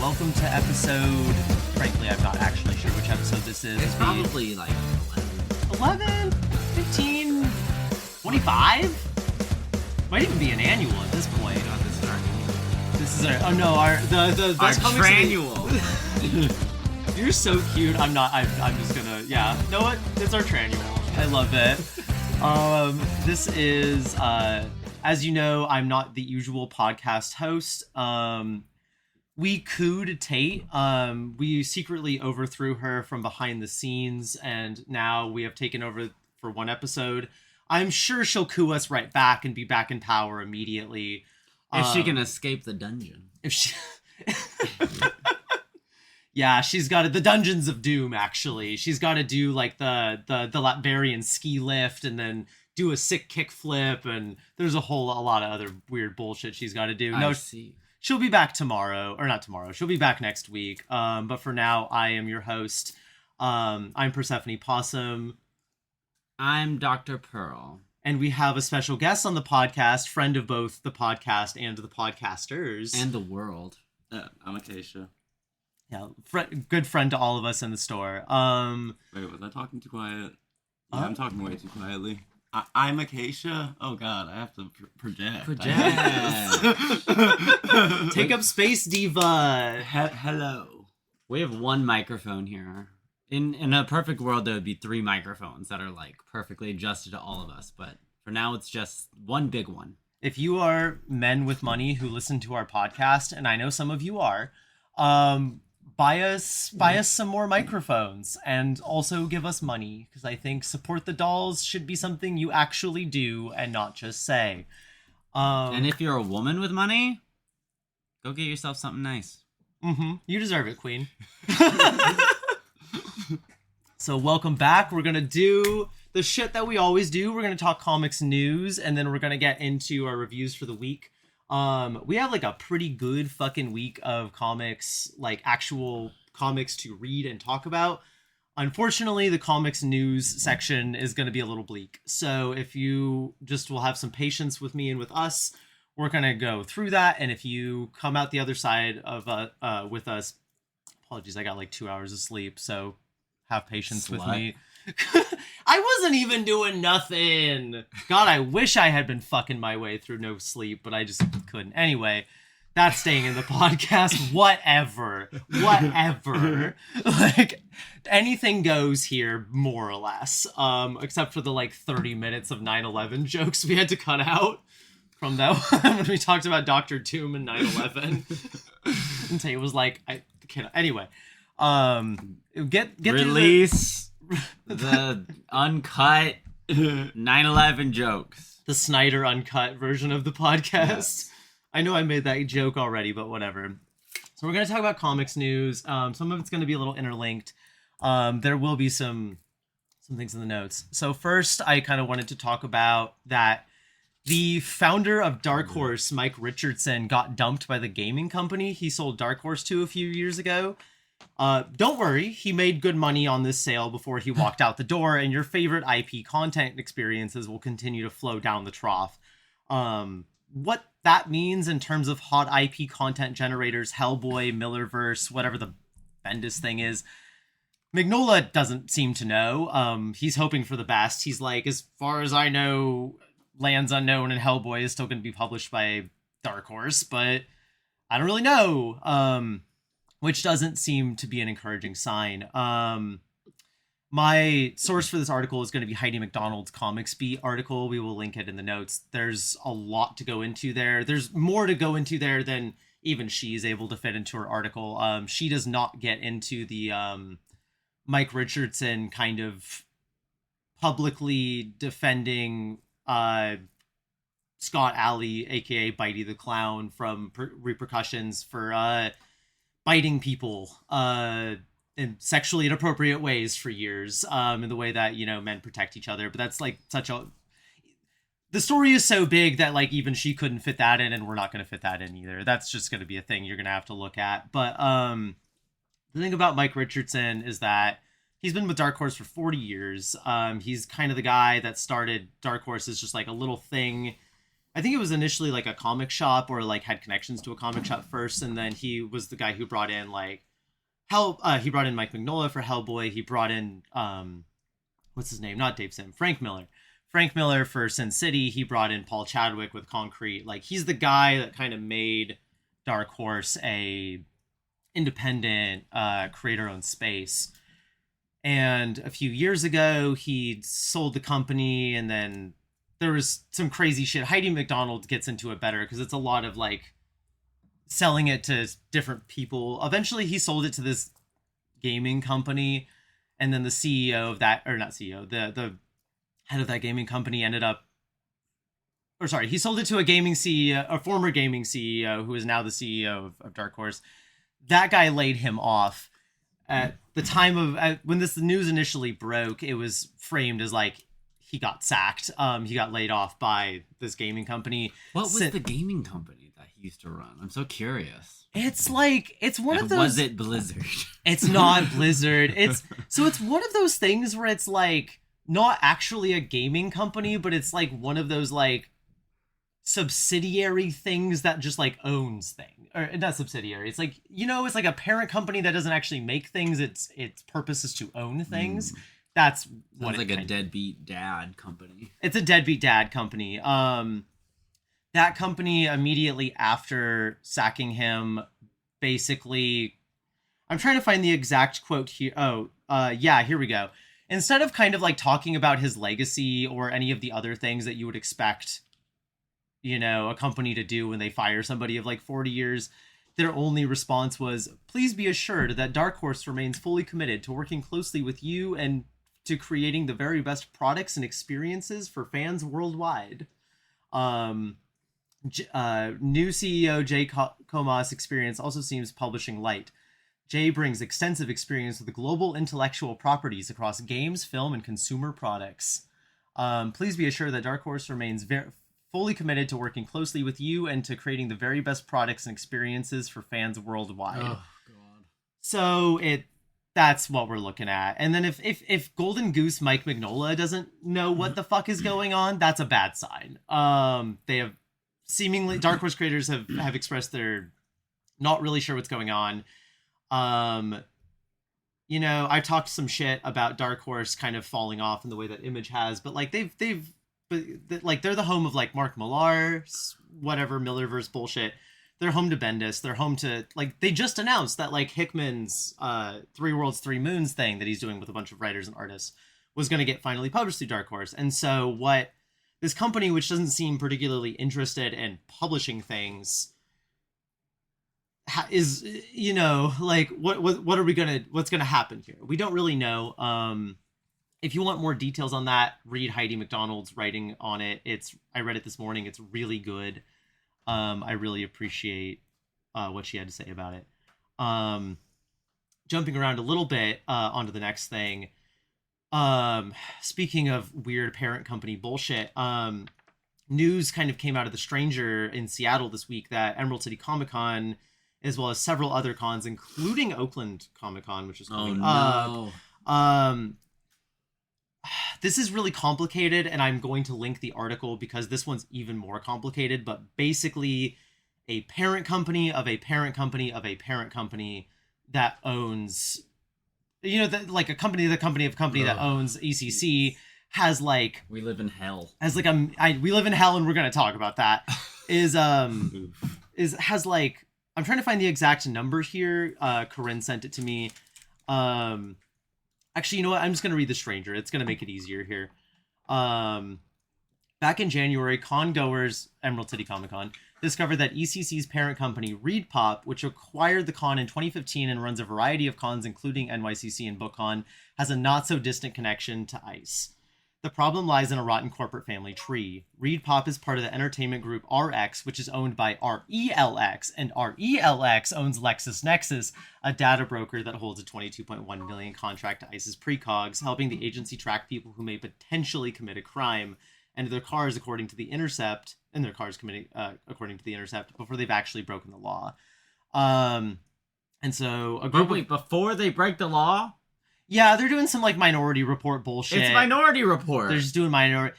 welcome to episode... Frankly, I'm not actually sure which episode this is. It's probably like 11, 15, 25? Might even be an annual at this point. God, this is our This is our... Oh no, the best comics... annual. You're so cute. I'm just gonna... Yeah. You know what? It's our trannual. I love it. This is... As you know, I'm not the usual podcast host. We cooed Tate. We secretly overthrew her from behind the scenes, and now we have taken over for one episode. I'm sure she'll coo us right back and be back in power immediately. If she can escape the dungeon. If she... Yeah, she's got the Dungeons of Doom, actually. She's got to do, like, the Latvian ski lift and then do a sick kick flip, and there's a lot of other weird bullshit she's got to do. I see. She'll be back tomorrow, or not tomorrow. She'll be back next week. But for now, I am your host. I'm Persephone Possum. I'm Dr. Pearl. And we have a special guest on the podcast, friend of both the podcast and the podcasters. And the world. I'm Axacia. Yeah, good friend to all of us in the store. Wait, was I talking too quiet? Yeah, I'm talking way too quietly. I'm Axacia? Oh god, I have to project. Take up space, diva. Hello. We have one microphone here. In a perfect world, there would be 3 microphones that are like perfectly adjusted to all of us. But for now, it's just one big one. If you are men with money who listen to our podcast, and I know some of you are, buy us some more microphones and also give us money, because I think support the dolls should be something you actually do and not just say. And if you're a woman with money, go get yourself something nice. You deserve it, queen. So welcome back. We're gonna do the shit that we always do. We're gonna talk comics news, and then we're gonna get into our reviews for the week. We have like a pretty good fucking week of comics, like actual comics to read and talk about. Unfortunately, the comics news section is going to be a little bleak. So if you just will have some patience with me and with us, we're going to go through that. And if you come out the other side of with us, apologies, I got like 2 hours of sleep. So have patience with me. I wasn't even doing nothing. God, I wish I had been fucking my way through no sleep, but I just couldn't. Anyway, that's staying in the podcast. Whatever. Like, anything goes here, more or less. Except for the, like, 30 minutes of 9/11 jokes we had to cut out from that one when we talked about Dr. Doom and 9/11. And Tate was like, anyway. Get Release the uncut 9/11 jokes. The Snyder uncut version of the podcast. Yes. I know I made that joke already, but whatever. So we're going to talk about comics news. Some of it's going to be a little interlinked. There will be some things in the notes. So first, I kind of wanted to talk about that the founder of Dark Horse, Mike Richardson, got dumped by the gaming company he sold Dark Horse to a few years ago. Don't worry, he made good money on this sale before he walked out the door, and your favorite IP content experiences will continue to flow down the trough. What that means in terms of hot IP content generators, Hellboy, Millerverse, whatever the Bendis thing is, Mignola doesn't seem to know. He's hoping for the best. He's like, as far as I know, Lands Unknown and Hellboy is still going to be published by Dark Horse, but I don't really know. Which doesn't seem to be an encouraging sign. My source for this article is going to be Heidi McDonald's Comics Beat article. We will link it in the notes. There's a lot to go into there. There's more to go into there than even she's able to fit into her article. She does not get into the Mike Richardson kind of publicly defending Scott Alley, aka Bitey the Clown, from repercussions for biting people in sexually inappropriate ways for years, in the way that, you know, men protect each other. But that's like the story is so big that like even she couldn't fit that in, and we're not going to fit that in either. That's just going to be a thing you're going to have to look at. But the thing about Mike Richardson is that he's been with Dark Horse for 40 years. He's kind of the guy that started Dark Horse as just like a little thing I think it was initially like a comic shop or like had connections to a comic shop first, and then he was the guy who brought in like he brought in Mike Mignola for Hellboy. He brought in what's his name? Not Dave Sim, Frank Miller. Frank Miller for Sin City. He brought in Paul Chadwick with Concrete. Like he's the guy that kind of made Dark Horse a independent creator-owned space. And a few years ago, he sold the company, and then there was some crazy shit. Heidi McDonald gets into it better because it's a lot of like selling it to different people. Eventually, he sold it to this gaming company, and then the CEO of that, or not CEO, the head of that gaming company ended up, or sorry, he sold it to a gaming CEO, a former gaming CEO who is now the CEO of Dark Horse. That guy laid him off. At the time of when this news initially broke, it was framed as like he got sacked. He got laid off by this gaming company. What was the gaming company that he used to run? I'm so curious. It's like it's one of those. Was it Blizzard? It's not Blizzard. It's one of those things where it's like not actually a gaming company, but it's like one of those like subsidiary things that just like owns things. Or not subsidiary. It's like, it's like a parent company that doesn't actually make things. Its purpose is to own things. That's what it's like a deadbeat dad company. It's a deadbeat dad company. That company immediately after sacking him, basically, I'm trying to find the exact quote here. Yeah, here we go. Instead of kind of like talking about his legacy or any of the other things that you would expect, a company to do when they fire somebody of like 40 years, their only response was, "Please be assured that Dark Horse remains fully committed to working closely with you and to creating the very best products and experiences for fans worldwide." New CEO Jay Comas' experience also seems publishing light. Jay brings extensive experience with global intellectual properties across games, film, and consumer products. Please be assured that Dark Horse remains fully committed to working closely with you and to creating the very best products and experiences for fans worldwide. Oh, God. So that's what we're looking at. And then if Golden Goose Mike Mignola doesn't know what the fuck is going on, that's a bad sign. They have seemingly, Dark Horse creators have expressed they're not really sure what's going on. I talked some shit about Dark Horse kind of falling off in the way that Image has, but like they're the home of like Mark Millar's whatever Millerverse bullshit. They're home to Bendis. They're home to like they just announced that like Hickman's 3 Worlds 3 Moons thing that he's doing with a bunch of writers and artists was going to get finally published through Dark Horse. And so what this company, which doesn't seem particularly interested in publishing things, is like what are we gonna what's gonna happen here? We don't really know. If you want more details on that, read Heidi McDonald's writing on it. I read it this morning. It's really good. I really appreciate what she had to say about it. Jumping around a little bit onto the next thing. Speaking of weird parent company bullshit, news kind of came out of The Stranger in Seattle this week that Emerald City Comic Con, as well as several other cons, including Oakland Comic Con, which is coming up. This is really complicated, and I'm going to link the article because this one's even more complicated, but basically a parent company of a parent company of a parent company that owns, like a company of a company that owns ECC has like... We live in hell. Has like we live in hell, and we're going to talk about that. Has like... I'm trying to find the exact number here. Corinne sent it to me. Actually, you know what? I'm just going to read The Stranger. It's going to make it easier here. Back in January, con goers, Emerald City Comic Con, discovered that ECC's parent company, ReedPop, which acquired the con in 2015 and runs a variety of cons, including NYCC and BookCon, has a not-so-distant connection to ICE. The problem lies in a rotten corporate family tree. ReedPop is part of the entertainment group RX, which is owned by RELX, and RELX owns LexisNexis, a data broker that holds a $22.1 million contract to ICE's precogs, helping the agency track people who may potentially commit a crime and their cars according to The Intercept, according to The Intercept, before they've actually broken the law. And so a group wait, before they break the law? Yeah, they're doing some like Minority Report bullshit. It's Minority Report. They're just doing Minority.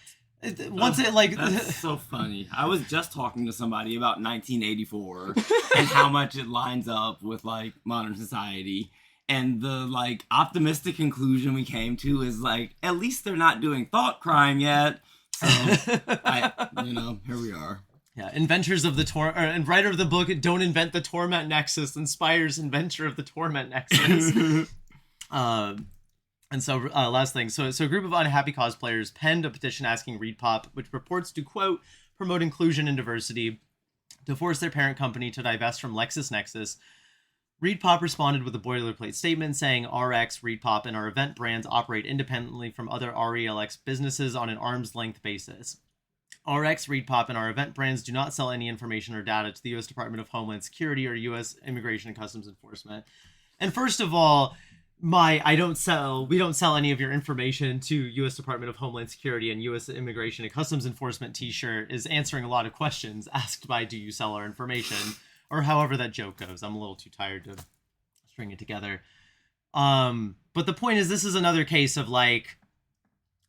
Once it like That's so funny. I was just talking to somebody about 1984 and how much it lines up with like modern society. And the like optimistic conclusion we came to is like, at least they're not doing thought crime yet. So here we are. Yeah, inventors of the and writer of the book "Don't Invent the Torment Nexus" inspires inventor of the Torment Nexus. And so, last thing. So a group of unhappy cosplayers penned a petition asking ReedPop, which purports to, quote, promote inclusion and diversity, to force their parent company to divest from LexisNexis. ReedPop responded with a boilerplate statement saying RX, ReedPop, and our event brands operate independently from other RELX businesses on an arm's length basis. RX, ReedPop, and our event brands do not sell any information or data to the U.S. Department of Homeland Security or U.S. Immigration and Customs Enforcement. And first of all, we don't sell any of your information to U.S. Department of Homeland Security and U.S. Immigration and Customs Enforcement t-shirt is answering a lot of questions asked by do you sell our information, or however that joke goes. I'm a little too tired to string it together. But the point is, this is another case of like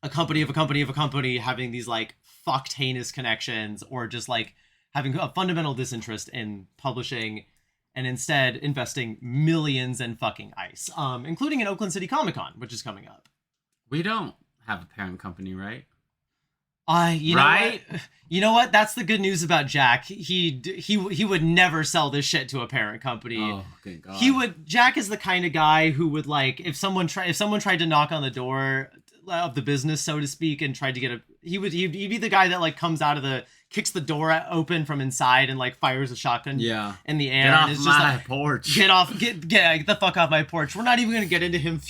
a company having these like fucked heinous connections, or just like having a fundamental disinterest in publishing and instead investing millions in fucking ice, including in Oakland City Comic Con, which is coming up. We don't have a parent company, right? You know what? That's the good news about Jack. He would never sell this shit to a parent company. Oh, good God. Jack is the kind of guy who would like if someone tried to knock on the door of the business, so to speak, and tried to get he'd be the guy that like comes out of kicks the door open from inside and like fires a shotgun in the air. Get off and it's my just like, porch. Get the fuck off my porch. We're not even gonna get into him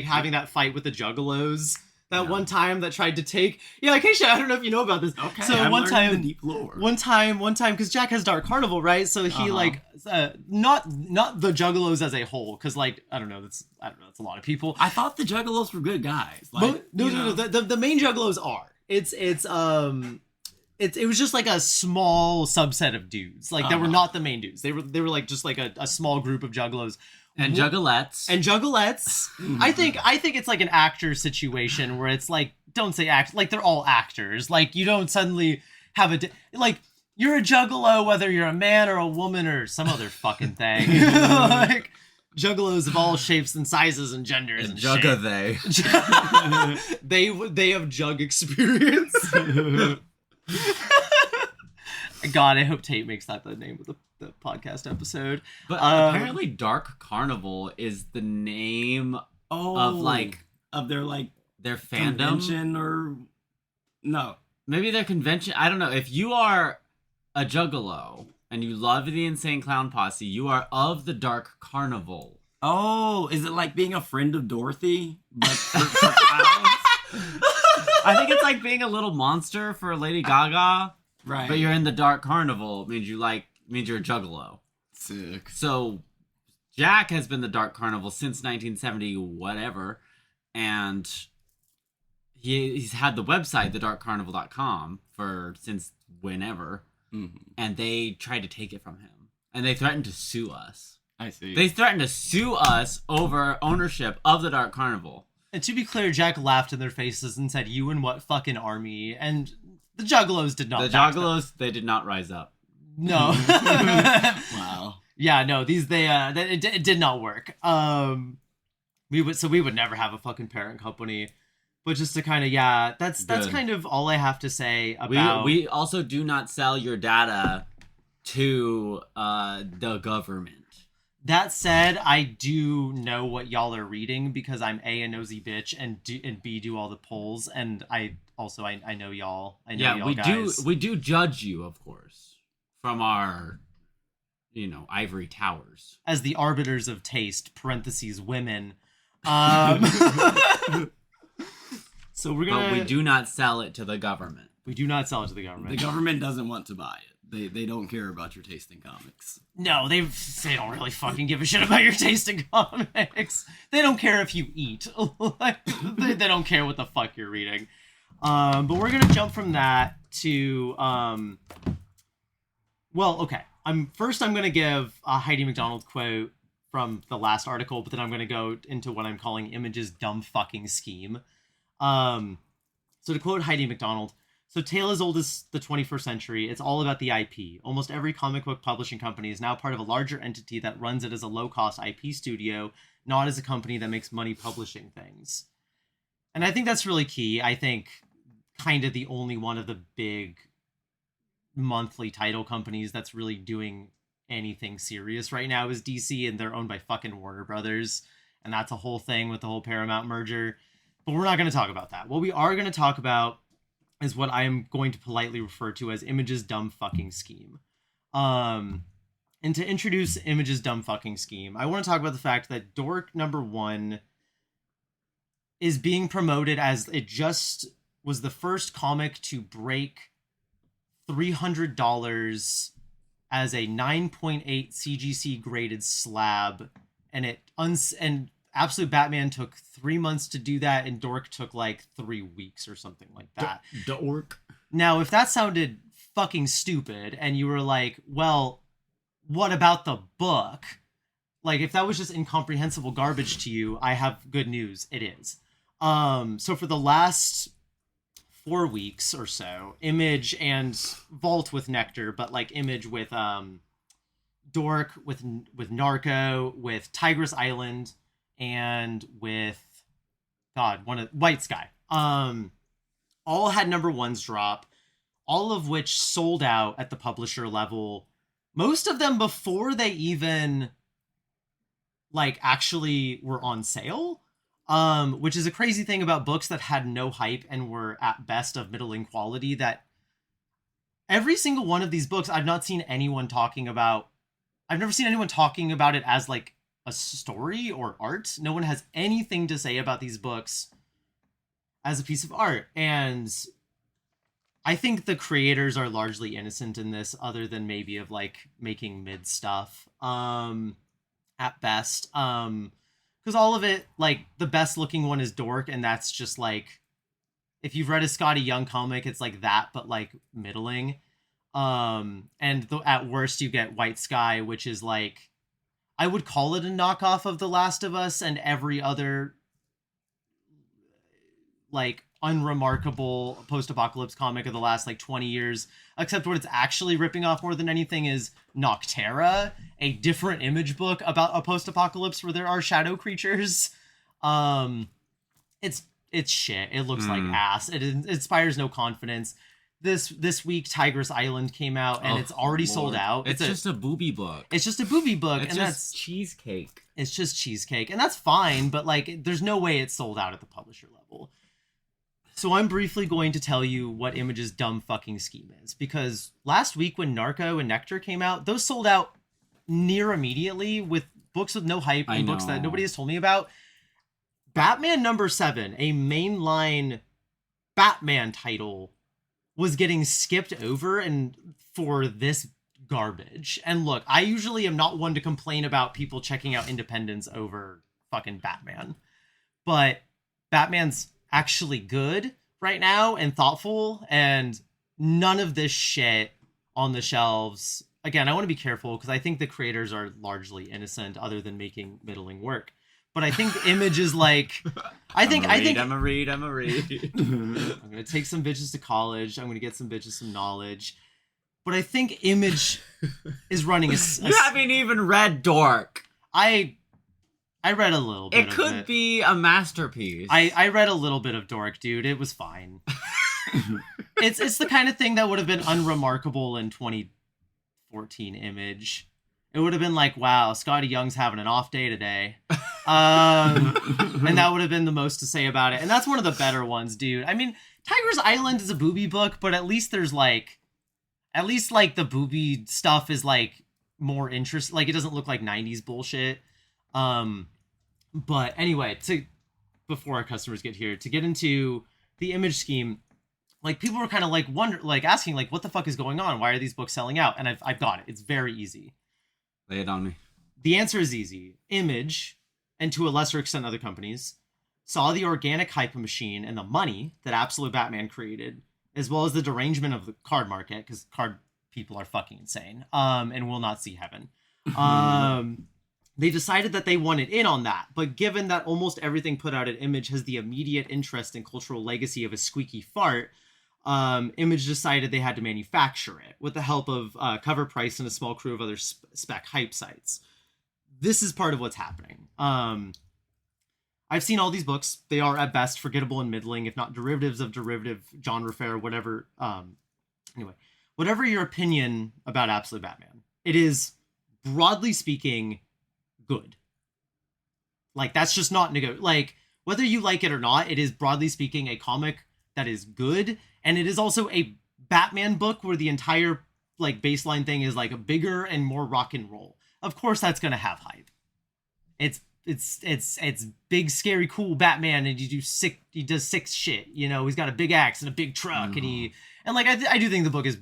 having that fight with the Juggalos. One time that tried to take Acacia, I don't know if you know about this. Okay, so I'm one time the deep lore. One time because Jack has Dark Carnival, right? So he not the Juggalos as a whole, because like I don't know, that's a lot of people. I thought the Juggalos were good guys. Like, no, the main Juggalos are. It was just like a small subset of dudes. Like they were not the main dudes. They were like just like a small group of Juggalos. And Juggalettes. I think it's like an actor situation where it's like, don't say act, like they're all actors. Like you don't suddenly have like you're a Juggalo whether you're a man or a woman or some other fucking thing. Like Juggalos of all shapes and sizes and genders and Jugga they. They have jug experience. God, I hope Tate makes that the name of the podcast episode. But apparently Dark Carnival is the name of their fandom. Convention or no. Maybe their convention. I don't know. If you are a Juggalo and you love the Insane Clown Posse, you are of the Dark Carnival. Oh, is it like being a friend of Dorothy? But for clowns? I think it's like being a little monster for Lady Gaga. Right. But you're in the Dark Carnival. Means you're a Juggalo. Sick. So Jack has been the Dark Carnival since 1970 whatever, and he's had the website thedarkcarnival.com since whenever. Mm-hmm. And they tried to take it from him, and they threatened to sue us. I see. They threatened to sue us over ownership of the Dark Carnival. And to be clear, Jack laughed in their faces and said, "You and what fucking army?" And the Juggalos did not. The Juggalos, they did not rise up. No. Wow. Yeah, no. It did not work. We would never have a fucking parent company. But just to kind of that's kind of all I have to say about. We also do not sell your data to the government. That said, I do know what y'all are reading because I'm a nosy bitch and B do all the polls, and I know y'all. I know y'all guys. We do judge you, of course, from our ivory towers as the arbiters of taste (women). So we're gonna. But we do not sell it to the government. We do not sell it to the government. The government doesn't want to buy it. They don't care about your taste in comics. No, they don't really fucking give a shit about your taste in comics. They don't care if you eat. they don't care what the fuck you're reading. But we're gonna jump from that to okay. I'm gonna give a Heidi MacDonald quote from the last article, but then I'm gonna go into what I'm calling Image's dumb fucking scheme. So to quote Heidi MacDonald, So tale as old as the 21st century, it's all about the IP. Almost every comic book publishing company is now part of a larger entity that runs it as a low-cost IP studio, not as a company that makes money publishing things. And I think that's really key. I think kind of the only one of the big monthly title companies that's really doing anything serious right now is DC, and they're owned by fucking Warner Brothers. And that's a whole thing with the whole Paramount merger. But we're not going to talk about that. What we are going to talk about is what I am going to politely refer to as Image's dumb fucking scheme. And to introduce Image's dumb fucking scheme, I want to talk about the fact that Dork #1 is being promoted as it just was the first comic to break $300 as a 9.8 CGC graded slab, and and Absolute Batman took 3 months to do that, and Dork took like 3 weeks or something like that. Dork. Now, if that sounded fucking stupid, and you were like, well, what about the book? Like, if that was just incomprehensible garbage to you, I have good news. It is. So for the last 4 weeks or so, Image and Vault with Nectar, but like Image with Dork, with Narco, with Tigress Island, and with White Sky. All had #1s drop, all of which sold out at the publisher level. Most of them before they even like actually were on sale. Which is a crazy thing about books that had no hype and were at best of middling quality, that every single one of these books I've not seen anyone talking about. I've never seen anyone talking about it as like a story or art. No one has anything to say about these books as a piece of art. And I think the creators are largely innocent in this, other than maybe of like making mid stuff at best. Because all of it, like, the best looking one is Dork, and that's just like, if you've read a Scotty Young comic, it's like that, but like middling. At worst you get White Sky, which is like, I would call it a knockoff of The Last of Us and every other like unremarkable post-apocalypse comic of the last like 20 years, except what it's actually ripping off more than anything is Noctera, a different Image book about a post-apocalypse where there are shadow creatures. It's shit. It looks like ass. It inspires no confidence. This week Tigress Island came out, and it's already sold out. It's just a booby book. It's just a booby book, It's and just that's cheesecake. It's just cheesecake, and that's fine, but like there's no way it's sold out at the publisher level. So I'm briefly going to tell you what Image's dumb fucking scheme is, because last week when Narco and Nectar came out, those sold out near immediately with books with no hype and books that nobody has told me about. Batman #7, a mainline Batman title, was getting skipped over and for this garbage. And look, I usually am not one to complain about people checking out independents over fucking Batman, but Batman's actually good right now and thoughtful, and none of this shit on the shelves. Again, I want to be careful because I think the creators are largely innocent other than making middling work. But I think Image is like, I'm a read. I'm gonna take some bitches to college. I'm gonna get some bitches some knowledge. But I think Image is running You haven't even read Dork. I read a little bit. It could be a masterpiece. I read a little bit of Dork, dude. It was fine. It's the kind of thing that would have been unremarkable in 2014 Image. It would have been like, wow, Scotty Young's having an off day today. And that would have been the most to say about it. And that's one of the better ones, dude. I mean, Tigress Island is a booby book, but at least there's like, the booby stuff is like more interest. Like, it doesn't look like 90s bullshit. But anyway, before our customers get here, to get into the Image scheme, like, people were kind of like asking like, what the fuck is going on? Why are these books selling out? And I've got it. It's very easy. Lay it on me. The answer is easy. Image, and to a lesser extent other companies, saw the organic hype machine and the money that Absolute Batman created, as well as the derangement of the card market, because card people are fucking insane, and will not see heaven. They decided that they wanted in on that, but given that almost everything put out at Image has the immediate interest and cultural legacy of a squeaky fart, Image decided they had to manufacture it with the help of Cover Price and a small crew of other spec hype sites. This is part of what's happening. I've seen all these books. They are at best forgettable and middling, if not derivatives of derivative genre fare, whatever. Anyway, whatever your opinion about Absolute Batman, it is, broadly speaking, good. Like, that's just not like, whether you like it or not, it is, broadly speaking, a comic that is good. And it is also a Batman book where the entire, like, baseline thing is, like, a bigger and more rock and roll. Of course that's going to have hype. It's big, scary, cool Batman, and he does sick shit. You know, he's got a big axe and a big truck, and I do think the book is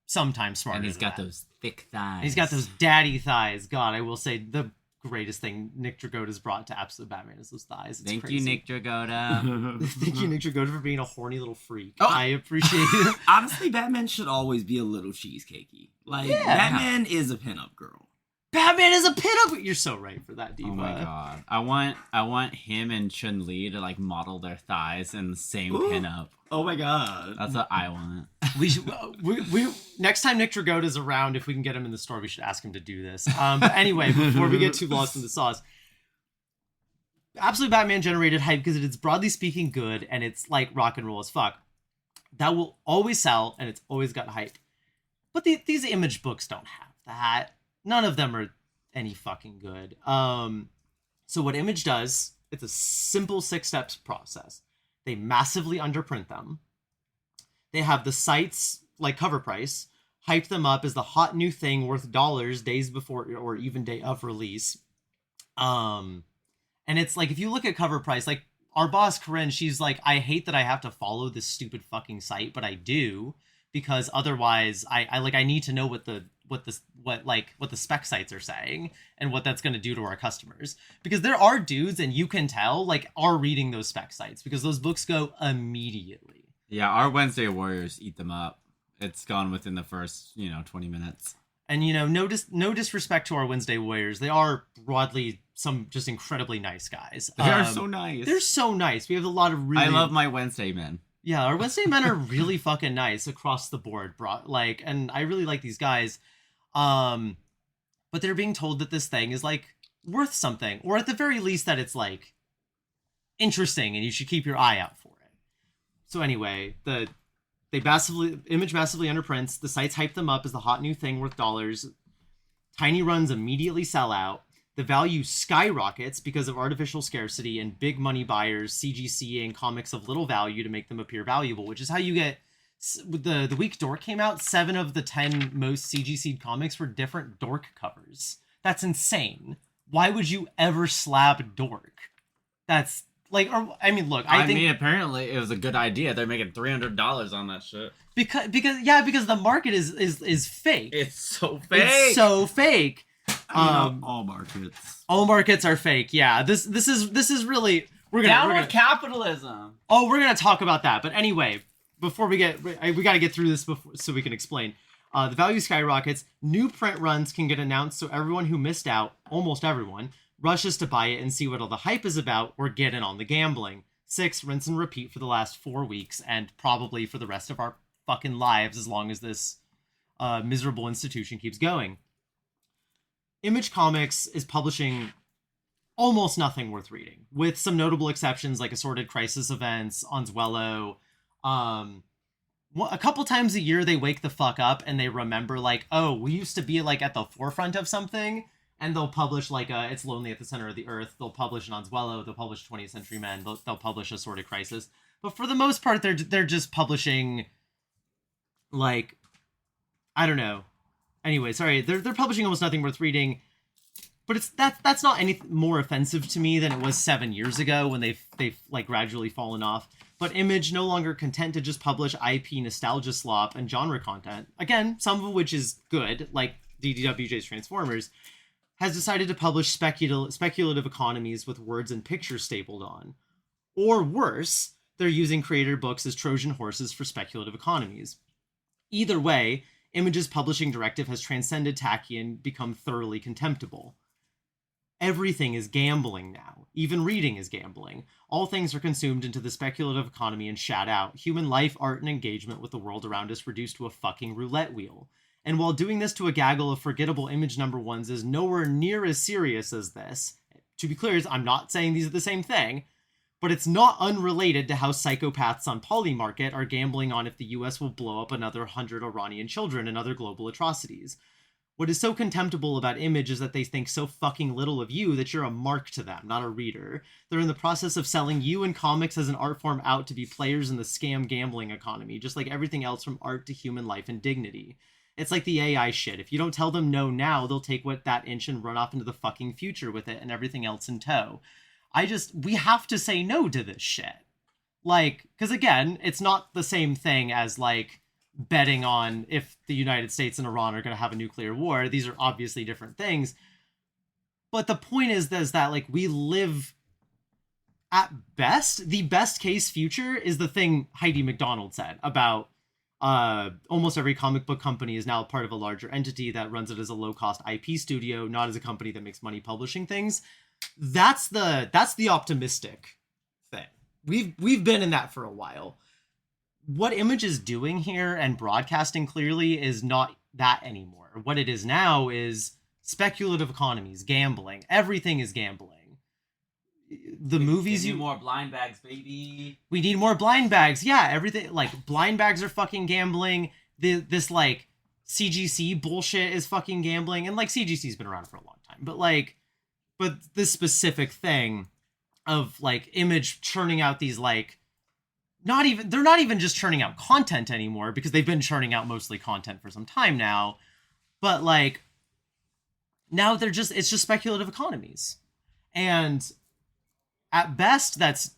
sometimes smarter. And he's got those thick thighs. He's got those daddy thighs. God, I will say the greatest thing Nick Dragotta's brought to Absolute Batman is those thighs. It's Thank crazy. you, Nick Dragotta. Thank you, Nick Dragotta, for being a horny little freak. Oh. I appreciate it. Honestly, Batman should always be a little cheesecakey. Like, Yeah. Batman is a pinup girl. Batman is a pinup. You're so right for that, Diva. Oh my god. I want him and Chun-Li to like model their thighs in the same Ooh. pinup. Oh my god. That's what I want. We should. We next time Nick Dragotta's around, if we can get him in the store, we should ask him to do this. But anyway, before we get too lost in the sauce, Absolute Batman generated hype because it's broadly speaking good and it's like rock and roll as fuck. That will always sell and it's always got hype. But these Image books don't have that. None of them are any fucking good. So what Image does, it's a simple 6 steps process. They massively underprint them. They have the sites, like Cover Price, hype them up as the hot new thing worth dollars days before or even day of release. And it's like, if you look at Cover Price, like our boss Corinne, she's like, I hate that I have to follow this stupid fucking site, but I do, because otherwise I need to know what the spec sites are saying and what that's going to do to our customers, because there are dudes, and you can tell, like, are reading those spec sites because those books go immediately. Yeah, our Wednesday Warriors eat them up. It's gone within the first, 20 minutes. And no disrespect to our Wednesday Warriors, they are broadly some just incredibly nice guys. They are so nice. They're so nice. We have a lot of really. I love my Wednesday men. Yeah, our Wednesday men are really fucking nice across the board, bro. Like, and I really like these guys. But they're being told that this thing is like worth something, or at the very least that it's like interesting and you should keep your eye out for it. So anyway, Image massively underprints, the sites hype them up as the hot new thing worth dollars. Tiny runs immediately sell out. The value skyrockets because of artificial scarcity and big money buyers CGCing comics of little value to make them appear valuable, which is how you get. The week Dork came out, 7 of the 10 most CGC'd comics were different Dork covers. That's insane. Why would you ever slab Dork? That's like, or I mean, look, I think apparently it was a good idea. They're making $300 on that shit. because the market is fake. It's so fake. It's so fake. All markets. All markets are fake. Yeah, this is really we're gonna capitalism. Oh, we're gonna talk about that. But anyway, before we got to get through this so we can explain. The value skyrockets. New print runs can get announced, so everyone who missed out, almost everyone, rushes to buy it and see what all the hype is about, or get in on the gambling. 6, rinse and repeat for the last 4 weeks, and probably for the rest of our fucking lives, as long as this miserable institution keeps going. Image Comics is publishing almost nothing worth reading, with some notable exceptions like Assorted Crisis Events, Anzuelo. A couple times a year they wake the fuck up and they remember, like, oh, we used to be like at the forefront of something, and they'll publish like It's Lonely at the Center of the Earth. They'll publish an Anzuelo. They'll publish 20th Century Men. They'll publish Assorted Crisis. But for the most part, they're just publishing, like, I don't know. Anyway, sorry, they're publishing almost nothing worth reading. But that's not any more offensive to me than it was 7 years ago when they've like gradually fallen off. But Image, no longer content to just publish IP nostalgia slop and genre content, again, some of which is good, like DDWJ's Transformers, has decided to publish speculative economies with words and pictures stapled on. Or worse, they're using creator books as Trojan horses for speculative economies. Either way, Image's publishing directive has transcended tacky and become thoroughly contemptible. Everything is gambling now. Even reading is gambling. All things are consumed into the speculative economy and shat out. Human life, art, and engagement with the world around us reduced to a fucking roulette wheel. And while doing this to a gaggle of forgettable image number ones is nowhere near as serious as this, to be clear, I'm not saying these are the same thing, but it's not unrelated to how psychopaths on Polymarket are gambling on if the US will blow up another 100 Iranian children and other global atrocities. What is so contemptible about Image is that they think so fucking little of you that you're a mark to them, not a reader. They're in the process of selling you and comics as an art form out to be players in the scam gambling economy, just like everything else from art to human life and dignity. It's like the AI shit. If you don't tell them no now, they'll take that inch and run off into the fucking future with it and everything else in tow. We have to say no to this shit. Like, because again, it's not the same thing as like betting on if the United States and Iran are going to have a nuclear war. These are obviously different things. But the point is that like we live at best, the best case future is the thing Heidi McDonald said about almost every comic book company is now part of a larger entity that runs it as a low-cost IP studio, not as a company that makes money publishing things. That's the optimistic thing. We've been in that for a while. What Image is doing here and broadcasting clearly is not that anymore. What it is now is speculative economies, gambling. Everything is gambling. The movies you more blind bags, baby. We need more blind bags. Yeah, everything like blind bags are fucking gambling. This like CGC bullshit is fucking gambling, and like CGC's been around for a long time, but this specific thing of like Image churning out these like they're not even just churning out content anymore because they've been churning out mostly content for some time now, but like now it's just speculative economies. And at best, that's,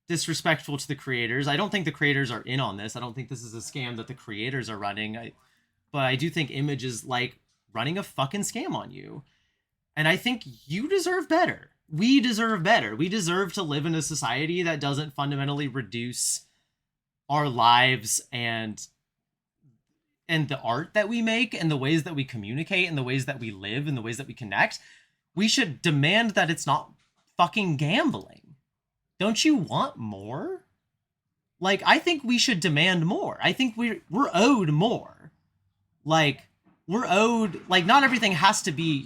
disrespectful to the creators. I don't think the creators are in on this. I don't think this is a scam that the creators are running. But I do think Image is like running a fucking scam on you. And I think you deserve better. We deserve better. We deserve to live in a society that doesn't fundamentally reduce our lives and the art that we make and the ways that we communicate and the ways that we live and the ways that we connect. We should demand that it's not fucking gambling. Don't you want more? Like, I think we should demand more. I think we're owed more. Like, we're owed, like, not everything has to be,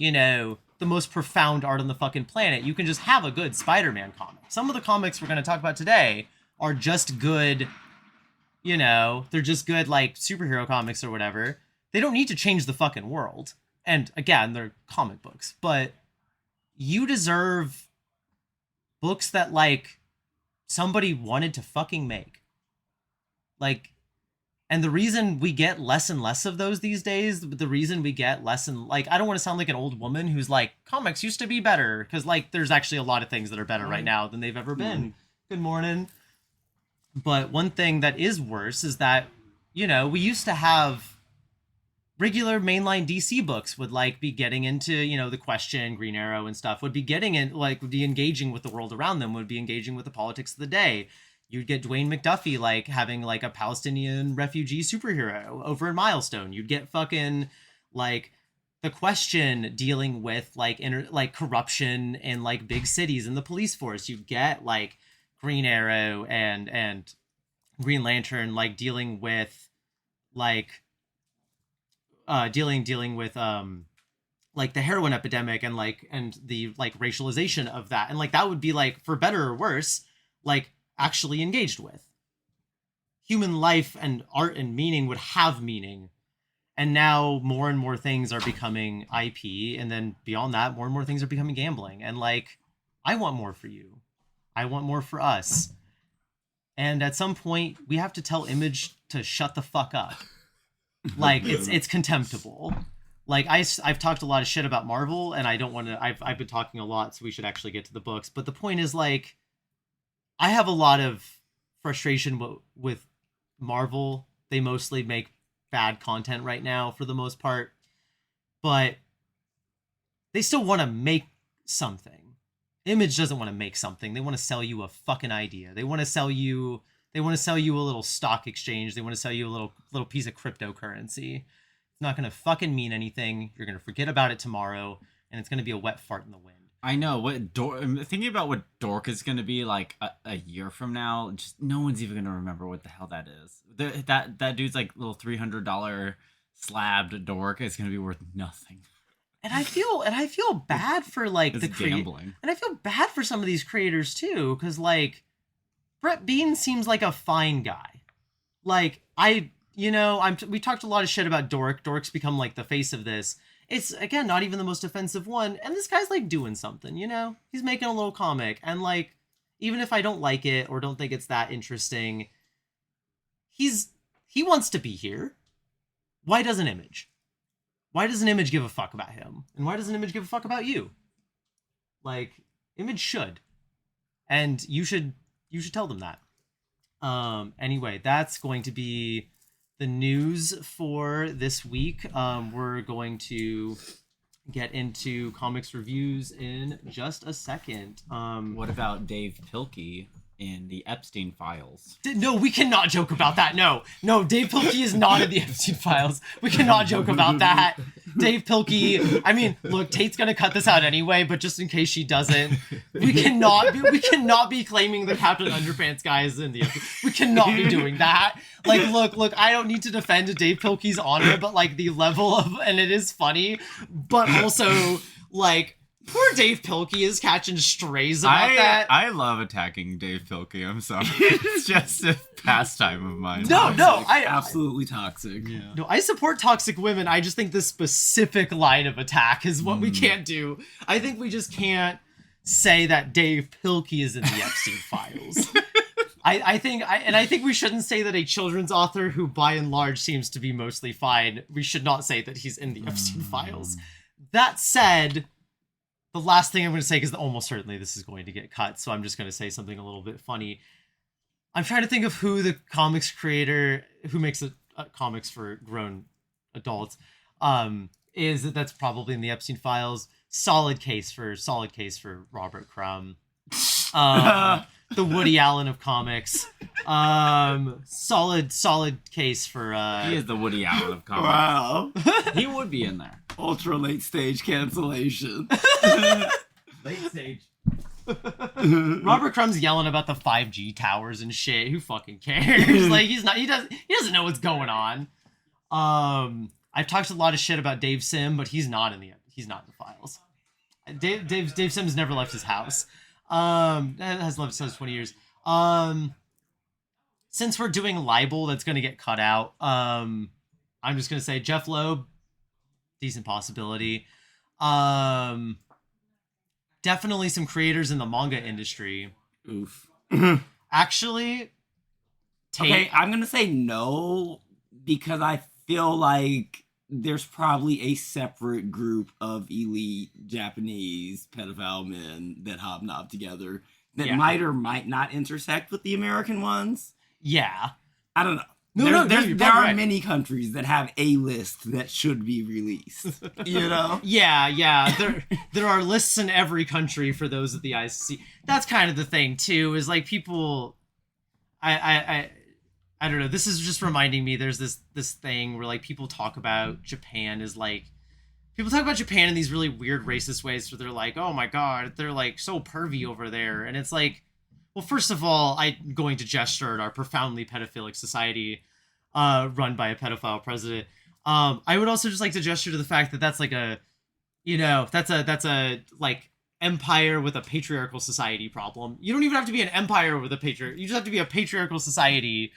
the most profound art on the fucking planet. You can just have a good Spider-Man comic. Some of the comics we're going to talk about today are just good, they're just good, like, superhero comics or whatever. They don't need to change the fucking world. And, again, they're comic books. But you deserve books that, like, somebody wanted to fucking make. Like, and the reason we get less and less of those these days, the reason we get less and, like, I don't want to sound like an old woman who's like, comics used to be better, because, like, there's actually a lot of things that are better right now than they've ever been. Good morning. But one thing that is worse is that, we used to have regular mainline DC books would like be getting into, the Question, Green Arrow and stuff, would be getting in, like, would be engaging with the world around them, would be engaging with the politics of the day. You'd get Dwayne McDuffie, like, having, like, a Palestinian refugee superhero over in Milestone. You'd get fucking, like, the Question dealing with, like, corruption in, like, big cities and the police force. You'd get, like, Green Arrow and Green Lantern, like, dealing with, like, dealing with like the heroin epidemic and the like racialization of that, and like that would be like, for better or worse, like actually engaged with. Human life and art and meaning would have meaning, and now more and more things are becoming IP, and then beyond that, more and more things are becoming gambling. And like, I want more for you, I want more for us, and at some point we have to tell Image to shut the fuck up. Like, it's contemptible. Like, I've talked a lot of shit about Marvel, and I don't want to, I've been talking a lot, so we should actually get to the books. But the point is, like, I have a lot of frustration with Marvel. They mostly make bad content right now, for the most part. But they still want to make something. Image doesn't want to make something. They want to sell you a fucking idea. They want to sell you a little stock exchange. They want to sell you a little piece of cryptocurrency. It's not going to fucking mean anything. You're going to forget about it tomorrow. and it's going to be a wet fart in the wind. I know I'm thinking about what dork is going to be like a year from now. Just no one's even going to remember what the hell that is. That dude's like little $300 slabbed dork is going to be worth nothing. And I feel bad for like It's gambling. And I feel bad for some of these creators too, because like Brett Bean seems like a fine guy. Like we talked a lot of shit about Dork. Dork's become like the face of this. It's again not even the most offensive one, and this guy's like doing something. He's making a little comic, and like even if I don't like it or don't think it's that interesting, he wants to be here. Why doesn't Image? Why doesn't Image give a fuck about him? And why doesn't Image give a fuck about you? Like, Image should. And you should tell them that. Anyway, that's going to be the news for this week. We're going to get into comics reviews in just a second. What about Dave Pilkey in the Epstein Files? No, we cannot joke about that. No, Dave Pilkey is not in the Epstein Files. We cannot joke about that. Dave Pilkey. I mean, look, Tate's gonna cut this out anyway, but just in case she doesn't, we cannot be claiming the Captain Underpants guy is in the Epstein. We cannot be doing that. Like, look, I don't need to defend Dave Pilkey's honor, but like the level of, and it is funny, but also like. Poor Dave Pilkey is catching strays about that. I love attacking Dave Pilkey. I'm sorry. It's just a pastime of mine. No, I absolutely toxic. Yeah. No, I support toxic women. I just think this specific line of attack is what we can't do. I think we just can't say that Dave Pilkey is in the Epstein Files. I think we shouldn't say that a children's author who by and large seems to be mostly fine, we should not say that he's in the Epstein Files. That said, the last thing I'm going to say, because almost certainly this is going to get cut, so I'm just going to say something a little bit funny. I'm trying to think of who the comics creator who makes comics for grown adults is. That's probably in the Epstein Files. Solid case for Robert Crumb. The Woody Allen of comics. Solid case for. He is the Woody Allen of comics. Wow. He would be in there. Ultra late stage cancellation. Late stage. Robert Crumb's yelling about the 5G towers and shit. Who fucking cares? Like he doesn't know what's going on. I've talked a lot of shit about Dave Sim, but he's not in the files. Dave Sim's never left his house. Has left his house 20 years. Since we're doing libel, that's gonna get cut out. I'm just gonna say Jeff Loeb, decent possibility. Definitely some creators in the manga industry. Oof. Actually, okay, I'm gonna say no because I feel like there's probably a separate group of elite Japanese pedophile men that hobnob together that might or might not intersect with the American ones. Yeah. I don't know. There are many countries that have a list that should be released. You know? Yeah. There are lists in every country for those at the ICC. That's kind of the thing too. Is like people. I don't know. This is just reminding me. There's this thing where like people talk about Japan as like. People talk about Japan in these really weird racist ways where they're like, oh my god, they're like so pervy over there, and it's like. Well, first of all, I'm going to gesture at our profoundly pedophilic society run by a pedophile president. I would also just like to gesture to the fact that that's like that's a like empire with a patriarchal society problem. You don't even have to be an empire with a patriarch. You just have to be a patriarchal society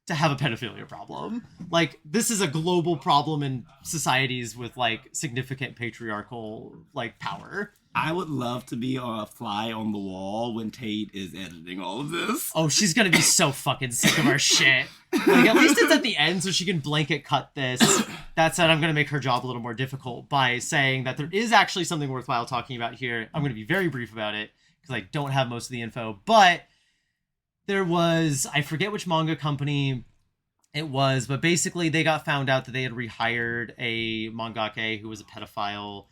to have a pedophilia problem. Like, this is a global problem in societies with like significant patriarchal like power. I would love to be a fly on the wall when Tate is editing all of this. Oh, she's gonna be so fucking sick of our shit. Like, at least it's at the end so she can blanket cut this. That said, I'm gonna make her job a little more difficult by saying that there is actually something worthwhile talking about here. I'm gonna be very brief about it, because I don't have most of the info, but there was, I forget which manga company it was, but basically they got found out that they had rehired a mangaka who was a pedophile,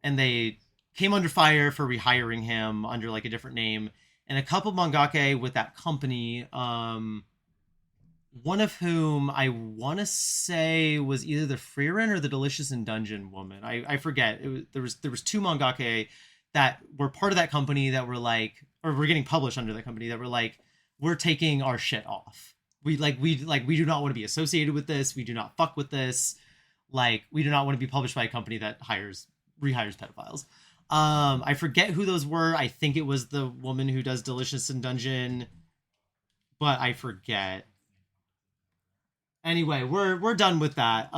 and they came under fire for rehiring him under like a different name. And a couple mangaka with that company one of whom I want to say was either the Freerin or the Delicious in Dungeon woman. I forget. There was two mangaka that were part of that company that were like, or were getting published under that company that were like, we're taking our shit off. We do not want to be associated with this. We do not fuck with this. Like, we do not want to be published by a company that rehires pedophiles. I forget who those were. I think it was the woman who does Delicious in Dungeon, but I forget. Anyway, we're done with that.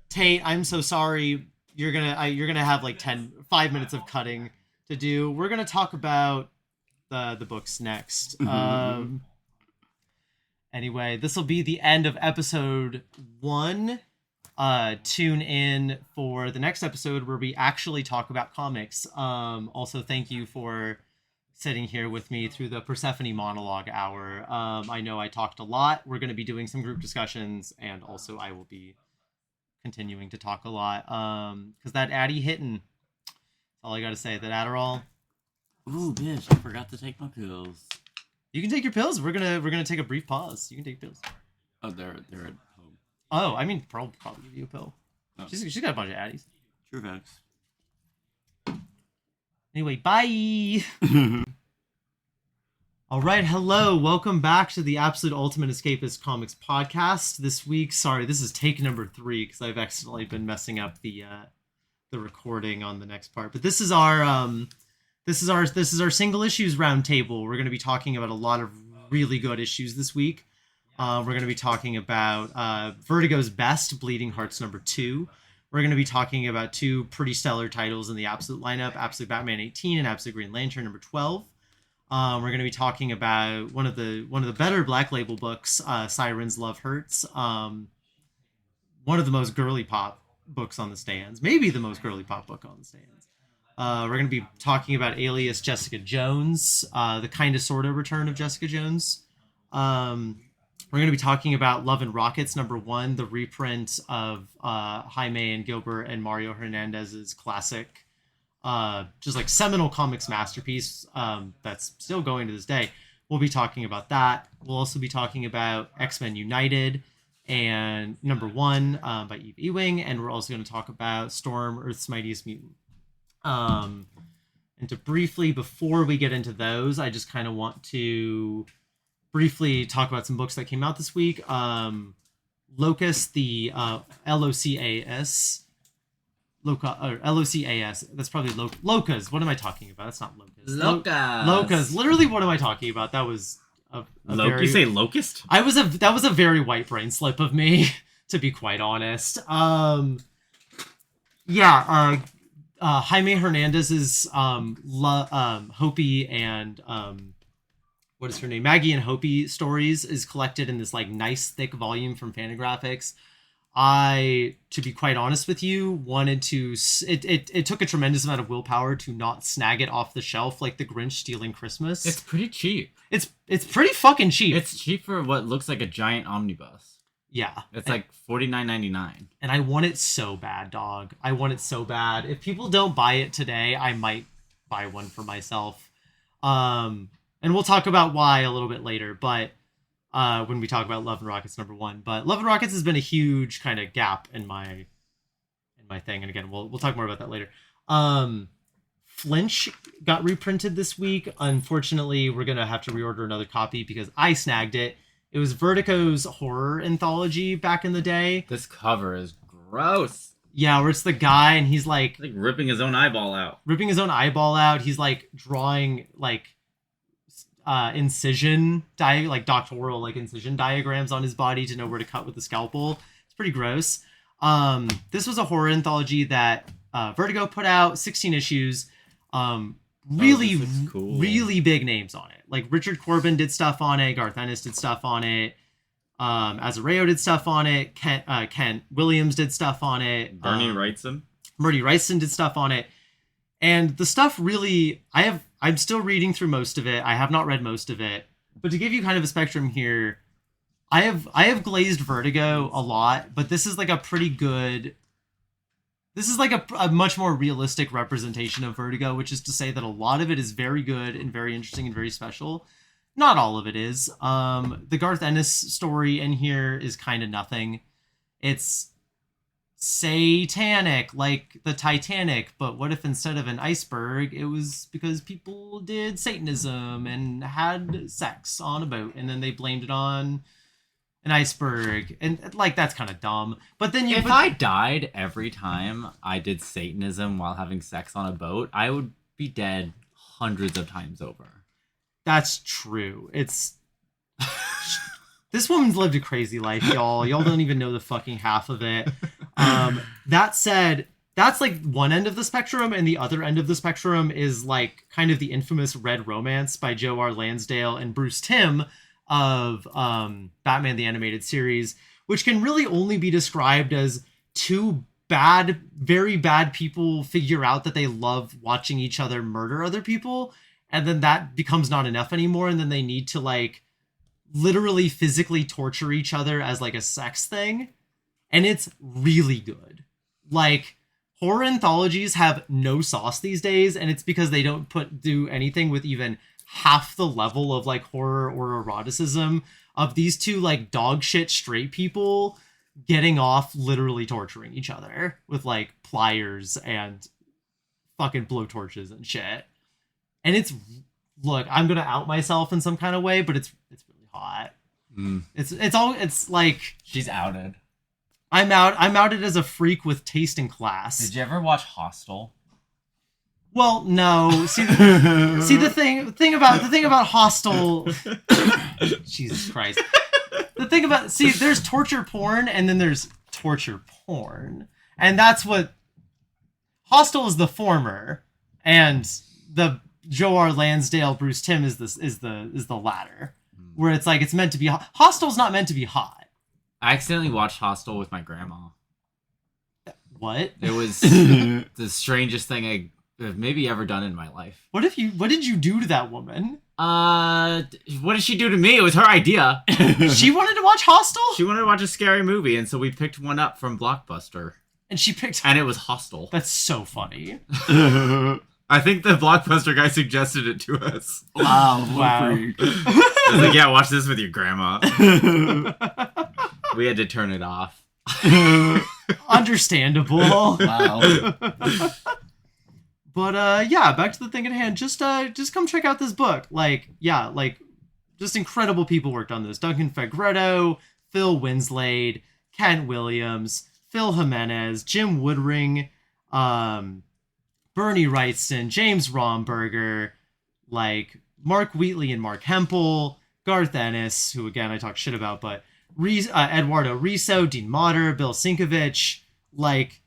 Tate, I'm so sorry. You're gonna have like 5 minutes of cutting to do. We're gonna talk about the books next. Anyway, this will be the end of episode 1. Tune in for the next episode where we actually talk about comics. Also, thank you for sitting here with me through the Persephone monologue hour. I know I talked a lot. We're going to be doing some group discussions, and also I will be continuing to talk a lot. Because that Addy hitting. That's all I got to say. That Adderall. Ooh, bitch! I forgot to take my pills. You can take your pills. We're gonna take a brief pause. You can take pills. Oh, they're at home. Oh, I mean, Pearl will probably give you a pill. Oh. She's got a bunch of Addies. True facts. Anyway, bye. All right, hello, welcome back to the Absolute Ultimate Escapist Comics podcast. This week, sorry, this is take number 3 because I've accidentally been messing up the recording on the next part. But this is our single issues roundtable. We're going to be talking about a lot of really good issues this week. We're going to be talking about Vertigo's Best, Bleeding Hearts number 2. We're going to be talking about 2 pretty stellar titles in the Absolute lineup, Absolute Batman 18 and Absolute Green Lantern number 12. We're going to be talking about one of the better Black Label books, Siren's Love Hurts. One of the most girly pop books on the stands, maybe the most girly pop book on the stands. We're going to be talking about Alias Jessica Jones, the kind of sort of return of Jessica Jones. We're going to be talking about Love and Rockets number 1, the reprint of Jaime and Gilbert and Mario Hernandez's classic, just like seminal comics masterpiece that's still going to this day. We'll be talking about that. We'll also be talking about X-Men United and number 1 by Eve Ewing, and we're also going to talk about Storm, Earth's Mightiest Mutant. And to briefly, before we get into those, I just kind of want to briefly talk about some books that came out this week. Locus, the Locas. Locas. That's probably Locas. What am I talking about? That's not Locus. Locas. Literally, what am I talking about? That was You say locust? That was a very white brain slip of me, to be quite honest. Jaime Hernandez's Hopi and what is her name? Maggie and Hopi stories is collected in this like nice thick volume from Fantagraphics. I, to be quite honest with you, wanted to. It took a tremendous amount of willpower to not snag it off the shelf like the Grinch stealing Christmas. It's pretty cheap. It's pretty fucking cheap. It's cheap for what looks like a giant omnibus. Yeah, it's like $49.99. And I want it so bad, dog. I want it so bad. If people don't buy it today, I might buy one for myself. And we'll talk about why a little bit later, but when we talk about Love and Rockets number 1. But Love and Rockets has been a huge kind of gap in my thing, and again, we'll talk more about that later. Flinch got reprinted this week. Unfortunately, we're gonna have to reorder another copy because I snagged it. It was Vertigo's horror anthology back in the day. This cover is gross. Yeah, where it's the guy and he's like ripping his own eyeball out. He's like drawing like incision doctoral like incision diagrams on his body to know where to cut with the scalpel. It's pretty gross. This was a horror anthology that Vertigo put out, 16 issues. Really big names on it. Like Richard Corbin did stuff on it, Garth Ennis did stuff on it, Azareo did stuff on it, Kent Williams did stuff on it, Bernie Wrightson did stuff on it. And the stuff really, I'm still reading through most of it. I have not read most of it. But to give you kind of a spectrum here, I have glazed Vertigo a lot, but this is like a pretty good... This is like a much more realistic representation of Vertigo, which is to say that a lot of it is very good and very interesting and very special. Not all of it is. The Garth Ennis story in here is kind of nothing. It's satanic, like the Titanic, but what if instead of an iceberg, it was because people did Satanism and had sex on a boat, and then they blamed it on an iceberg, and like that's kind of dumb. But then If I died every time I did Satanism while having sex on a boat, I would be dead hundreds of times over. That's true. It's this woman's lived a crazy life, y'all. Y'all don't even know the fucking half of it. That said, that's like one end of the spectrum, and the other end of the spectrum is like kind of the infamous Red Romance by Joe R. Lansdale and Bruce Timm of Batman the Animated Series, which can really only be described as two bad, very bad people figure out that they love watching each other murder other people, and then that becomes not enough anymore, and then they need to like literally physically torture each other as like a sex thing. And it's really good. Like, horror anthologies have no sauce these days, and it's because they don't do anything with even half the level of like horror or eroticism of these two like dog shit straight people getting off literally torturing each other with like pliers and fucking blowtorches and shit. And it's, look, I'm gonna out myself in some kind of way, but it's really hot. It's like She's outed. I'm outed as a freak with taste and class. Did you ever watch Hostel? Well, no. See the thing about Hostel. Jesus Christ. There's torture porn and then there's torture porn. And that's what Hostel is, the former, and the Joe R. Lansdale, Bruce Timm is the latter. Where it's like it's meant to be Hostel's not meant to be hot. I accidentally watched Hostel with my grandma. What? It was the strangest thing I have maybe ever done in my life. What did you do to that woman? What did she do to me? It was her idea. She wanted to watch Hostel? She wanted to watch a scary movie, and so we picked one up from Blockbuster. And she picked... And it was Hostel. That's so funny. I think the Blockbuster guy suggested it to us. Wow. Wow. I was like, yeah, watch this with your grandma. We had to turn it off. Understandable. Wow. But yeah, back to the thing at hand. Just come check out this book. Like, yeah, like just incredible people worked on this. Duncan Fegredo, Phil Winslade, Kent Williams, Phil Jimenez, Jim Woodring, Bernie Wrightson, James Romberger, like Mark Wheatley and Mark Hempel, Garth Ennis, who again I talk shit about, but Eduardo Riso, Dean Motter, Bill Sinkovich. Like,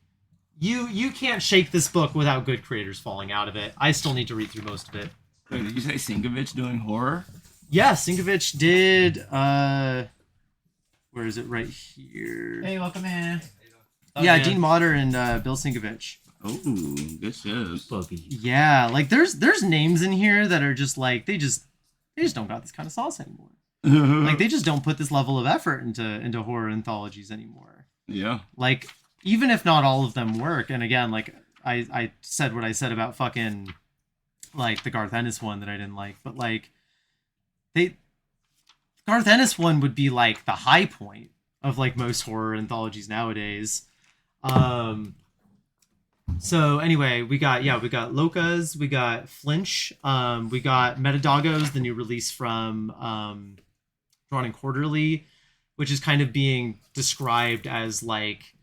you can't shake this book without good creators falling out of it. I still need to read through most of it. Wait, did you say Sinkovich doing horror? Yeah, Sinkovich did. Where is it? Right here. Hey, welcome in. Yeah, Dean Motter and Bill Sinkovich. Oh, good shit. Yeah, like there's names in here that are just like they just don't got this kind of sauce anymore. Like they just don't put this level of effort into horror anthologies anymore. Yeah. Like even if not all of them work, and again, like I said what I said about fucking like the Garth Ennis one that I didn't like, but like Garth Ennis one would be like the high point of like most horror anthologies nowadays. So anyway, we got Locas, we got Flinch, we got Metadogos, the new release from Drawn and Quarterly, which is kind of being described as like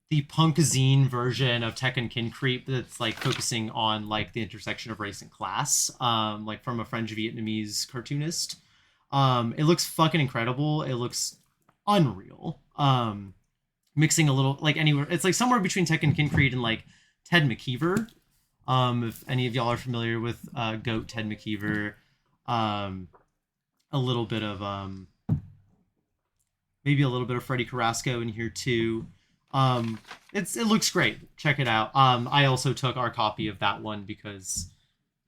the punk zine version of Tekken Kin Creep that's like focusing on like the intersection of race and class, like from a French Vietnamese cartoonist. It looks fucking incredible. It looks unreal. Mixing a little like anywhere, it's like somewhere between Tekken Kin Creep and like Ted McKeever. If any of y'all are familiar with Goat Ted McKeever, a little bit of maybe a little bit of Freddie Carrasco in here too. It looks great. Check it out. I also took our copy of that one because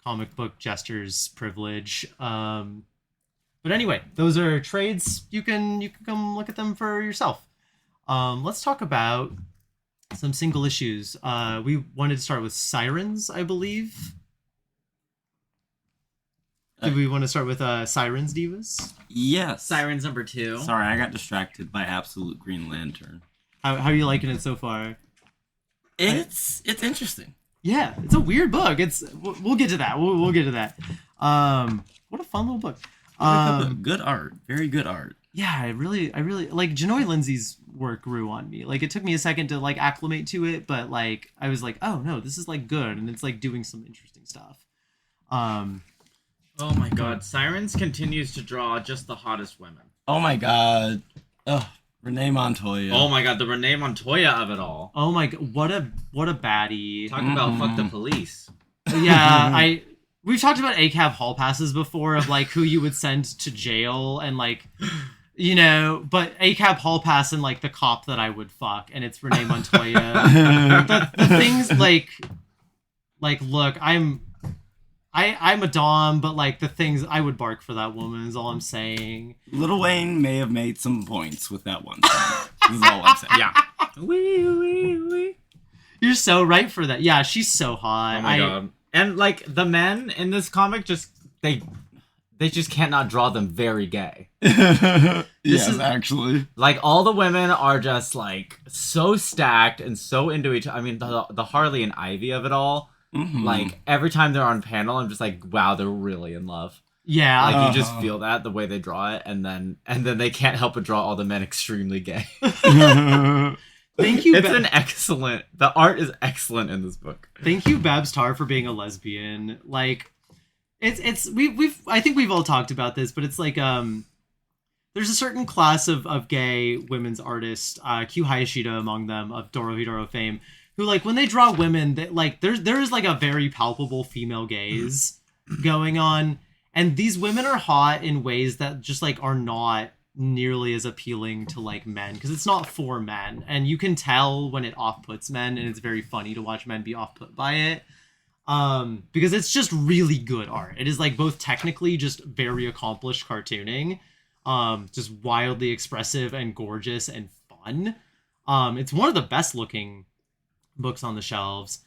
comic book jesters privilege. But anyway, those are trades. You can come look at them for yourself. Let's talk about some single issues. We wanted to start with Sirens, I believe. Do we want to start with Sirens Divas? Yes. Sirens number 2. Sorry, I got distracted by Absolute Green Lantern. How are you liking it so far? It's interesting. Yeah, it's a weird book. We'll get to that. We'll get to that. What a fun little book. Good art. Very good art. Yeah, I really like Janoi Lindsay's work grew on me. Like, it took me a second to like acclimate to it, but like I was like, oh no, this is like good, and it's like doing some interesting stuff. Oh my god, Sirens continues to draw just the hottest women. Oh my god. Ugh. Renee Montoya. Oh my god, the Renee Montoya of it all. Oh my god, what a baddie. Talk about fuck the police. Yeah, we've talked about ACAB hall passes before of like who you would send to jail and like, you know, but ACAB hall pass and like the cop that I would fuck, and it's Renee Montoya. the things like look, I'm a dom, but like the things I would bark for that woman is all I'm saying. Lil Wayne may have made some points with that one song. Is all I'm saying. Yeah. Wee. You're so right for that. Yeah, she's so hot. Oh my god. And like the men in this comic just they just cannot draw them very gay. Yes, actually. Like all the women are just like so stacked and so into each other. I mean the Harley and Ivy of it all. Mm-hmm. Like every time they're on panel, I'm just like, wow, they're really in love. Yeah, Like you just feel that the way they draw it, and then they can't help but draw all the men extremely gay. Thank you. The art is excellent in this book. Thank you, Babs Tarr, for being a lesbian. Like, I think we've all talked about this, but it's like there's a certain class of gay women's artists, Q Hayashida among them, of Dorohedoro fame, who like when they draw women, that like there is like a very palpable female gaze going on, and these women are hot in ways that just like are not nearly as appealing to like men, because it's not for men, and you can tell when it off-puts men, and it's very funny to watch men be off-put by it, because it's just really good art. It is like both technically just very accomplished cartooning, just wildly expressive and gorgeous and fun. It's one of the best looking books on the shelves.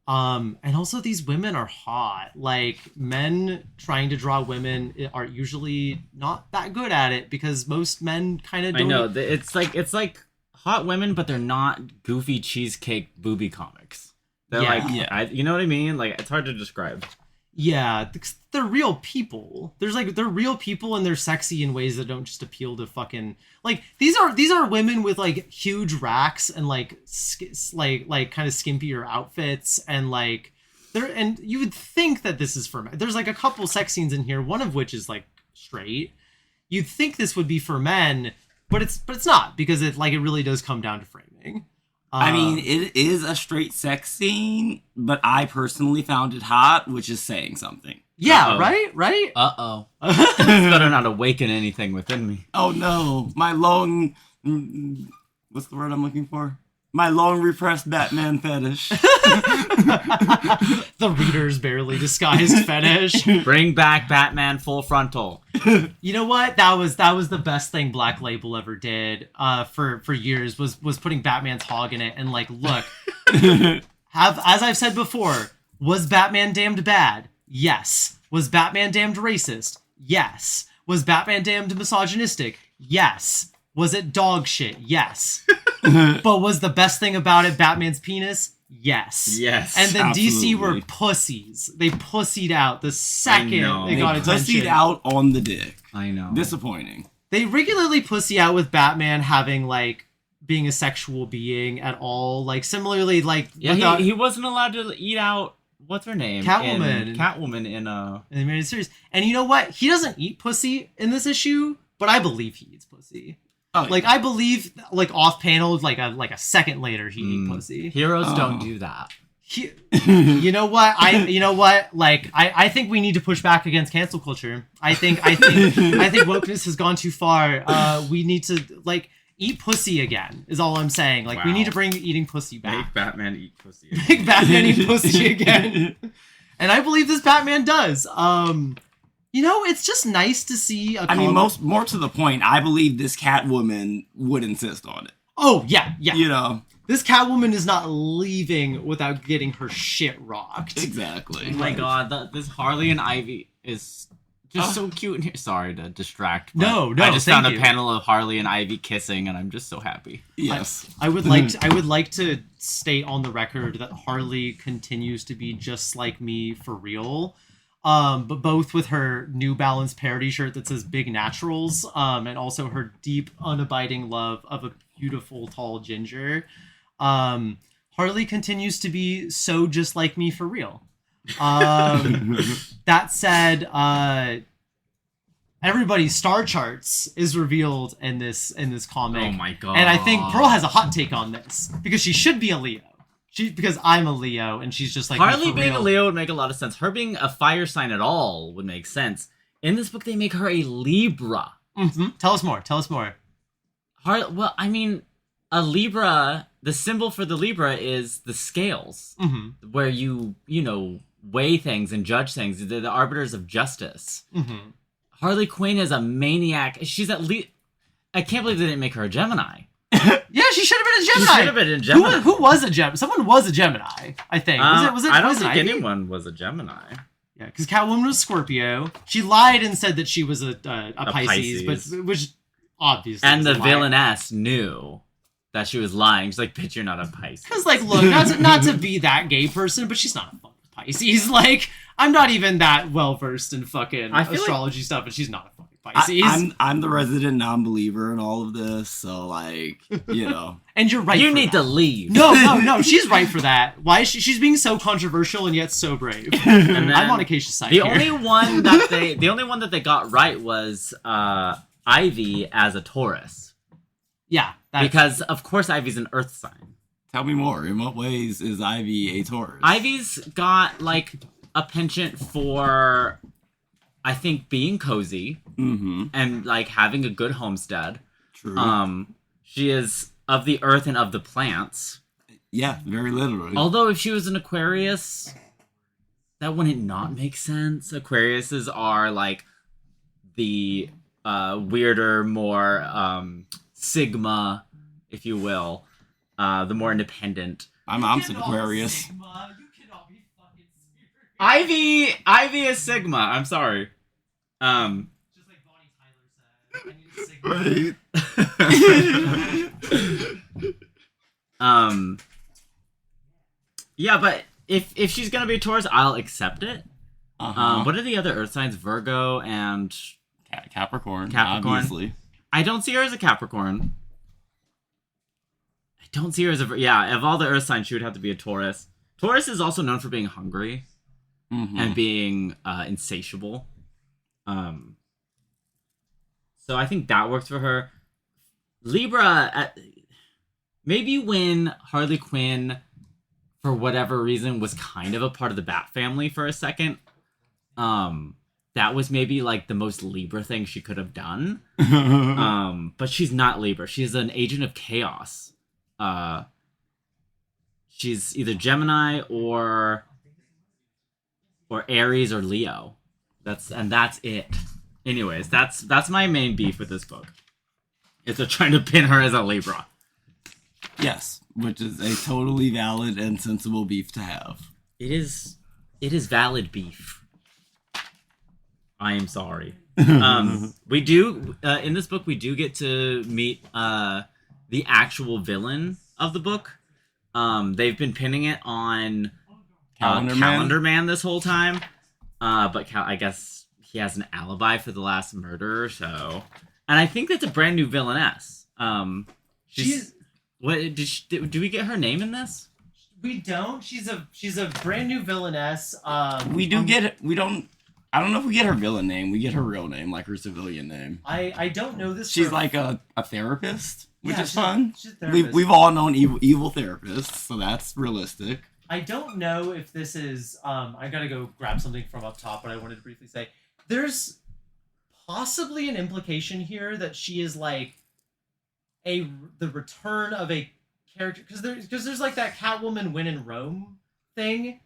And also these women are hot. Like, men trying to draw women are usually not that good at it, because most men kind of don't. I know. It's like hot women, but they're not goofy cheesecake booby comics. They're you know what I mean? Like, it's hard to describe. Yeah, they're real people. They're real people, and they're sexy in ways that don't just appeal to fucking like these are women with like huge racks and like kind of skimpier outfits, and like and you would think that this is for men. There's like a couple sex scenes in here, one of which is like straight. You'd think this would be for men, but it's not, because it really does come down to framing. I mean, it is a straight sex scene, but I personally found it hot, which is saying something. Yeah, Uh-oh. right? Uh-oh. This better not awaken anything within me. Oh no, my long... What's the word I'm looking for? My long repressed Batman fetish. The reader's barely disguised fetish. Bring back Batman Full Frontal. You know what? That was the best thing Black Label ever did for years, was putting Batman's hog in it. And like, look, as I've said before, was Batman damned bad? Yes. Was Batman damned racist? Yes. Was Batman damned misogynistic? Yes. Was it dog shit? Yes. But was the best thing about it Batman's penis? Yes. Yes. And then Absolutely. DC were pussies. They pussied out the second they got attention. Pussied out on the dick. I know. Disappointing. They regularly pussy out with Batman having like being a sexual being at all. Like similarly, like yeah, he wasn't allowed to eat out. What's her name? Catwoman in the animated series. And you know what? He doesn't eat pussy in this issue, but I believe he eats pussy. Oh, like, I believe, like, off panel, like a second later, he ate pussy. Heroes don't do that. You know what? Like, I think we need to push back against cancel culture. I think wokeness has gone too far. We need to like eat pussy again. Is all I'm saying. Like, we need to bring eating pussy back. Make Batman eat pussy. Make Batman eat pussy again. And I believe this Batman does. You know, it's just nice to see more to the point, I believe this Catwoman would insist on it. Oh, yeah. You know. This Catwoman is not leaving without getting her shit rocked. Exactly. Oh my god, this Harley and Ivy is Just so cute in here. Sorry to distract. But No, I just found thank a you. panel of Harley and Ivy kissing, and I'm just so happy. Yes. I would like to state on the record that Harley continues to be just like me for real. But both with her New Balance parody shirt that says Big Naturals, and also her deep, unabiding love of a beautiful, tall ginger. Harley continues to be so just like me for real. That said, everybody's star charts is revealed in this comic. Oh my god! And I think Pearl has a hot take on this because she should be a Leo. Because I'm a Leo and she's just like Harley me for being real. a Leo would make a lot of sense. Her being a fire sign at all would make sense. In this book, they make her a Libra. Mm-hmm. Tell us more. Well, I mean, a Libra. The symbol for the Libra is the scales, where you weigh things and judge things. They're the arbiters of justice. Mm-hmm. Harley Quinn is a maniac. She's at least. I can't believe they didn't make her a Gemini. Yeah, she should have been a Gemini. She should have been a Gemini. Who was a Gemini? Someone was a Gemini, I think. Was it I don't was it think Ivy? anyone was a Gemini. Yeah, because Catwoman was Scorpio. She lied and said that she was a Pisces, but which obviously And was the a lie. villainess knew that she was lying. She's like, bitch, you're not a Pisces. Because, like, look, not to be that gay person, but she's not a fucking Pisces. Like, I'm not even that well versed in fucking I feel astrology stuff, and she's not a fucking Pisces. I'm the resident non-believer in all of this, so like, And you're right. You for need that. to leave. No. She's right for that. Why is she's being so controversial and yet so brave? And then I'm on Acacia's side. The here. only one that they got right was Ivy as a Taurus. Yeah, Because of course Ivy's an earth sign. Tell me more. In what ways is Ivy a Taurus? Ivy's got like a penchant for, I think, being cozy and like having a good homestead. True. She is of the earth and of the plants. Yeah, very literally. Although if she was an Aquarius, that wouldn't not make sense. Aquariuses are like the weirder, more Sigma, if you will, the more independent. My mom's an Aquarius. You cannot be fucking serious. Ivy is Sigma. I'm sorry. Just like Bonnie Tyler said, I need a Sigma. Yeah, but if she's gonna be a Taurus, I'll accept it. What are the other Earth signs? Virgo and Capricorn. Capricorn. Obviously. I don't see her as a Capricorn. I don't see her as a... Yeah, of all the Earth signs, she would have to be a Taurus. Taurus is also known for being hungry and being insatiable. So I think that works for her. Libra, maybe when Harley Quinn, for whatever reason, was kind of a part of the Bat family for a second, that was maybe like the most Libra thing she could have done. But she's not Libra. She's an agent of chaos. She's either Gemini or Aries or Leo. That's it. Anyways, that's my main beef with this book. Is they're trying to pin her as a Libra. Yes, which is a totally valid and sensible beef to have. It is valid beef. I am sorry. We do in this book we do get to meet the actual villain of the book. They've been pinning it on Calendar Man this whole time, but I guess he has an alibi for the last murder. So, and I think that's a brand new villainess. What do we get her name in this? We don't. She's a brand new villainess. We don't. I don't know if we get her villain name. We get her real name, like her civilian name. I don't know this. She's like a therapist, which is fun. She's a therapist. We've all known evil therapists, so that's realistic. I don't know if this is. I gotta go grab something from up top, but I wanted to briefly say there's possibly an implication here that she is like the return of a character because there's like that Catwoman win in Rome thing,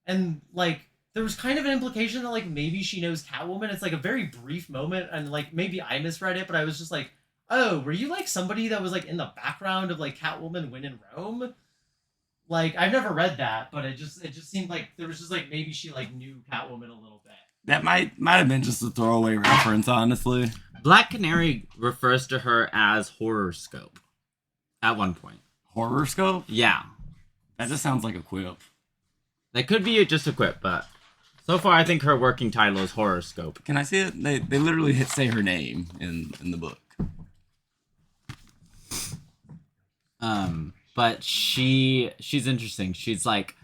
and like there was kind of an implication that like maybe she knows Catwoman. It's like a very brief moment, and like maybe I misread it, but I was just like, oh, were you like somebody that was like in the background of like Catwoman win in Rome? Like I've never read that, but it just seemed like there was just like maybe she like knew Catwoman a little bit. That might have been just a throwaway reference, honestly. Black Canary refers to her as Horoscope at one point. Horoscope? Yeah. That just sounds like a quip. That could be just a quip, but so far I think her working title is Horoscope. Can I see it? They literally say her name in the book. But she's interesting. She's like,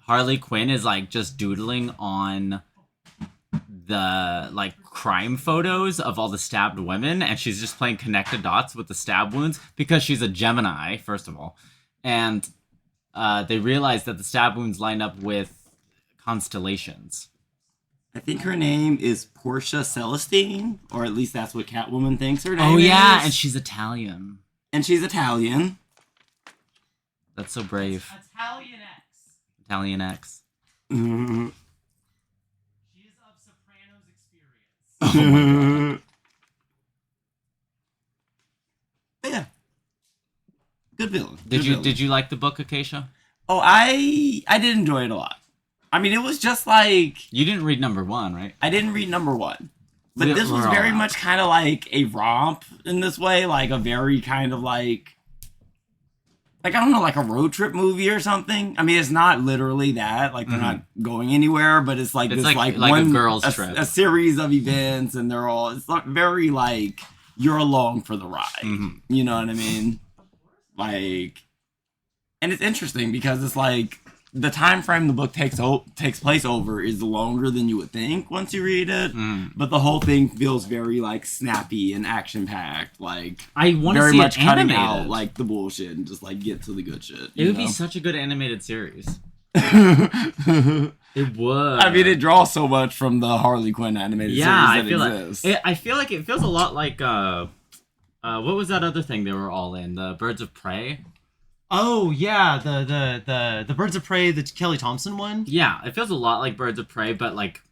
Harley Quinn is like just doodling on the like crime photos of all the stabbed women, and she's just playing connect the dots with the stab wounds because she's a Gemini, first of all, and they realize that the stab wounds line up with constellations. I think her name is Portia Celestine, or at least that's what Catwoman thinks her name Oh is. yeah, and she's Italian. And she's Italian. That's so brave. Italian X. Italian X. Mm-hmm. She is of Sopranos experience. Oh my god. Yeah. Good villain. Did you like the book, Acacia? Oh, I did enjoy it a lot. I mean, it was just like... You didn't read number 1, right? I didn't read number 1. But Yeah, this was we're all very out. much kind of like a romp in this way. Like a very kind of like... Like, I don't know, like a road trip movie or something. I mean, it's not literally that. Like, they're not going anywhere. But it's like It's this, like one... a girl's trip. A series of events. And they're all... It's like very like... You're along for the ride. Mhm. You know what I mean? Like... And it's interesting because it's like... The time frame the book takes place over is longer than you would think once you read it, but the whole thing feels very like snappy and action packed. Like I want to very see much it cutting animated. out like the bullshit and just like get to the good shit. It would be such a good animated series. I It would. mean, it draws so much from the Harley Quinn animated series that exists. I feel like it feels a lot like what was that other thing they were all in? The Birds of Prey. Oh yeah, the Birds of Prey, the Kelly Thompson one. Yeah, it feels a lot like Birds of Prey, but like,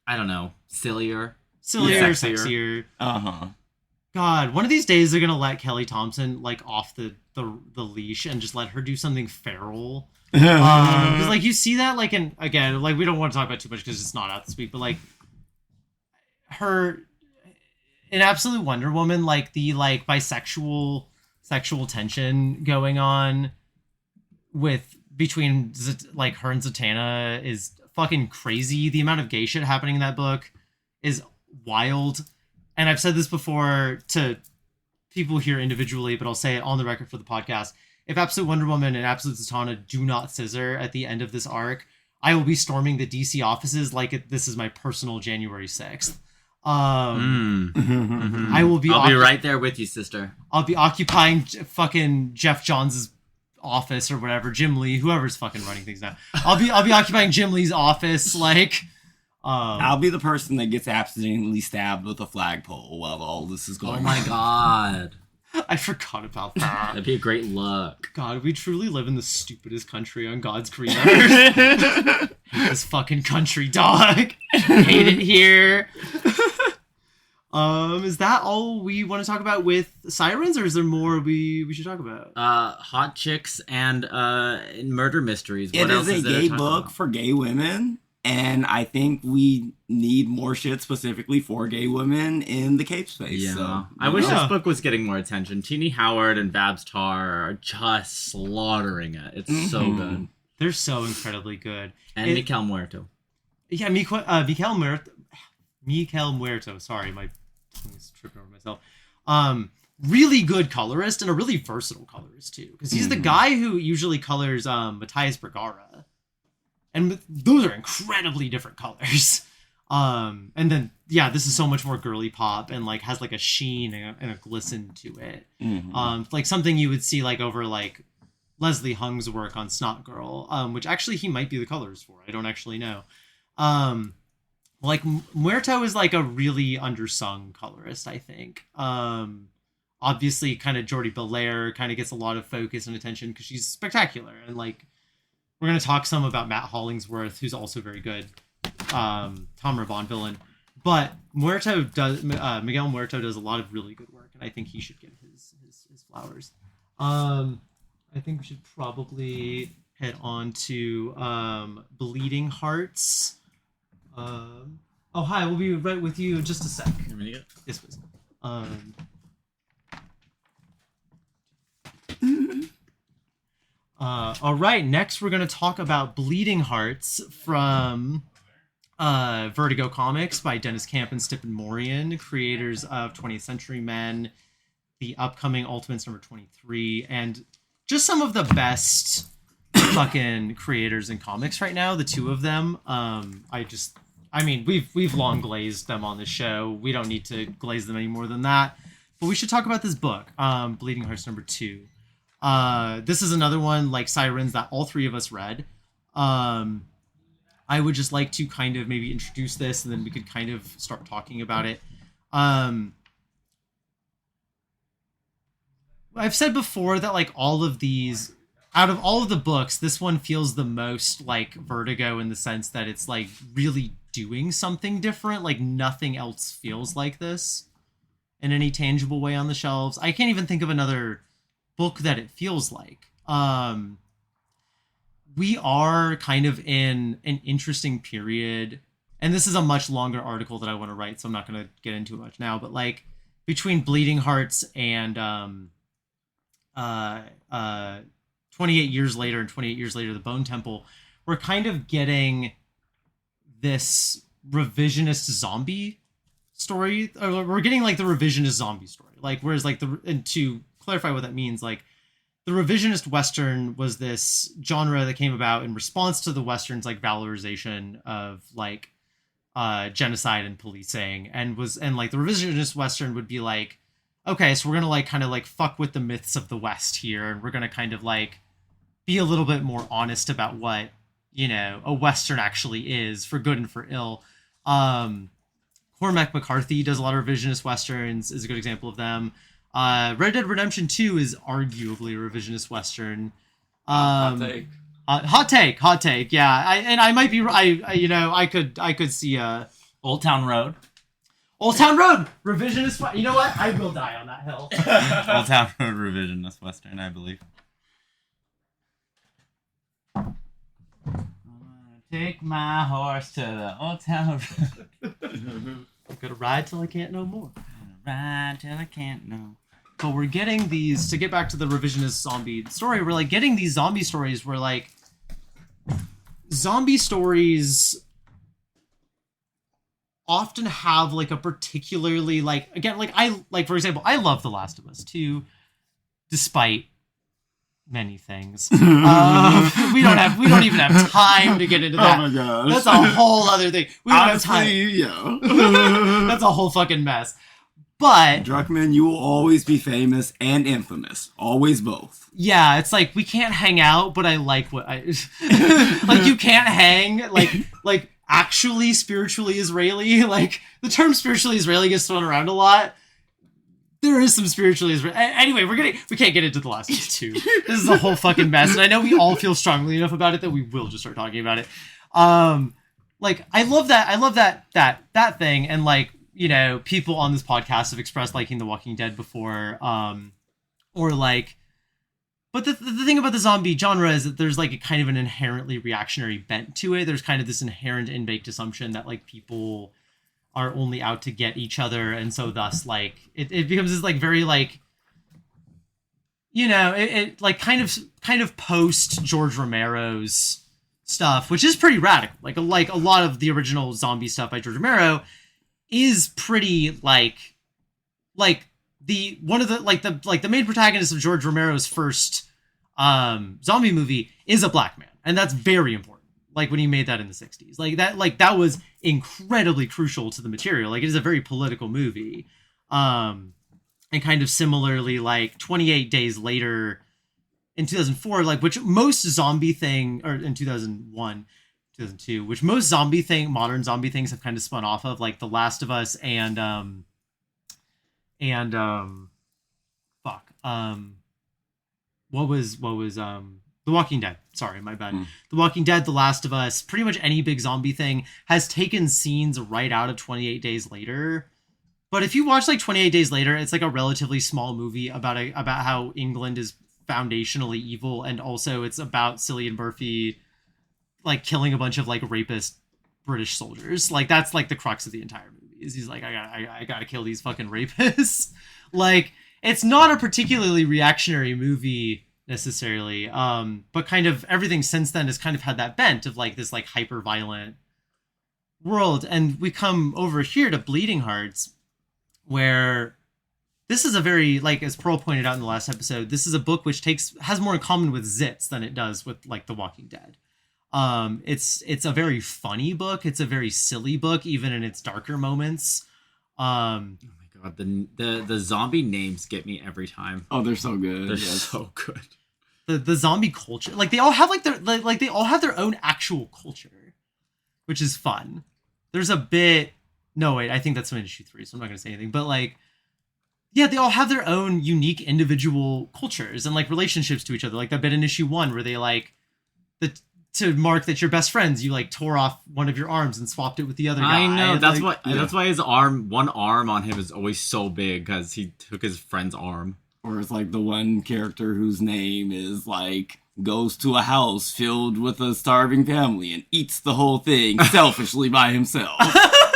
I don't know, sillier. Sexier. Uh-huh. God, one of these days they're gonna let Kelly Thompson like off the leash and just let her do something feral. Because like you see that like again like we don't want to talk about too much because it's not out this week, but like her in Absolute Wonder Woman, like the like bisexual sexual tension going on between like her and Zatanna is fucking crazy. The amount of gay shit happening in that book is wild. And I've said this before to people here individually, but I'll say it on the record for the podcast. If Absolute Wonder Woman and Absolute Zatanna do not scissor at the end of this arc, I will be storming the DC offices like this is my personal January 6th. I will be. I'll be right there with you, sister. I'll be occupying fucking Jeff Johns' office or whatever, Jim Lee, whoever's fucking running things now. I'll be occupying Jim Lee's office, like. I'll be the person that gets accidentally stabbed with a flagpole while all this is going on. Oh my god. I forgot about that. That'd be a great look. God, we truly live in the stupidest country on God's green earth. Hate this fucking country, dog. Hate it here. Is that all we want to talk about with Sirens, or is there more we should talk about? Hot chicks and murder mysteries. It is a gay book for gay women, and I think we need more shit specifically for gay women in the cape space. Yeah, so, I wish this book was getting more attention. Teenie Howard and Babs Tarr are just slaughtering it. It's so good. They're so incredibly good. And Mikel Muerto. Yeah, Mikel Muerto. Sorry, my tongue is tripping over myself. Really good colorist and a really versatile colorist too, because he's the guy who usually colors Matthias Bergara, and those are incredibly different colors. And then this is so much more girly pop and like has like a sheen and a glisten to it. Like something you would see like over like Leslie Hung's work on Snot Girl, which actually he might be the colors for. I don't actually know. Like Muerto is like a really undersung colorist, I think. Obviously kind of Jordi Belair kind of gets a lot of focus and attention because she's spectacular. And like, we're going to talk some about Matt Hollingsworth, who's also very good. Tom Bond villain. But Miguel Muerto does a lot of really good work. And I think he should get his flowers. I think we should probably head on to Bleeding Hearts. Oh, hi. We'll be right with you in just a sec. Yes, please. All right. Next, we're going to talk about Bleeding Hearts from Vertigo Comics by Dennis Camp and Stephen Morian, creators of 20th Century Men, the upcoming Ultimates number 23, and just some of the best fucking creators in comics right now. The two of them. I mean, we've long glazed them on the show. We don't need to glaze them any more than that. But we should talk about this book, Bleeding Hearts number 2. This is another one like Sirens that all three of us read. I would just like to kind of maybe introduce this, and then we could kind of start talking about it. I've said before that like all of these, out of all of the books, this one feels the most like Vertigo in the sense that it's like really doing something different. Like nothing else feels like this in any tangible way on the shelves. I can't even think of another book that it feels like. We are kind of in an interesting period, and this is a much longer article that I want to write, so I'm not going to get into it much now, but like between Bleeding Hearts and 28 years later and 28 years later, The Bone Temple, we're kind of getting this revisionist zombie story, or we're getting like the revisionist zombie story, like whereas like and to clarify what that means, like the revisionist Western was this genre that came about in response to the Western's like valorization of like genocide and policing, and like the revisionist Western would be like, okay, so we're gonna like kind of like fuck with the myths of the West here, and we're gonna kind of like be a little bit more honest about what, you know, a Western actually is, for good and for ill. Cormac McCarthy does a lot of revisionist Westerns, is a good example of them. Red Dead Redemption 2 is arguably a revisionist Western. Hot take. Hot take. Yeah, I might be. I could see Old Town Road. Old Town Road revisionist. You know what? I will die on that hill. Old Town Road revisionist Western, I believe. Take my horse to the Old Town Road. I'm gonna ride till I can't no more. Ride till I can't no. But we're getting these, to get back to the revisionist zombie story, we're like getting these zombie stories where like zombie stories often have like a particularly like, again, like for example, I love The Last of Us 2, despite many things. We don't even have time to get into that. Oh my gosh. That's a whole other thing. We don't have time. Yeah. That's a whole fucking mess. But Druckmann, you will always be famous and infamous. Always both. yeah, it's like we can't hang out, but I like what I like. You can't hang like actually spiritually Israeli. Like the term spiritually Israeli gets thrown around a lot. There is some spiritually Israeli. Anyway, we can't get into The Last of Us 2. This is a whole fucking mess, and I know we all feel strongly enough about it that we will just start talking about it. Like I love that thing, and like, you know, people on this podcast have expressed liking The Walking Dead before, or like, but the thing about the zombie genre is that there's like a kind of an inherently reactionary bent to it. There's kind of this inherent in-baked assumption that like people are only out to get each other, and so thus like it becomes this like very like, you know, it like kind of post George Romero's stuff, which is pretty radical. Like a lot of the original zombie stuff by George Romero is pretty like the main protagonist of George Romero's first zombie movie is a black man, and that's very important. Like when he made that in the 60s, like that was incredibly crucial to the material. Like it is a very political movie. And kind of similarly, like 28 Days Later in 2004, like which most zombie thing, or in 2001, 2002, which most modern zombie things have kind of spun off of, like The Last of Us and what was The Walking Dead. Sorry, my bad. The Walking Dead, The Last of Us, pretty much any big zombie thing has taken scenes right out of 28 Days Later. But if you watch like 28 Days Later, it's like a relatively small movie about how England is foundationally evil, and also it's about Cillian Murphy like killing a bunch of like rapist British soldiers. Like that's like the crux of the entire movie. Is he's like, I gotta kill these fucking rapists. Like it's not a particularly reactionary movie necessarily, but kind of everything since then has kind of had that bent of like this like hyper violent world. And we come over here to Bleeding Hearts, where this is a very, like as Pearl pointed out in the last episode, this is a book which has more in common with Zitz than it does with like The Walking Dead. It's a very funny book. It's a very silly book, even in its darker moments. Oh my god, the zombie names get me every time. Oh, they're so good. They're so good. The zombie culture, like they all have like they all have their own actual culture, which is fun. There's a bit. No, wait, I think that's from issue 3, so I'm not gonna say anything. But like, yeah, they all have their own unique individual cultures and like relationships to each other. Like that bit in issue 1 where they like to mark that you're best friends, you like tore off one of your arms and swapped it with the other guy. I know, that's like, that's why his one arm on him is always so big, because he took his friend's arm. Or it's like the one character whose name is like goes to a house filled with a starving family and eats the whole thing selfishly by himself.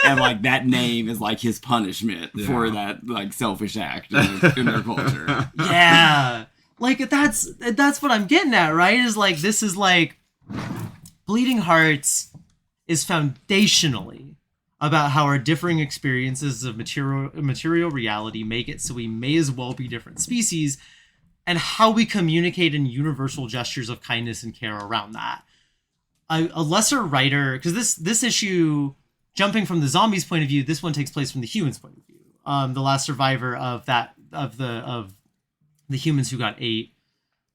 And like that name is like his punishment for that like selfish act in their culture. Yeah. Like that's what I'm getting at, right? Is like this is like Bleeding Hearts is foundationally about how our differing experiences of material reality make it so we may as well be different species, and how we communicate in universal gestures of kindness and care around that. A lesser writer, because this issue, jumping from the zombies' point of view, this one takes place from the humans' point of view. The last survivor of the humans who got ate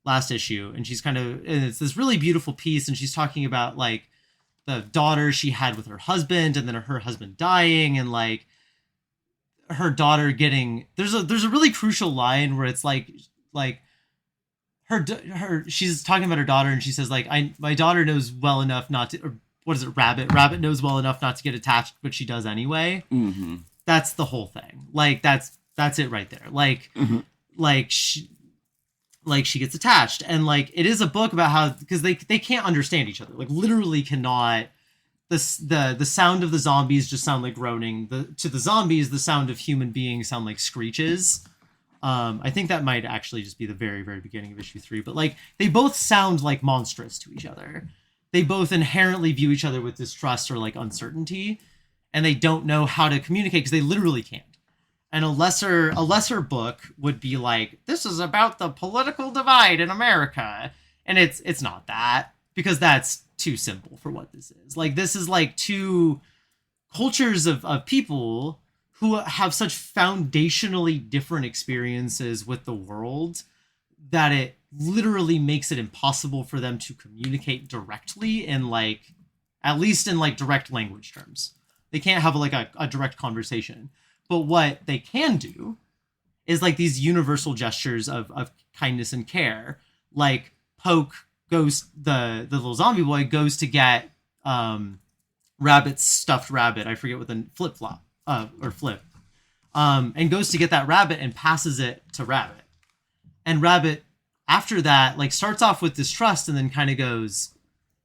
last issue, and it's this really beautiful piece, and she's talking about like the daughter she had with her husband, and then her husband dying, and like her daughter getting there's a really crucial line where it's like her she's talking about her daughter, and she says like my daughter knows well enough not to, or what is it, rabbit knows well enough not to get attached, but she does anyway. Mm-hmm. That's the whole thing. Like that's it right there. Like she gets attached, and like it is a book about how, because they can't understand each other, like literally cannot. The sound of the zombies just sound like groaning. To the zombies, the sound of human beings sound like screeches. I think that might actually just be the very, very beginning of issue 3, but like they both sound like monstrous to each other. They both inherently view each other with distrust or like uncertainty, and they don't know how to communicate because they literally can't. And a lesser book would be like, this is about the political divide in America. And it's not that, because that's too simple for what this is. Like, this is like two cultures of people who have such foundationally different experiences with the world that it literally makes it impossible for them to communicate directly in like, at least in like direct language terms. They can't have like a direct conversation. But what they can do is like these universal gestures of kindness and care. Like Poke goes, the little zombie boy goes to get Rabbit's stuffed rabbit. I forget what the Flip, and goes to get that rabbit and passes it to Rabbit. And Rabbit, after that, like starts off with distrust and then kind of goes,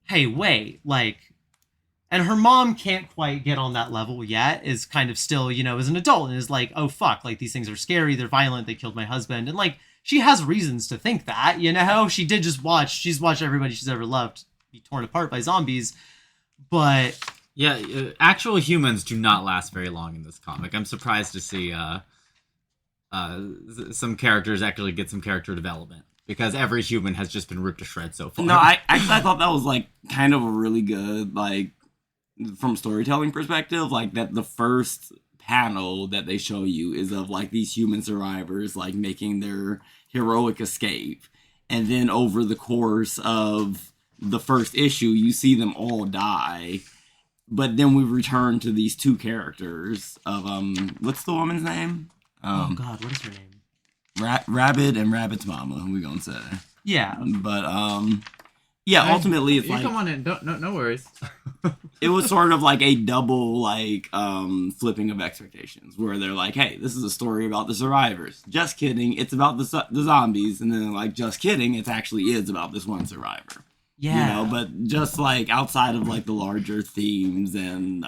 hey, wait, like, and her mom can't quite get on that level yet, is kind of still, as an adult, and is like, oh, fuck, like, these things are scary, they're violent, they killed my husband. And, like, she has reasons to think that, She did just she's watched everybody she's ever loved be torn apart by zombies. But... yeah, actual humans do not last very long in this comic. I'm surprised to see some characters actually get some character development, because every human has just been ripped to shreds so far. No, I thought that was, like, kind of a really good, like, from storytelling perspective, like that the first panel that they show you is of like these human survivors like making their heroic escape, and then over the course of the first issue you see them all die, but then we return to these two characters of what's the woman's name? Oh god, what is her name? Rabbit and Rabbit's mama, we gonna say. Yeah. But yeah, ultimately it's you like, come on in, no worries. It was sort of like a double, like, flipping of expectations, where they're like, hey, this is a story about the survivors. Just kidding, it's about the zombies. And then, like, just kidding, it actually is about this one survivor. Yeah. But just like outside of like the larger themes and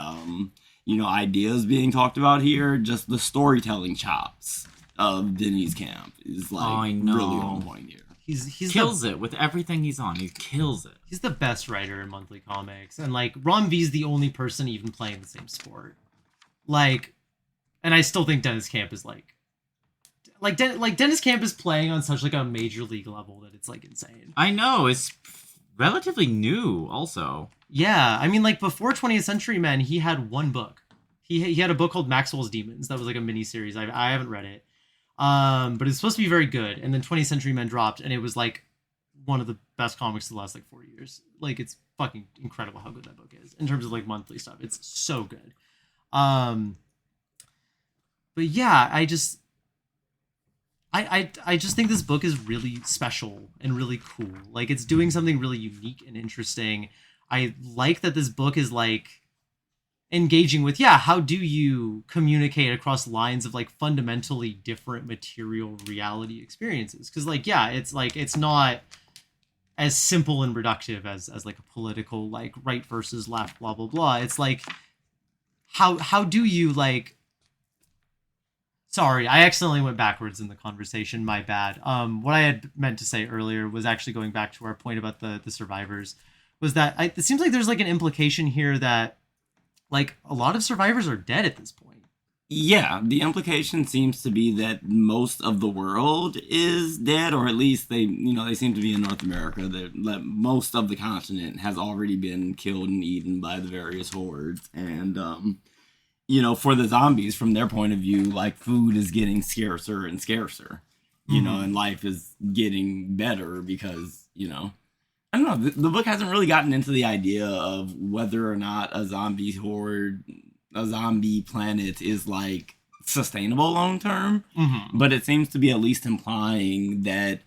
ideas being talked about here, just the storytelling chops of Denny's Camp is like I know. really on point here. He's kills it with everything he's on. He kills it. He's the best writer in monthly comics, and like Ron V's the only person even playing the same sport. Like, and I still think Dennis Camp is like Dennis Camp is playing on such like a major league level that it's like insane. I know, it's relatively new also. Yeah, I mean, like before 20th Century Men, he had one book. He had a book called Maxwell's Demons that was like a mini series. I haven't read it, but it's supposed to be very good. And then 20th Century Men dropped, and it was like one of the best comics of the last like 4 years. Like it's fucking incredible how good that book is in terms of like monthly stuff. It's so good. But yeah, I just think this book is really special and really cool. Like it's doing something really unique and interesting. I like that this book is like engaging with, how do you communicate across lines of like fundamentally different material reality experiences? Because like, it's not as simple and reductive as like a political like right versus left, blah, blah, blah. It's like, how do you like, sorry, I accidentally went backwards in the conversation. My bad. What I had meant to say earlier was actually going back to our point about the survivors. Was that it seems like there's like an implication here that like a lot of survivors are dead at this point. Yeah, the implication seems to be that most of the world is dead, or at least they seem to be in North America. That most of the continent has already been killed and eaten by the various hordes, and for the zombies, from their point of view, like food is getting scarcer and scarcer, and life is getting better because I don't know. The book hasn't really gotten into the idea of whether or not a zombie horde, a zombie planet is like sustainable long term. Mm-hmm. But it seems to be at least implying that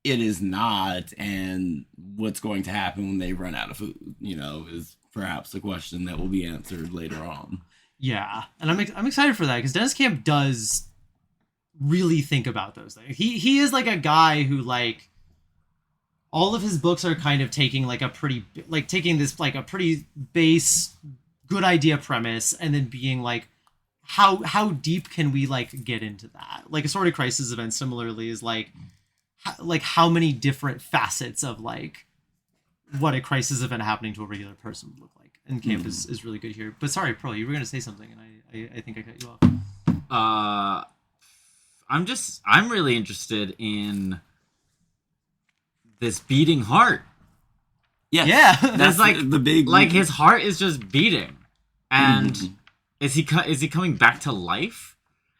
it is not, and what's going to happen when they run out of food, is perhaps a question that will be answered later on. Yeah, and I'm excited for that because Dennis Camp does really think about those things. He is like a guy who like. All of his books are kind of taking like a pretty base good idea premise and then being like how deep can we like get into that? Like a sort of crisis event similarly is like how many different facets of like what a crisis event happening to a regular person would look like. And Camp is really good here. But sorry, Pearl, you were gonna say something and I think I cut you off. I'm really interested in this beating heart. Yes. Yeah. That's like the big, like his heart is just beating, and is he coming back to life?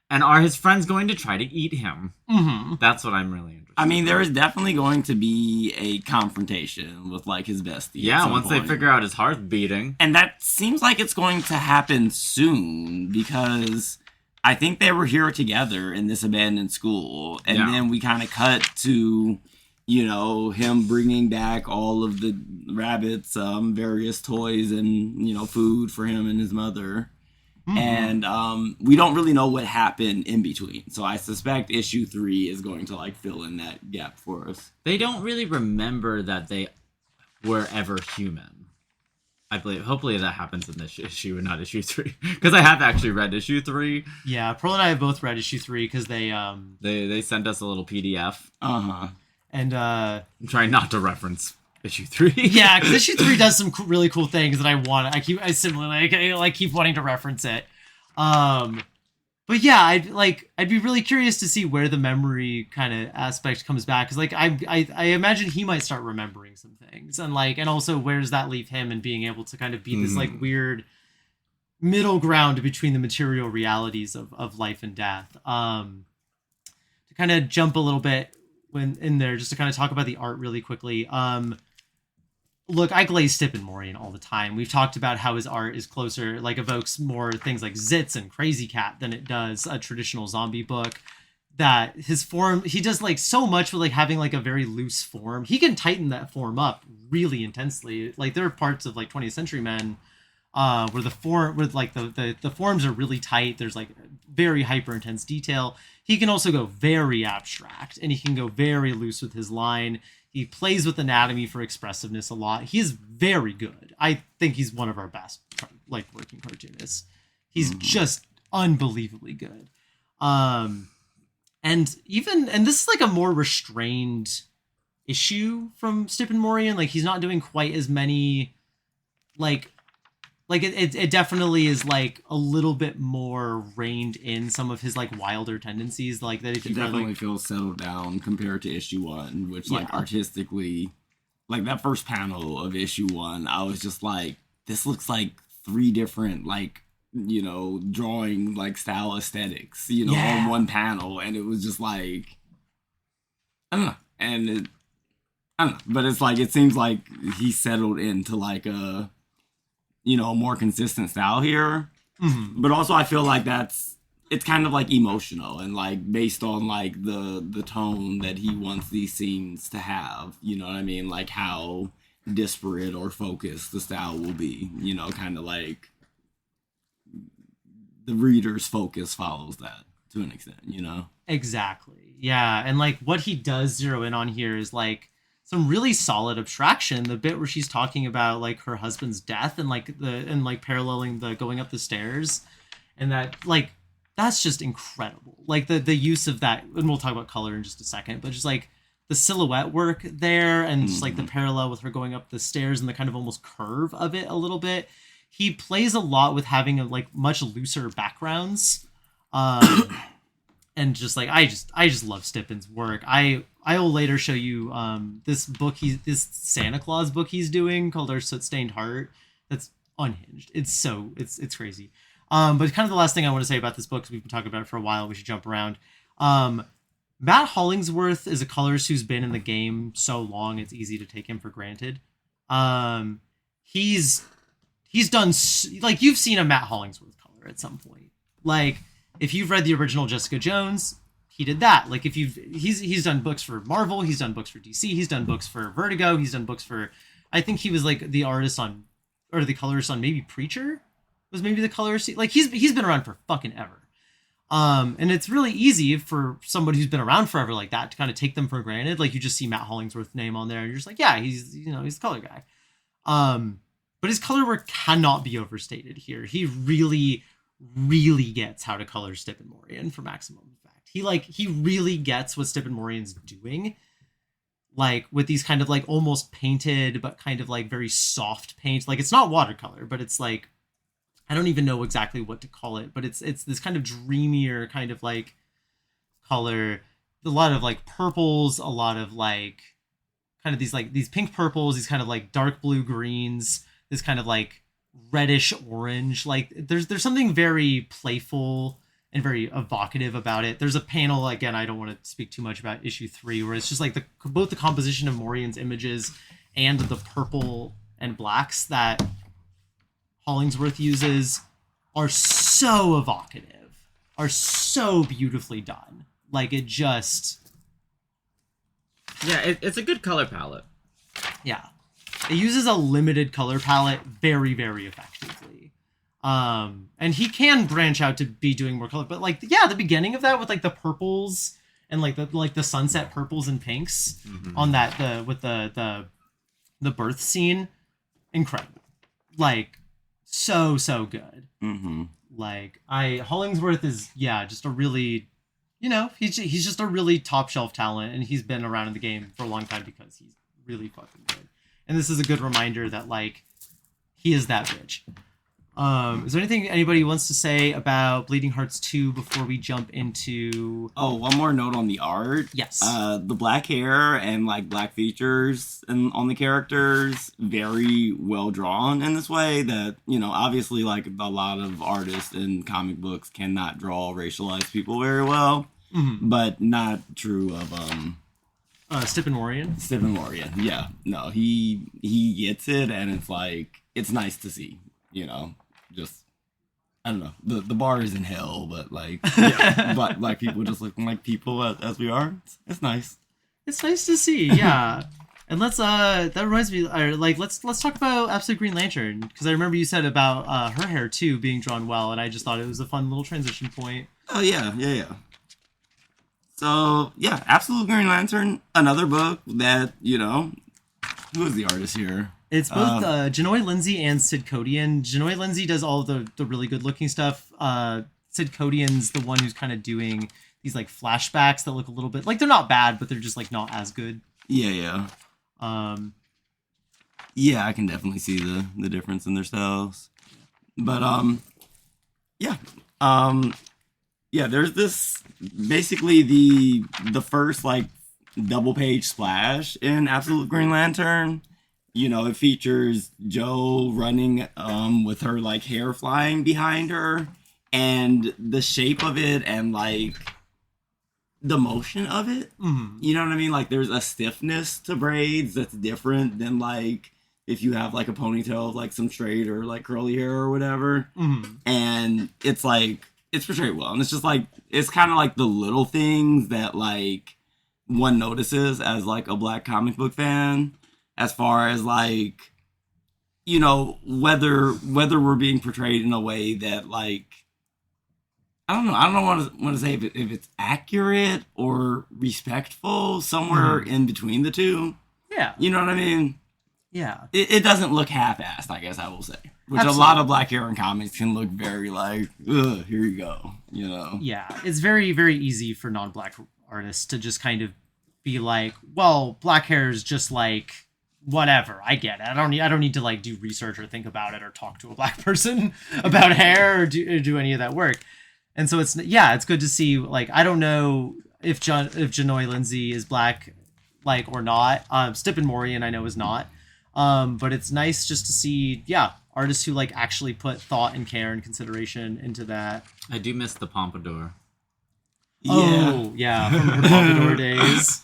And are his friends going to try to eat him? Mm-hmm. That's what I'm really interested. I mean, there is definitely going to be a confrontation with like his bestie. Yeah, once they figure out his heart's beating, and that seems like it's going to happen soon because I think they were here together in this abandoned school, and then we kind of cut to. Him bringing back all of the rabbits, various toys, and, food for him and his mother. Mm-hmm. And we don't really know what happened in between. So I suspect issue 3 is going to, like, fill in that gap for us. They don't really remember that they were ever human. I believe. Hopefully that happens in this issue and not issue 3. Because I have actually read issue 3. Yeah, Pearl and I have both read issue 3 because they sent us a little PDF. Uh-huh. And I'm trying not to reference issue 3. Yeah, because issue 3 does some really cool things that I keep wanting to reference it. But yeah, I'd be really curious to see where the memory kind of aspect comes back because like I imagine he might start remembering some things and also where does that leave him and being able to kind of be this like weird middle ground between the material realities of life and death. To kind of jump a little bit. When in there, just to kind of talk about the art really quickly. Look, I glaze Stipp and Morian all the time. We've talked about how his art is closer, like evokes more things like Zitz and Crazy Cat than it does a traditional zombie book. That his form, he does like so much with like having like a very loose form. He can tighten that form up really intensely. Like there are parts of like 20th Century Men where the forms are really tight. There's like very hyper intense detail. He can also go very abstract and he can go very loose with his line. He plays with anatomy for expressiveness a lot. He is very good. I think he's one of our best like working cartoonists. He's just unbelievably good. And this is like a more restrained issue from Stipp and Morian. Like he's not doing quite as many it definitely is like a little bit more reined in some of his like wilder tendencies, like that. If it you definitely like, feels settled down compared to issue 1, which like artistically, like that first panel of issue 1, I was just like, this looks like 3 different like, you know, drawing like style aesthetics, you know, on one panel, and it was just like, I don't know, and I don't know, but it's like it seems like he settled into like a, you know, more consistent style here. But also I feel like it's kind of like emotional and like based on like the tone that he wants these scenes to have, you know what I mean? Like how disparate or focused the style will be, you know, kind of like the reader's focus follows that to an extent, you know? Exactly. Yeah. And like what he does zero in on here is like some really solid abstraction. The bit where she's talking about like her husband's death and like paralleling the going up the stairs, and that like that's just incredible. Like the use of that, and we'll talk about color in just a second, but just like the silhouette work there and just like the parallel with her going up the stairs and the kind of almost curve of it a little bit. He plays a lot with having a like much looser backgrounds. And just like I just love Stippen's work. I will later show you this Santa Claus book he's doing called Our Soot Stained Heart. That's unhinged. It's crazy. But kind of the last thing I want to say about this book, because we've been talking about it for a while, we should jump around. Matt Hollingsworth is a colorist who's been in the game so long it's easy to take him for granted. He's done like you've seen a Matt Hollingsworth color at some point. Like if you've read the original Jessica Jones, he did that. Like if he's done books for Marvel, he's done books for DC, he's done books for Vertigo, he's done books for, I think he was like the artist on, or the colorist on maybe Preacher was maybe the colorist. Like he's been around for fucking ever. And it's really easy for somebody who's been around forever like that to kind of take them for granted. Like you just see Matt Hollingsworth's name on there and you're just like, yeah, he's the color guy. But his color work cannot be overstated here. He really gets how to color Stipp and Morian for maximum effect. He really gets what Stipp and Morian's doing, like with these kind of like almost painted but kind of like very soft paint. Like it's not watercolor, but it's like, I don't even know exactly what to call it, but it's this kind of dreamier kind of like color. A lot of like purples, a lot of like kind of these pink purples, these kind of like dark blue greens, this kind of like reddish orange. Like there's something very playful and very evocative about it. There's a panel, again, I don't want to speak too much about issue 3, where it's just like both the composition of Morian's images and the purple and blacks that Hollingsworth uses are so evocative, are so beautifully done. Like it just, it's a good color palette. Yeah. It uses a limited color palette very, very effectively. And he can branch out to be doing more color, but like, yeah, the beginning of that with like the purples and like the sunset purples and pinks on that, the birth scene, incredible. Like so good. Like Hollingsworth is, just a really, he's just a really top shelf talent, and he's been around in the game for a long time because he's really fucking good. And this is a good reminder that, like, he is that bitch. Is there anything anybody wants to say about Bleeding Hearts 2 before we jump into... Oh, one more note on the art. Yes. The black hair and, like, black features on the characters, very well drawn in this way that, obviously, like, a lot of artists in comic books cannot draw racialized people very well, but not true of... Stipp and Morian? Stipp and Morian, yeah. No, he gets it, and it's like, it's nice to see, just, I don't know, the bar is in hell, but like, but black people just looking like people as we are, it's nice. It's nice to see, yeah. And let's, that reminds me, like, let's talk about Absolute Green Lantern, because I remember you said about her hair, too, being drawn well, and I just thought it was a fun little transition point. Oh, yeah. So yeah, Absolute Green Lantern, another book that, you know, who is the artist here? It's both Janoy Lindsay and Sid Codian. Janoy Lindsay does all the really good looking stuff. Sid Codian's the one who's kind of doing these like flashbacks that look a little bit like they're not bad, but they're just like not as good. Yeah. Yeah, I can definitely see the difference in their styles. But yeah. Yeah, there's this basically the first like double page splash in Absolute Green Lantern. You know, it features Jo running with her like hair flying behind her, and the shape of it and like the motion of it. Mm-hmm. You know what I mean? Like there's a stiffness to braids that's different than like if you have like a ponytail of like some straight or like curly hair or whatever. Mm-hmm. And it's like it's portrayed well, and it's just like it's kind of like the little things that like one notices as like a Black comic book fan, as far as like, you know, whether we're being portrayed in a way that like I don't want to say if it's accurate or respectful, somewhere in between the two. Yeah, You know what I mean? yeah. It doesn't look half-assed, I guess I will say. Which Absolutely. a lot of Black Heron comics can look very like, ugh, here you go, you know? Yeah, it's very, very easy for non-Black artists to just kind of be like, well, black hair is just like whatever. I get it. I don't need to like do research or think about it or talk to a Black person about hair or do any of that work. And so it's good to see. Like, I don't know if Janoy Lindsay is Black, like, or not. Stippen Morian I know is not. But it's nice just to see, artists who like actually put thought and care and consideration into that. I do miss the pompadour. Oh, yeah, from her Pompadour days.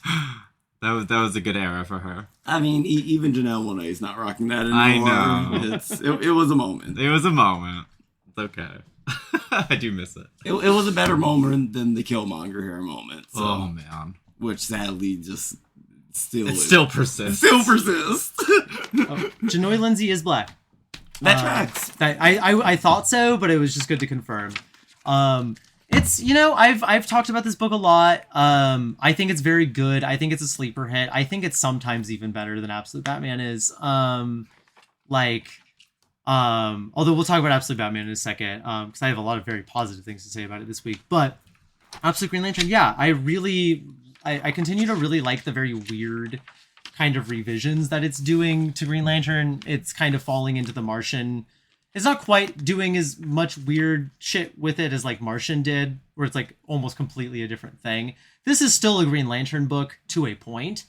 That was a good era for her. I mean, even Janelle Monáe is not rocking that anymore. I know. It was a moment. It was a moment. It's okay. I do miss it. It was a better moment than the Killmonger hair moment. So, Oh man, which sadly just still persists. Still persists. Janoy Lindsay is Black. That tracks. I thought so, but it was just good to confirm. It's, I've talked about this book a lot. I think it's very good. I think it's a sleeper hit. I think it's sometimes even better than Absolute Batman is. Although we'll talk about Absolute Batman in a second, because I have a lot of very positive things to say about it this week. But Absolute Green Lantern, I continue to really like the very weird kind of revisions that it's doing to Green Lantern. It's kind of falling into the Martian. It's not quite doing as much weird shit with it as like Martian did, where it's like almost completely a different thing. This is still a Green Lantern book to a point.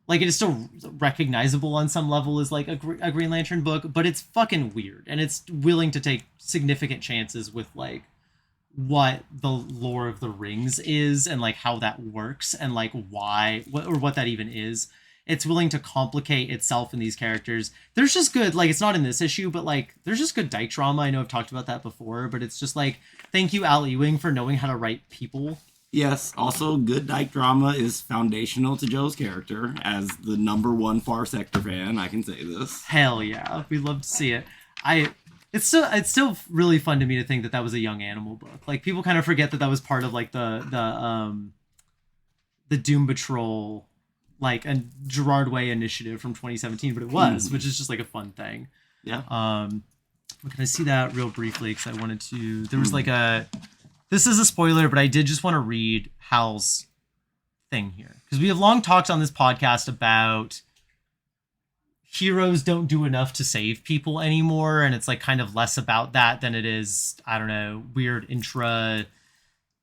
Like, it is still recognizable on some level as like a Green Lantern book, but it's fucking weird, and it's willing to take significant chances with like what the lore of the rings is and like how that works and like what that even is. It's willing to complicate itself in these characters. There's just good, like, it's not in this issue, but like there's just good dyke drama. I know I've talked about that before, but it's just like, thank you, Al Ewing, for knowing how to write people. Yes, also good dyke drama is foundational to Joe's character. As the #1 Far Sector fan, I can say this. Hell yeah, we love to see it. It's still really fun to me to think that was a Young Animal book. Like, people kind of forget that was part of like the Doom Patrol, like a Gerard Way initiative from 2017, but it was, which is just like a fun thing. Yeah. Can I see that real briefly? Because I wanted to. There was like this is a spoiler, but I did just want to read Hal's thing here, because we have long talked on this podcast about heroes don't do enough to save people anymore, and it's like kind of less about that than it is, I don't know, weird intra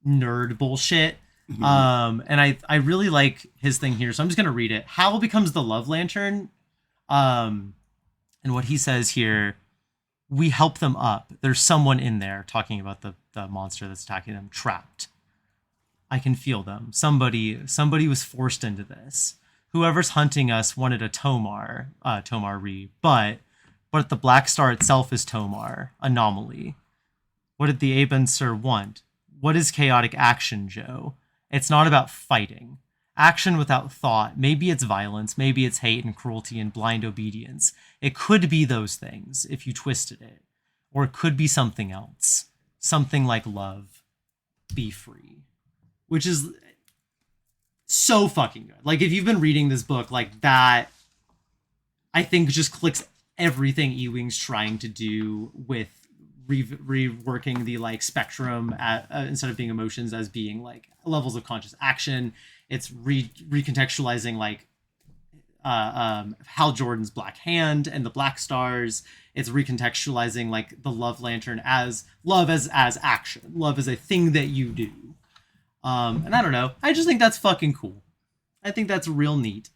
nerd bullshit. And I really like his thing here, so I'm just gonna read it. Hal becomes the Love Lantern, and what he says here: we help them up. There's someone in there, talking about the monster that's attacking them, trapped. I can feel them. Somebody was forced into this. Whoever's hunting us wanted a Tomar, Tomar-Re, but the Black Star itself is Tomar, anomaly. What did the Abensur want? What is chaotic action, Joe? It's not about fighting. Action without thought. Maybe it's violence, maybe it's hate and cruelty and blind obedience. It could be those things if you twisted it. Or it could be something else. Something like love. Be free. Which is so fucking good. Like, if you've been reading this book, like, that, I think, just clicks everything Ewing's trying to do with reworking the, like, spectrum instead of being emotions as being, like, levels of conscious action. It's recontextualizing, like, Hal Jordan's Black Hand and the Black Stars. It's recontextualizing, like, the Love Lantern as love as action, love as a thing that you do. And I don't know, I just think that's fucking cool. I think that's real neat.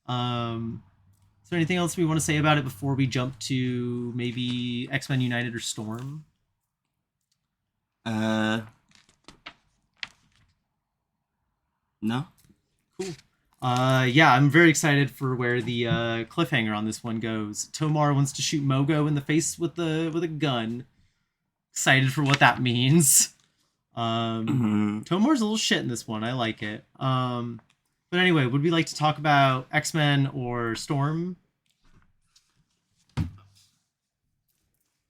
Is there anything else we want to say about it before we jump to maybe X-Men United or Storm? No. Cool. Yeah, I'm very excited for where the cliffhanger on this one goes. Tomar wants to shoot Mogo in the face with a gun. Excited for what that means. Tomar's a little shit in this one. I like it. But anyway, would we like to talk about X-Men or Storm?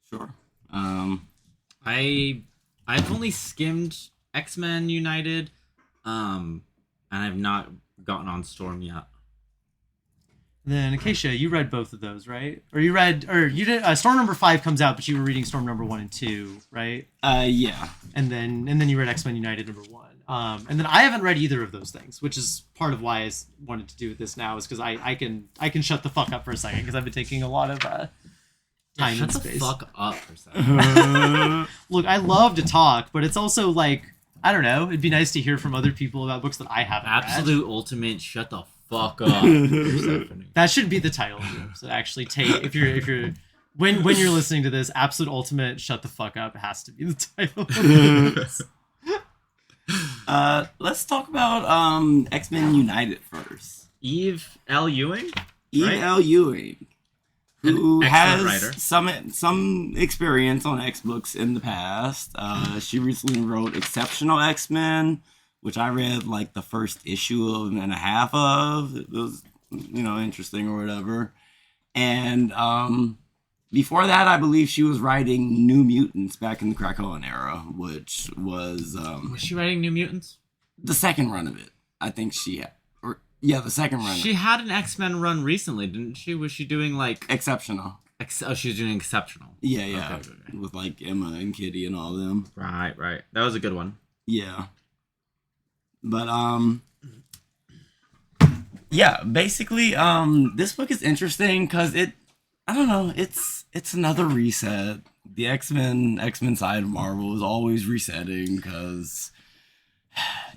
Sure. I've only skimmed X-Men United, and I've not gotten on Storm yet. Then Acacia, you read both of those, right? Or you did. Storm number 5 comes out, but you were reading Storm number 1 and 2, right? Yeah. And then you read X-Men United number 1. And then I haven't read either of those things, which is part of why I wanted to do this now, is because I can shut the fuck up for a second, because I've been taking a lot of time and space. Shut the fuck up for a second. Look, I love to talk, but it's also like, I don't know, it'd be nice to hear from other people about books that I haven't Absolute read. ultimate shut the fuck up. Persephone. That should be the title of the episode. Actually, if you're when you're listening to this, Absolute Ultimate Shut the Fuck Up has to be the title. Let's talk about X-Men United first. Eve L. Ewing? Eve Right? L. Ewing, who An excellent writer. has some experience on X books in the past. She recently wrote Exceptional X-Men, which I read like the first issue and a half of. It was, interesting or whatever. And before that, I believe she was writing New Mutants back in the Krakoan era, which was Was she writing New Mutants? the second run of it. I think she had. The second run. She had an X-Men run recently, didn't she? Was she doing like... Exceptional. she was doing Exceptional. Yeah. Okay. With like Emma and Kitty and all them. Right. That was a good one. Yeah. But yeah, basically this book is interesting because it's another reset. The X-Men side of Marvel is always resetting because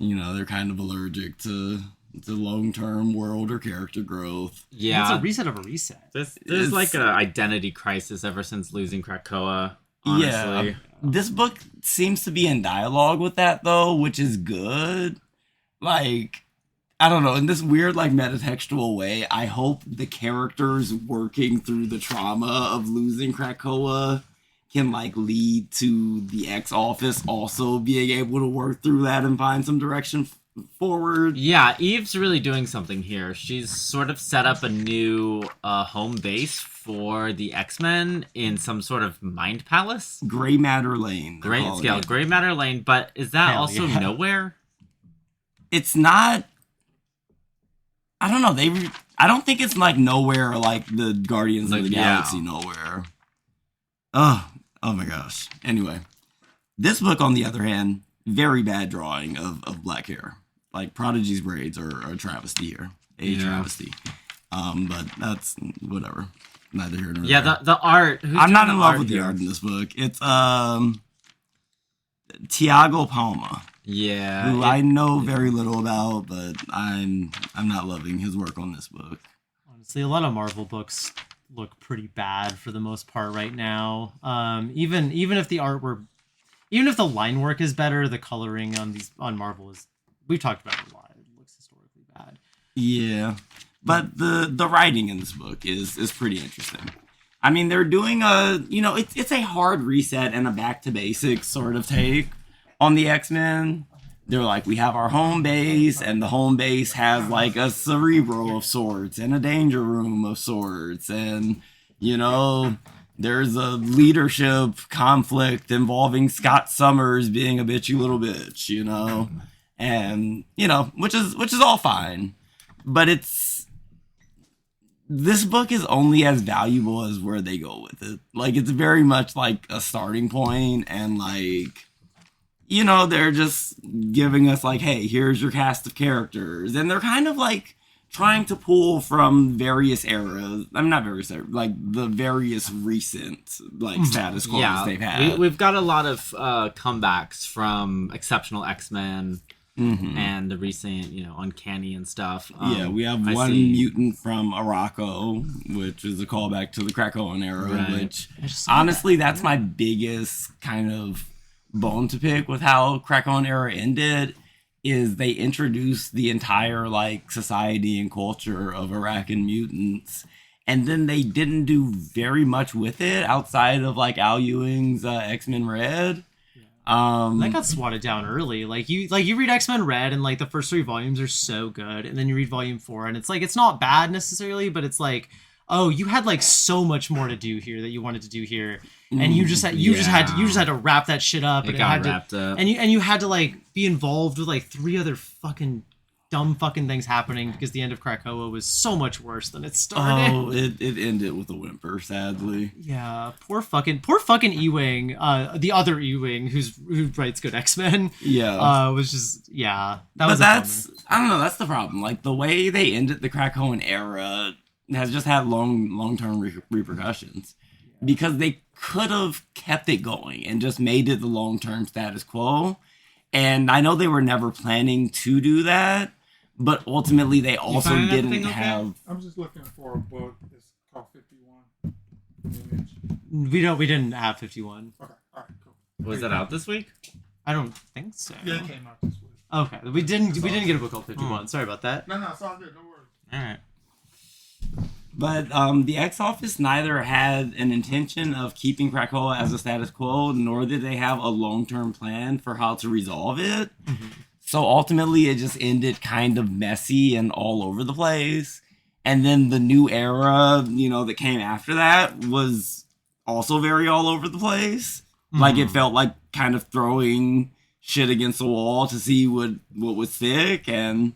they're kind of allergic to long-term world or character growth. Yeah. It's a reset of a reset. There's like an identity crisis ever since losing Krakoa, honestly. Yeah. This book seems to be in dialogue with that, though, which is good. Like, I don't know, in this weird, like, metatextual way, I hope the characters working through the trauma of losing Krakoa can, like, lead to the X office also being able to work through that and find some direction forward. Yeah, Eve's really doing something here. She's sort of set up a new home base for the X-Men in some sort of mind palace. Gray Matter Lane. Great scale, Gray Matter Lane, but is that Hell also yeah. nowhere? It's not... I don't know, I don't think it's like nowhere like the Guardians of the Galaxy nowhere. Oh my gosh. Anyway, this book, on the other hand, very bad drawing of black hair. Like, Prodigy's braids are a travesty here. Travesty. But that's whatever. Neither here nor there. Yeah, the art. I'm not in love with the art in this book. It's Tiago Palma, Yeah. who I know very little about, but I'm not loving his work on this book. Honestly, a lot of Marvel books look pretty bad for the most part right now. Even if the artwork, even if the line work is better, the coloring on Marvel is, we've talked about it a lot. It looks historically bad. Yeah, but the writing in this book is pretty interesting. I mean, they're doing it's a hard reset and a back to basics sort of take on the X-Men. They're like, we have our home base, and the home base has like a Cerebro of sorts and a Danger Room of sorts, and there's a leadership conflict involving Scott Summers being a bitchy little bitch, and which is all fine, but this book is only as valuable as where they go with it. Like, it's very much like a starting point, and like, they're just giving us like, hey, here's your cast of characters, and they're kind of like trying to pull from various eras. I mean, not various eras, like the various recent like status quos they've had. We've got a lot of comebacks from Exceptional X-Men and the recent, Uncanny and stuff. We have one mutant from Araco, which is a callback to the Krakoan era, which honestly, that's my biggest kind of bone to pick with how Krakoan era ended, is they introduced the entire like society and culture of Arakan mutants, and then they didn't do very much with it outside of like Al Ewing's X-Men Red. That got swatted down early. Like you read X-Men Red, and like the first 3 volumes are so good, and then you read volume 4, and it's like it's not bad necessarily, but it's like, oh, you had like so much more to do here that you wanted to do here, and you just had to wrap that shit up. It got wrapped up, and you had to like be involved with like 3 other fucking dumb fucking things happening, because the end of Krakoa was so much worse than it started. Oh, it ended with a whimper, sadly. Yeah, poor fucking Ewing, the other Ewing who writes good X-Men. Yeah, was just I don't know. That's the problem. Like, the way they ended the Krakoan era has just had long-term repercussions, because they could have kept it going and just made it the long-term status quo. And I know they were never planning to do that, but ultimately they also didn't have. I'm just looking for a book. It's called 51. We didn't have 51. Okay, all right, cool. Was that out this week? I don't think so. Yeah, it came out this week. Okay, we didn't get a book called 51. Sorry about that. No, it's all good. No worries. All right. But the X Office neither had an intention of keeping Krakoa as a status quo, nor did they have a long-term plan for how to resolve it. So ultimately, it just ended kind of messy and all over the place. And then the new era, that came after that was also very all over the place. Like, it felt like kind of throwing shit against the wall to see what would stick. And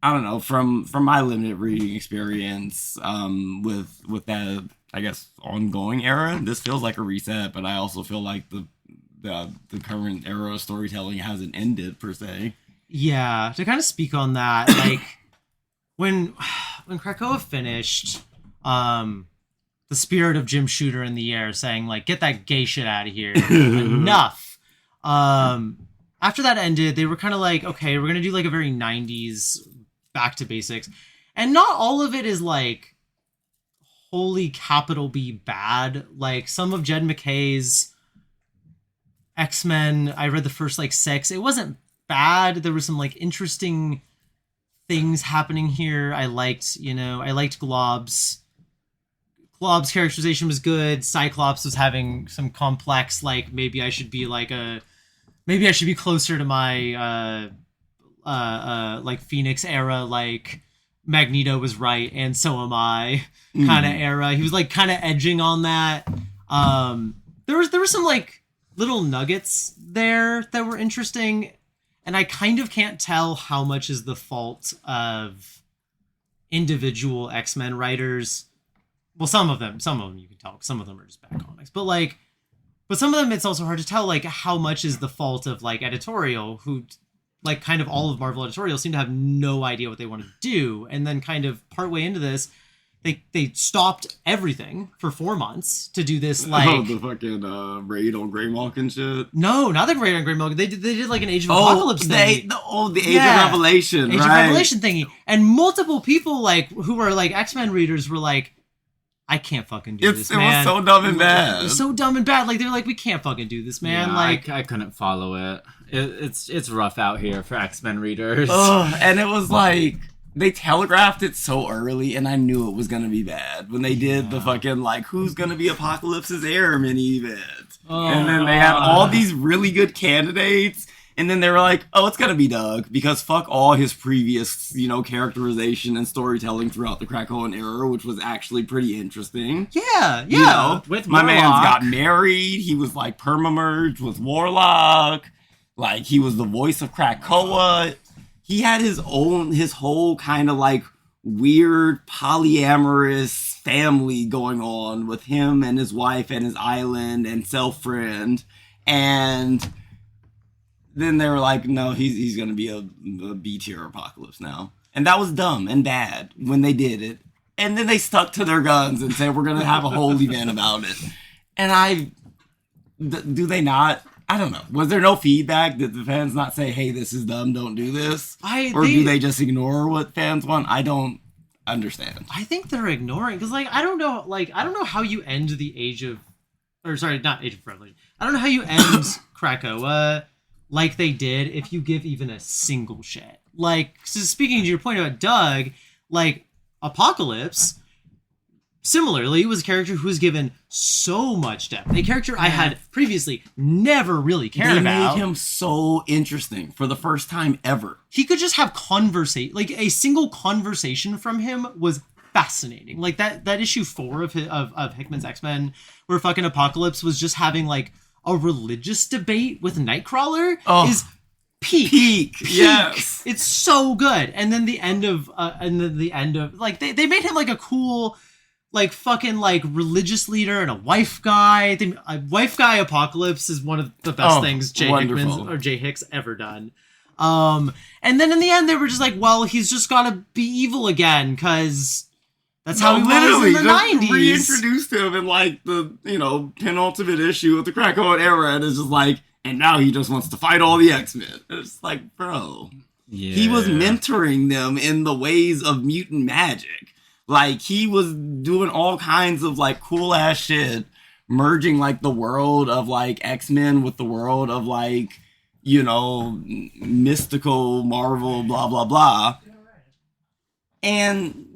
I don't know, from my limited reading experience with that, I guess, ongoing era, this feels like a reset, but I also feel like the current era of storytelling hasn't ended per se. Yeah, to kind of speak on that, like when Krakoa finished, the spirit of Jim Shooter in the air saying like, get that gay shit out of here, enough. After that ended, they were kind of like, okay, we're gonna do like a very 90s back to basics, and not all of it is like wholly capital B bad. Like, some of Jed McKay's X-Men, I read the first like 6. It wasn't bad. There were some like interesting things happening here. I liked Glob's characterization was good. Cyclops was having some complex, like, maybe I should be closer to my like Phoenix era, like Magneto was right and so am I kind of era. He was like kind of edging on that. There were some like little nuggets there that were interesting, and I kind of can't tell how much is the fault of individual X-Men writers. Well, some of them you can tell. Some of them are just bad comics, but some of them it's also hard to tell like how much is the fault of like editorial, who like kind of all of Marvel editorial seem to have no idea what they want to do, and then kind of partway into this, they stopped everything for 4 months to do this like the fucking raid on Greymulk and shit. No, not the raid on Greymulk. They did like an Age of Apocalypse thing. The Age of Revelation, Age of Revelation thingy, and multiple people like who are like X-Men readers were like, I can't fucking do this, man. It was so dumb and bad. It was so dumb and bad. Like, they're like, we can't fucking do this, man. Yeah, like, I couldn't follow it. It's rough out here for X-Men readers. And it was like, they telegraphed it so early, and I knew it was gonna be bad when they did the fucking like, who's gonna be Apocalypse's heir mini event, and then they had all these really good candidates. And then they were like, oh, it's going to be Doug, because fuck all his previous, characterization and storytelling throughout the Krakoan era, which was actually pretty interesting. Yeah. With my man's got married. He was like perma-merged with Warlock. Like, he was the voice of Krakoa. He had his whole kind of like weird polyamorous family going on with him and his wife and his island and self-friend. And then they were like, no, he's going to be a B-tier Apocalypse now. And that was dumb and bad when they did it. And then they stuck to their guns and said, we're going to have a whole event about it. And do they not? I don't know. Was there no feedback? Did the fans not say, hey, this is dumb, don't do this? Do they just ignore what fans want? I don't understand. I think they're ignoring, because I don't know how you end the age of, or sorry, not Age of Revolution. I don't know how you end Krakoa like they did if you give even a single shit. Like, so speaking to your point about Doug, like, Apocalypse, similarly, was a character who was given so much depth. A character I had previously never really cared about. They made him so interesting for the first time ever. He could just have like a single conversation from him was fascinating. Like that issue 4 of Hickman's X-Men, where fucking Apocalypse was just having like a religious debate with Nightcrawler is peak. Yes, it's so good. And then the end of like they made him like a cool, like fucking like religious leader and a wife guy. A wife guy Apocalypse is one of the best things Jay Hicks ever done. And then in the end they were just like, well, he's just gotta be evil again because that's how he was in the 90s. Reintroduced him in like the penultimate issue of the Krakoa era, and it's just like, and now he just wants to fight all the X-Men. It's like, bro, he was mentoring them in the ways of mutant magic. Like, he was doing all kinds of, like, cool-ass shit, merging, like, the world of, like, X-Men with the world of, like, mystical Marvel, blah, blah, blah. And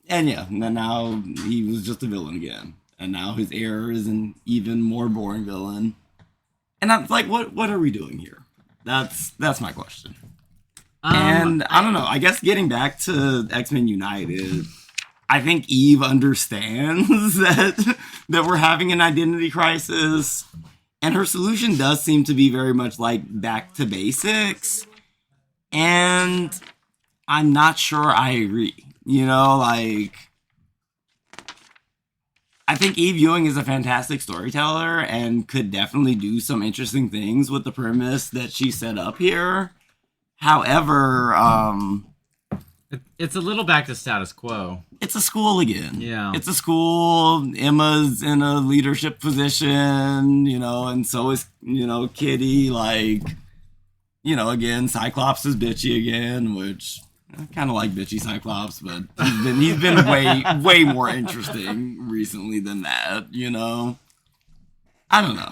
now he was just a villain again. And now his heir is an even more boring villain. And I'm like, what are we doing here? That's my question. And I don't know, I guess getting back to X-Men United, I think Eve understands that we're having an identity crisis, and her solution does seem to be very much like back to basics, and I'm not sure I agree. I think Eve Ewing is a fantastic storyteller and could definitely do some interesting things with the premise that she set up here. However, it's a little back to status quo. It's a school again. Yeah. It's a school. Emma's in a leadership position, and so is, Kitty. Like, again, Cyclops is bitchy again, which I kind of like bitchy Cyclops, but he's been way more interesting recently than that, I don't know.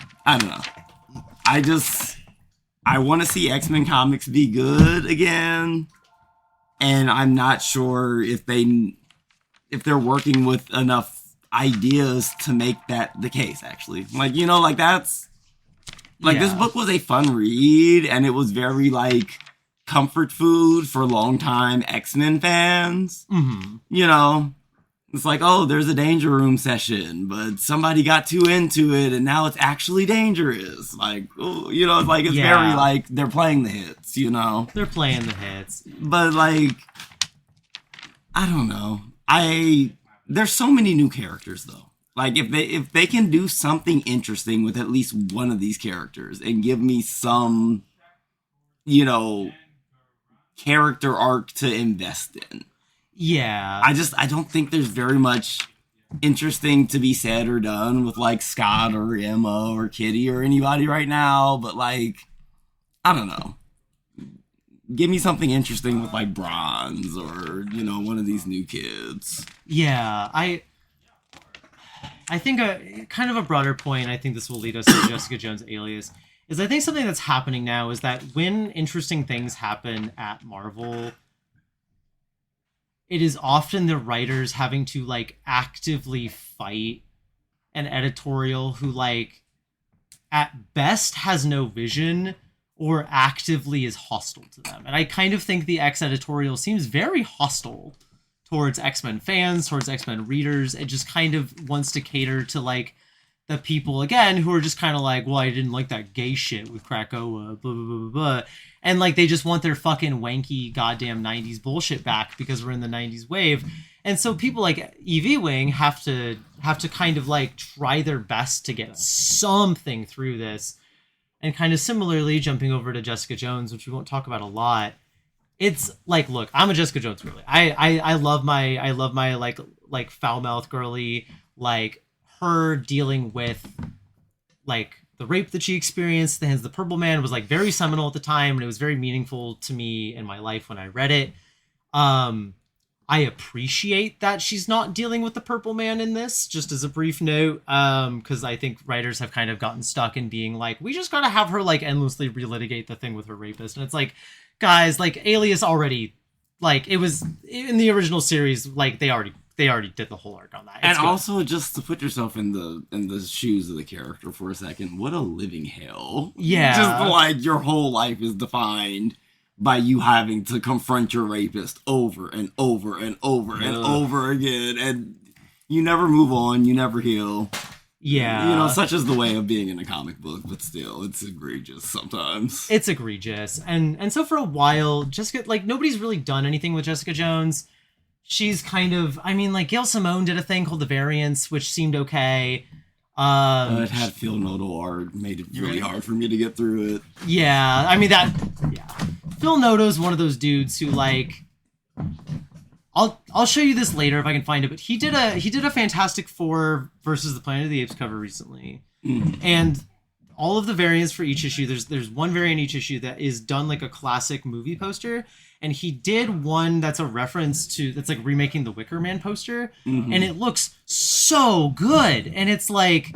I want to see X-Men comics be good again. And I'm not sure if they're working with enough ideas to make that the case, actually. This book was a fun read, and it was very, like, comfort food for longtime X-Men fans. Mm-hmm. It's like, oh, there's a Danger Room session, but somebody got too into it, and now it's actually dangerous. Like, it's very, like, they're playing the hits, They're playing the hits. But, like, I don't know. There's so many new characters, though. Like, if they can do something interesting with at least one of these characters and give me some, character arc to invest in. Yeah. I don't think there's very much interesting to be said or done with, like, Scott or Emma or Kitty or anybody right now, but, like, I don't know. Give me something interesting with, like, Bronze or, one of these new kids. Yeah, I think kind of a broader point, I think this will lead us to Jessica Jones Alias, is I think something that's happening now is that when interesting things happen at Marvel, it is often the writers having to, like, actively fight an editorial who, like, at best has no vision or actively is hostile to them. And I kind of think the X editorial seems very hostile towards X-Men fans, towards X-Men readers. It just kind of wants to cater to, like, the people again who are just kind of like, well, I didn't like that gay shit with Krakoa, blah, blah, blah, blah, blah. And like, they just want their fucking wanky goddamn 90s bullshit back because we're in the 90s wave. And so people like EV Wing have to kind of like try their best to get something through this. And kind of similarly, jumping over to Jessica Jones, which we won't talk about a lot. It's like, look, I'm a Jessica Jones girly. I love my like foul mouth girly, like her dealing with like the rape that she experienced, the Hands of the Purple Man was like very seminal at the time, and it was very meaningful to me in my life when I read it. I appreciate that she's not dealing with the Purple Man in this, just as a brief note, because I think writers have kind of gotten stuck in being like, we just gotta have her like endlessly relitigate the thing with her rapist, and it's like, guys, like Alias already, like it was in the original series, like they already did the whole arc on that. And also, just to put yourself in the shoes of the character for a second, what a living hell! Yeah, just like your whole life is defined by you having to confront your rapist over and over and over and over again, and you never move on, you never heal. Yeah. You know, such is the way of being in a comic book, but still, it's egregious sometimes. It's egregious. And so for a while, Jessica, like, nobody's really done anything with Jessica Jones. She's kind of, I mean, like, Gail Simone did a thing called The Variants, which seemed okay. It had Phil Noto art, made it really hard for me to get through it. Yeah, I mean, Phil Noto's one of those dudes who, like, I'll show you this later if I can find it, but he did a Fantastic Four versus the Planet of the Apes cover recently, and all of the variants for each issue. There's one variant each issue that is done like a classic movie poster, and he did one that's a reference to that's like remaking the Wicker Man poster, and it looks so good, and it's like,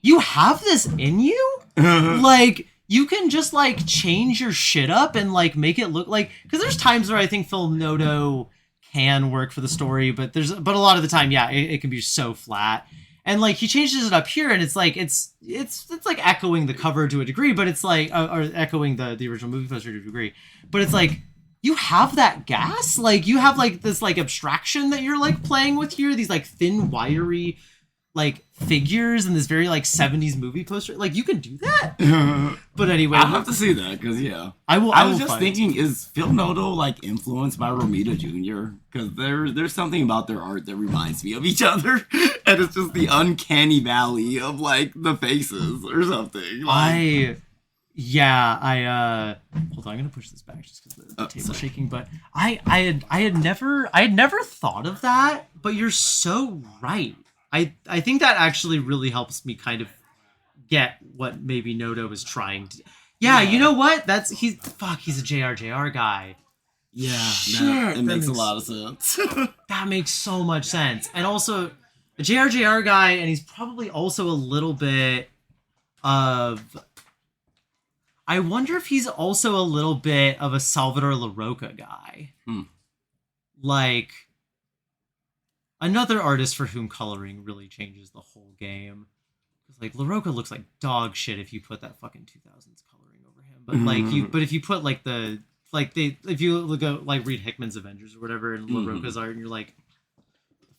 you have this in you, like. You can just, like, change your shit up and, like, make it look like... Because there's times where I think Phil Noto can work for the story, but a lot of the time, yeah, it can be so flat. And, like, he changes it up here, and it's, like, it's like, echoing the cover to a degree, but it's, like... or echoing the original movie poster to a degree. But it's, like, you have that gas? Like, you have, like, this, like, abstraction that you're, like, playing with here. These, like, thin, wiry... like figures in this very like 70s movie poster, like you can do that. But anyway, I'll have to see that because I was just thinking, is Phil Noto like influenced by Romita Jr.? Because there's something about their art that reminds me of each other, and it's just the uncanny valley of like the faces or something. Like, hold on, I'm gonna push this back just because the table's shaking. But I had never thought of that, but you're so right. I think that actually really helps me kind of get what maybe Noto is trying to... Yeah, you know what? He's a JRJR guy. Yeah, Shit, it makes a lot of sense. That makes so much sense. And also, a JRJR guy, and he's probably also a little bit of... I wonder if he's also a little bit of a Salvador LaRocca guy. Like... another artist for whom coloring really changes the whole game. Because like LaRocca looks like dog shit if you put that fucking 2000s coloring over him. But like if you put like if you look at like read Hickman's Avengers or whatever and LaRocca's art, and you're like,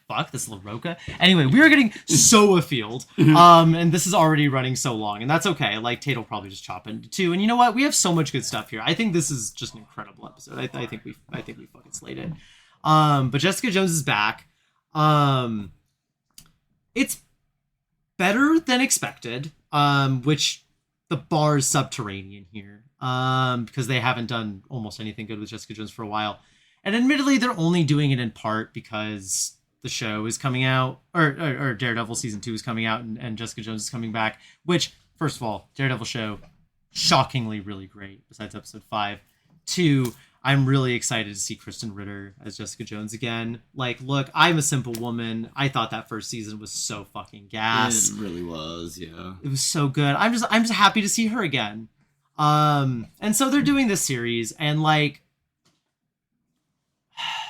fuck, this LaRocca. Anyway, we are getting so afield. And this is already running so long, and that's okay. Like Tate will probably just chop into two. And you know what? We have so much good stuff here. I think this is just an incredible episode. I think we fucking slayed it. But Jessica Jones is back. It's better than expected, which the bar is subterranean here, because they haven't done almost anything good with Jessica Jones for a while. And admittedly, they're only doing it in part because the show is coming out, or Daredevil season 2 is coming out, and Jessica Jones is coming back, which, first of all, Daredevil show, shockingly really great, besides episode 5. 2, I'm really excited to see Kristen Ritter as Jessica Jones again. Like, look, I'm a simple woman. I thought that first season was so fucking gas. It really was, yeah. It was so good. I'm just happy to see her again. And so they're doing this series, and like,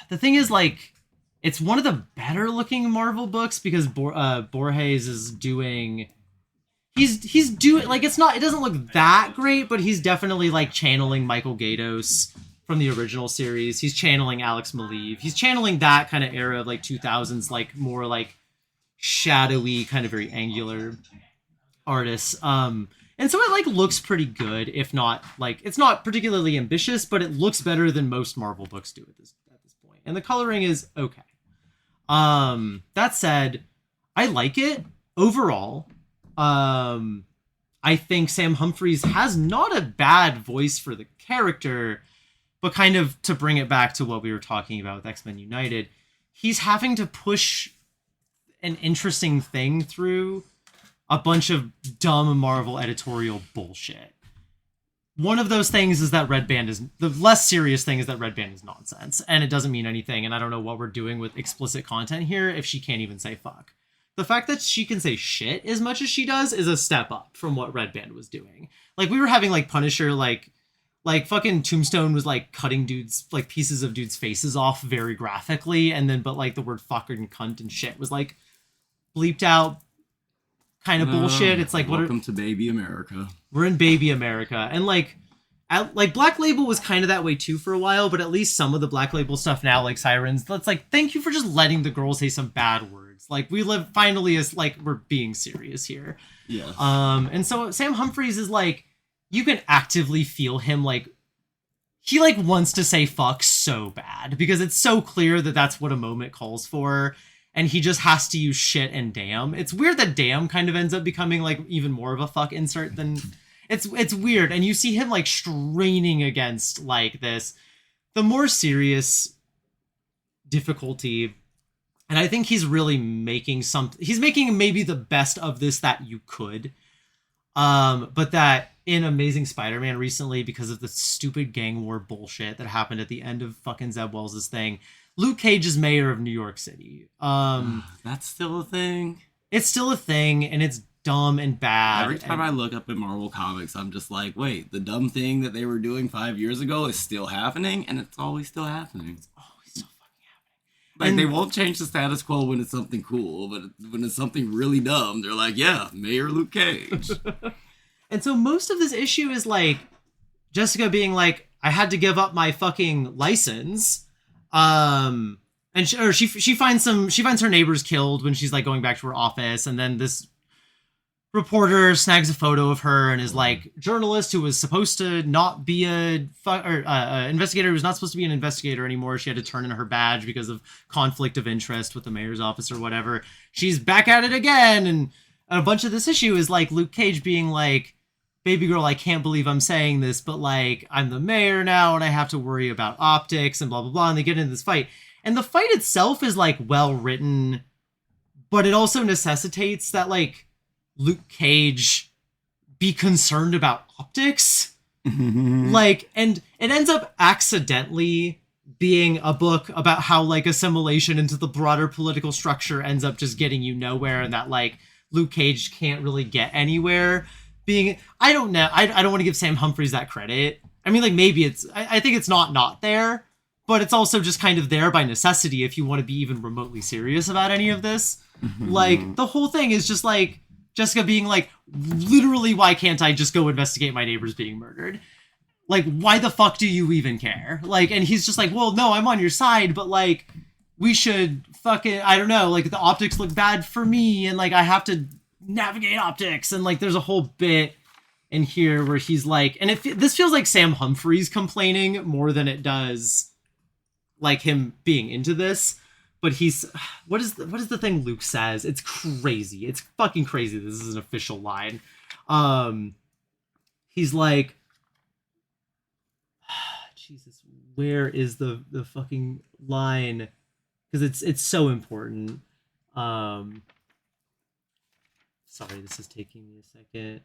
the thing is, like, it's one of the better looking Marvel books because Borges is doing. He's doing, like, it doesn't look that great, but he's definitely like channeling Michael Gaydos from the original series. He's channeling Alex Maleev. He's channeling that kind of era of like 2000s, like more like shadowy, kind of very angular. artists. And so it like looks pretty good, if not like it's not particularly ambitious, but it looks better than most Marvel books do at this point. And the coloring is okay. That said, I like it overall. I think Sam Humphries has not a bad voice for the character, but kind of to bring it back to what we were talking about with X-Men United, he's having to push an interesting thing through a bunch of dumb Marvel editorial bullshit. One of those things is that Red Band is... The less serious thing is that Red Band is nonsense, and it doesn't mean anything, and I don't know what we're doing with explicit content here if she can't even say fuck. The fact that she can say shit as much as she does is a step up from what Red Band was doing. Like, we were having, like, Punisher, like fucking Tombstone was, like, cutting dudes, like, pieces of dudes' faces off very graphically, and then, but, like, the word fuck and cunt and shit was, like, bleeped out kind of bullshit. It's like, welcome to Baby America. We're in Baby America. And, like Black Label was kind of that way, too, for a while, but at least some of the Black Label stuff now, like Sirens, that's like, thank you for just letting the girls say some bad words. Like, we live finally as, like, we're being serious here. Yes. And so Sam Humphries is, like, you can actively feel him, like, he, like, wants to say fuck so bad because it's so clear that that's what a moment calls for, and he just has to use shit and damn. It's weird that damn kind of ends up becoming, like, even more of a fuck insert than... It's weird, and you see him, like, straining against, like, this. The more serious difficulty... And I think he's really making he's making maybe the best of this that you could. But that in Amazing Spider-Man recently, because of the stupid gang war bullshit that happened at the end of fucking Zeb Wells' thing, Luke Cage is mayor of New York City. That's still a thing. It's still a thing, and it's dumb and bad. Every time I look up in Marvel Comics, I'm just like, wait, the dumb thing that they were doing 5 years ago is still happening, and it's always still happening. Like, they won't change the status quo when it's something cool, but when it's something really dumb, they're like, yeah, Mayor Luke Cage. And so most of this issue is, like, Jessica being like, I had to give up my fucking license. And she finds her neighbors killed when she's, like, going back to her office, and then this reporter snags a photo of her and is like, journalist who was supposed to not be investigator who was not supposed to be an investigator anymore. She had to turn in her badge because of conflict of interest with the mayor's office or whatever. She's back at it again. And a bunch of this issue is like Luke Cage being like, baby girl, I can't believe I'm saying this, but like, I'm the mayor now and I have to worry about optics and blah, blah, blah. And they get into this fight. And the fight itself is like well written, but it also necessitates that like, Luke Cage be concerned about optics. Like, and it ends up accidentally being a book about how like assimilation into the broader political structure ends up just getting you nowhere, and that like Luke Cage can't really get anywhere. I don't know. I don't want to give Sam Humphries that credit. I mean, like maybe I think it's not there, but it's also just kind of there by necessity if you want to be even remotely serious about any of this. Like the whole thing is just like Jessica being like, literally, why can't I just go investigate my neighbors being murdered? Like, why the fuck do you even care? Like, and he's just like, well, no, I'm on your side, but like, we should fucking, I don't know, like the optics look bad for me, and like, I have to navigate optics, and like, there's a whole bit in here where he's like, and this feels like Sam Humphries complaining more than it does like him being into this. But what is the thing Luke says? It's crazy. It's fucking crazy. This is an official line. He's like, Jesus, where is the fucking line? Because it's so important. Sorry, this is taking me a second.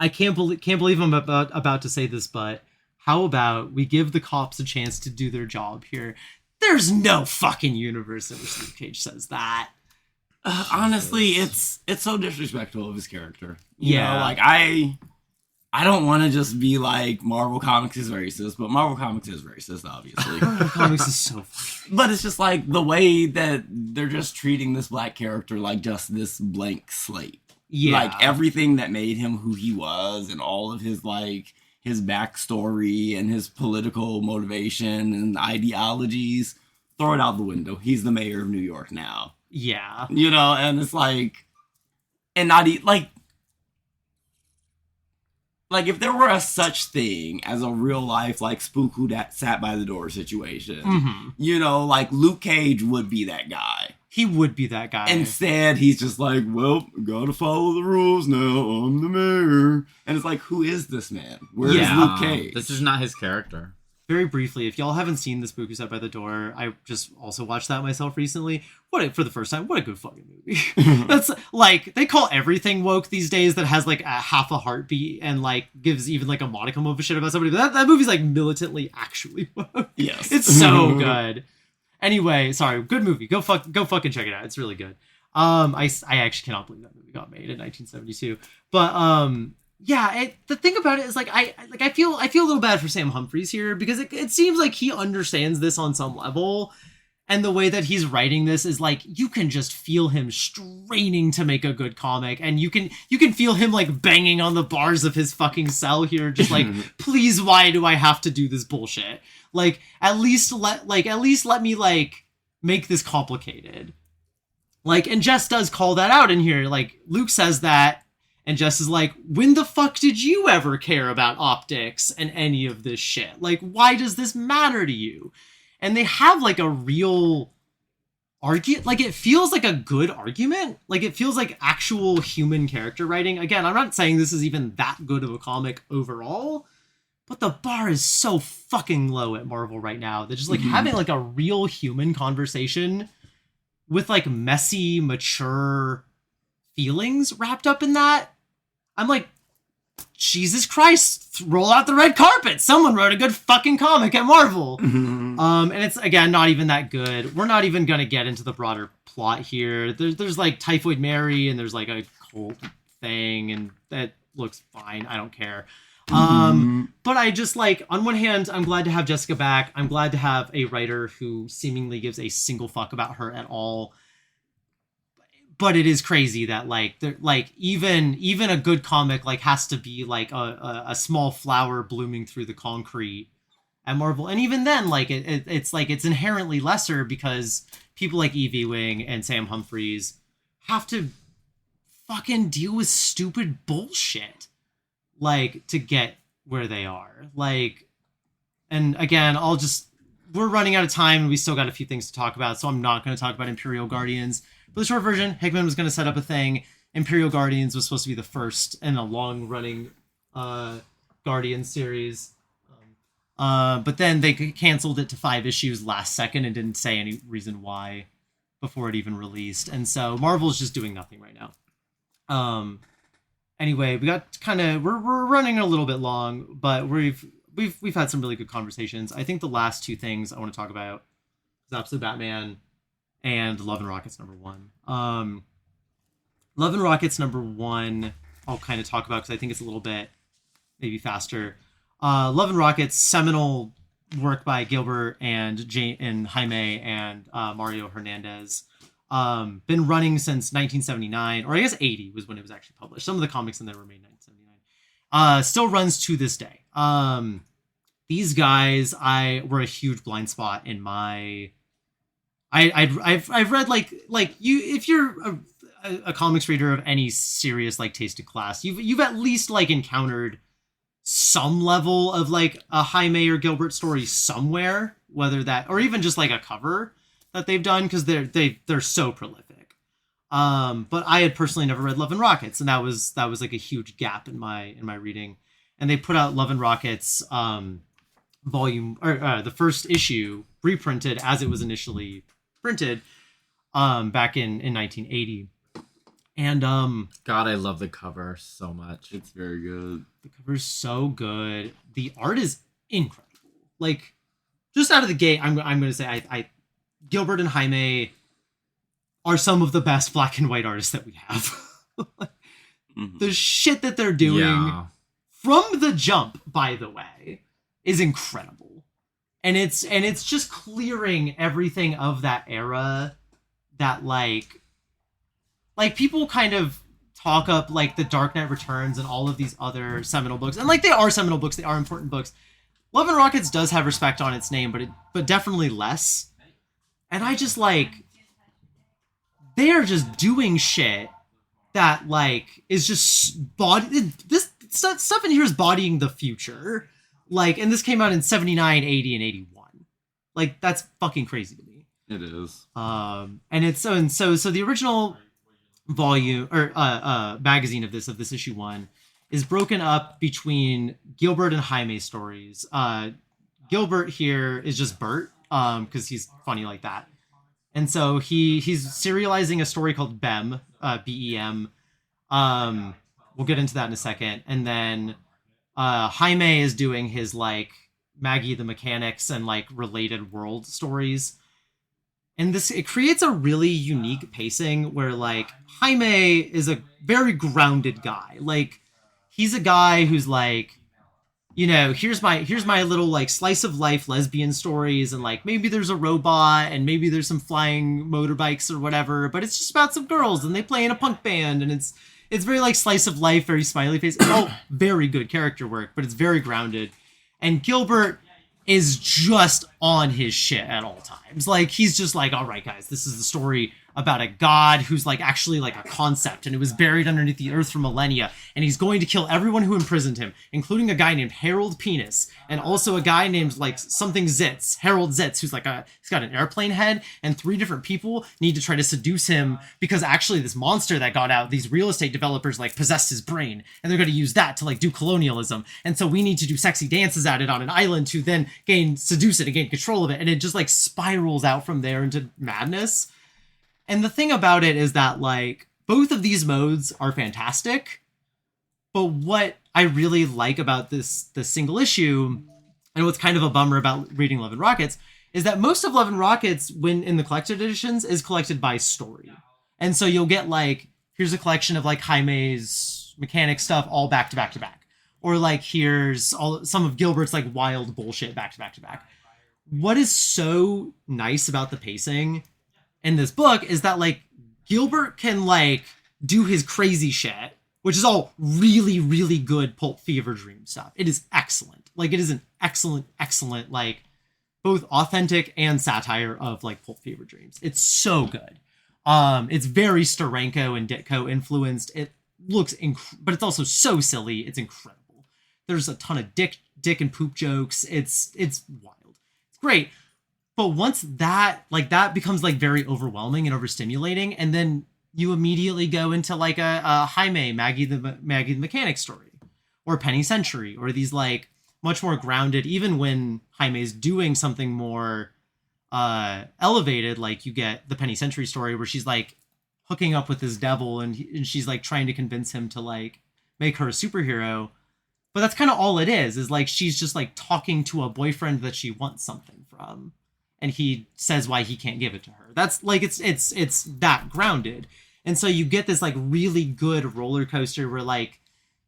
I can't believe I'm about to say this, but how about we give the cops a chance to do their job here? There's no fucking universe in which Luke Cage says that. Honestly, it's so disrespectful of his character. You Yeah. know, like I don't want to just be like Marvel Comics is racist, but Marvel Comics is racist, obviously. Marvel Comics is so funny. But it's just like the way that they're just treating this black character like just this blank slate. Yeah. Like everything that made him who he was and all of his like his backstory and his political motivation and ideologies, throw it out the window. He's the mayor of New York now. Yeah. You know, and it's like, and not like if there were a such thing as a real life like spook who that sat by the door situation, you know, like Luke Cage would be that guy. He would be that guy. Instead, he's just like, well, gotta follow the rules now. I'm the mayor. And it's like, who is this man? Where is Luke Cage? This is not his character. Very briefly, if y'all haven't seen The Spook Who Sat by the Door, I just also watched that myself recently. For the first time, what a good fucking movie. That's like, they call everything woke these days that has like a half a heartbeat and like gives even like a modicum of a shit about somebody. But that movie's like militantly actually woke. Yes. It's so good. Anyway, sorry, good movie. Go fucking check it out. It's really good. I actually cannot believe that movie got made in 1972. But yeah, the thing about it is like I feel a little bad for Sam Humphries here because it seems like he understands this on some level, and the way that he's writing this is like you can just feel him straining to make a good comic, and you can feel him like banging on the bars of his fucking cell here, just like please, why do I have to do this bullshit? Like at least let me like make this complicated. Like, and Jess does call that out in here. Like Luke says that. And Jess is like, when the fuck did you ever care about optics and any of this shit? Like, why does this matter to you? And they have like a real argument. Like, it feels like a good argument. Like, it feels like actual human character writing. Again, I'm not saying this is even that good of a comic overall, but the bar is so fucking low at Marvel right now. They're just like having like a real human conversation with like messy, mature feelings wrapped up in that. I'm like, Jesus Christ, roll out the red carpet. Someone wrote a good fucking comic at Marvel. And it's, again, not even that good. We're not even going to get into the broader plot here. There's like Typhoid Mary, and there's like a cult thing, and that looks fine. I don't care. But I just like, on one hand, I'm glad to have Jessica back. I'm glad to have a writer who seemingly gives a single fuck about her at all. But it is crazy that like even a good comic like has to be like a small flower blooming through the concrete at Marvel, and even then like it's like it's inherently lesser because people like Evie Wing and Sam Humphries have to fucking deal with stupid bullshit like to get where they are. Like, and again, we're running out of time and we still got a few things to talk about, so I'm not going to talk about Imperial Guardians. For the short version, Hickman was going to set up a thing. Imperial Guardians was supposed to be the first in a long-running Guardian series. But then they canceled it to 5 issues last second and didn't say any reason why before it even released. And so Marvel's just doing nothing right now. Anyway, we got we're running a little bit long, but we've had some really good conversations. I think the last 2 things I want to talk about is Absolute Batman and Love and Rockets #1. Love and Rockets #1, I'll kind of talk about because I think it's a little bit maybe faster. Love and Rockets, seminal work by Gilbert and Jaime and Mario Hernandez. Been running since 1979, or I guess 80 was when it was actually published. Some of the comics in there were made in 1979. Still runs to this day. These guys were a huge blind spot in my... I've read like you, if you're a comics reader of any serious like tasted class, you've at least like encountered some level of like a Jaime or Gilbert story somewhere, whether that or even just like a cover that they've done, because they're so prolific. But I had personally never read Love and Rockets, and that was like a huge gap in my reading. And they put out Love and Rockets volume, or the first issue reprinted as it was initially printed back in 1980. And God, I love the cover so much. It's very good. The cover's so good. The art is incredible. Like, just out of the gate, I'm going to say I Gilbert and Jaime are some of the best black and white artists that we have. The shit that they're doing from the jump, by the way, is incredible. And it's just clearing everything of that era that like people kind of talk up like The Dark Knight Returns and all of these other seminal books. And like they are seminal books, they are important books. Love and Rockets does have respect on its name, but definitely less. And I just like, they are just doing shit that like is just body. This stuff in here is bodying the future. Like, and this came out in 79, 80, and 81. Like, that's fucking crazy to me. It is. And it's so the original volume or magazine of this issue 1 is broken up between Gilbert and Jaime stories. Gilbert here is just Bert, because he's funny like that. And so he's serializing a story called Bem, B-E-M. We'll get into that in a second. And then Jaime is doing his like Maggie the Mechanics and like related world stories. And it creates a really unique pacing where like Jaime is a very grounded guy. Like, he's a guy who's like, you know, here's my little like slice of life lesbian stories, and like maybe there's a robot and maybe there's some flying motorbikes or whatever, but it's just about some girls and they play in a punk band, and it's very like slice of life, very smiley face. It's all very good character work, but it's very grounded. And Gilbert is just on his shit at all times. Like, he's just like, all right, guys, this is the story about a god who's like actually like a concept, and it was buried underneath the earth for millennia, and he's going to kill everyone who imprisoned him, including a guy named Harold Penis, and also a guy named like something Zitz, Harold Zitz, who's like he's got an airplane head, and 3 different people need to try to seduce him because actually this monster that got out, these real estate developers like possessed his brain, and they're going to use that to like do colonialism, and so we need to do sexy dances at it on an island to then seduce it and gain control of it, and it just like spirals out from there into madness. And the thing about it is that, like, both of these modes are fantastic, but what I really like about this single issue, and what's kind of a bummer about reading Love and Rockets, is that most of Love and Rockets, when in the collected editions, is collected by story. And so you'll get, like, here's a collection of, like, Jaime's mechanic stuff all back to back to back. Or, like, here's some of Gilbert's, like, wild bullshit back to back to back. What is so nice about the pacing in this book is that like Gilbert can like do his crazy shit, which is all really, really good Pulp Fever Dream stuff. It is excellent. Like, it is an excellent, like both authentic and satire of like Pulp Fever Dreams. It's so good. It's very Steranko and Ditko influenced. It looks but it's also so silly. It's incredible. There's a ton of dick and poop jokes. It's wild. It's great. But once that becomes like very overwhelming and overstimulating, and then you immediately go into like a Jaime, Maggie the Mechanic story, or Penny Century, or these like much more grounded, even when Jaime's doing something more elevated, like you get the Penny Century story where she's like hooking up with this devil, and she's like trying to convince him to like make her a superhero. But that's kind of all it is like she's just like talking to a boyfriend that she wants something from, and he says why he can't give it to her. That's like, it's that grounded. And so you get this like really good roller coaster where like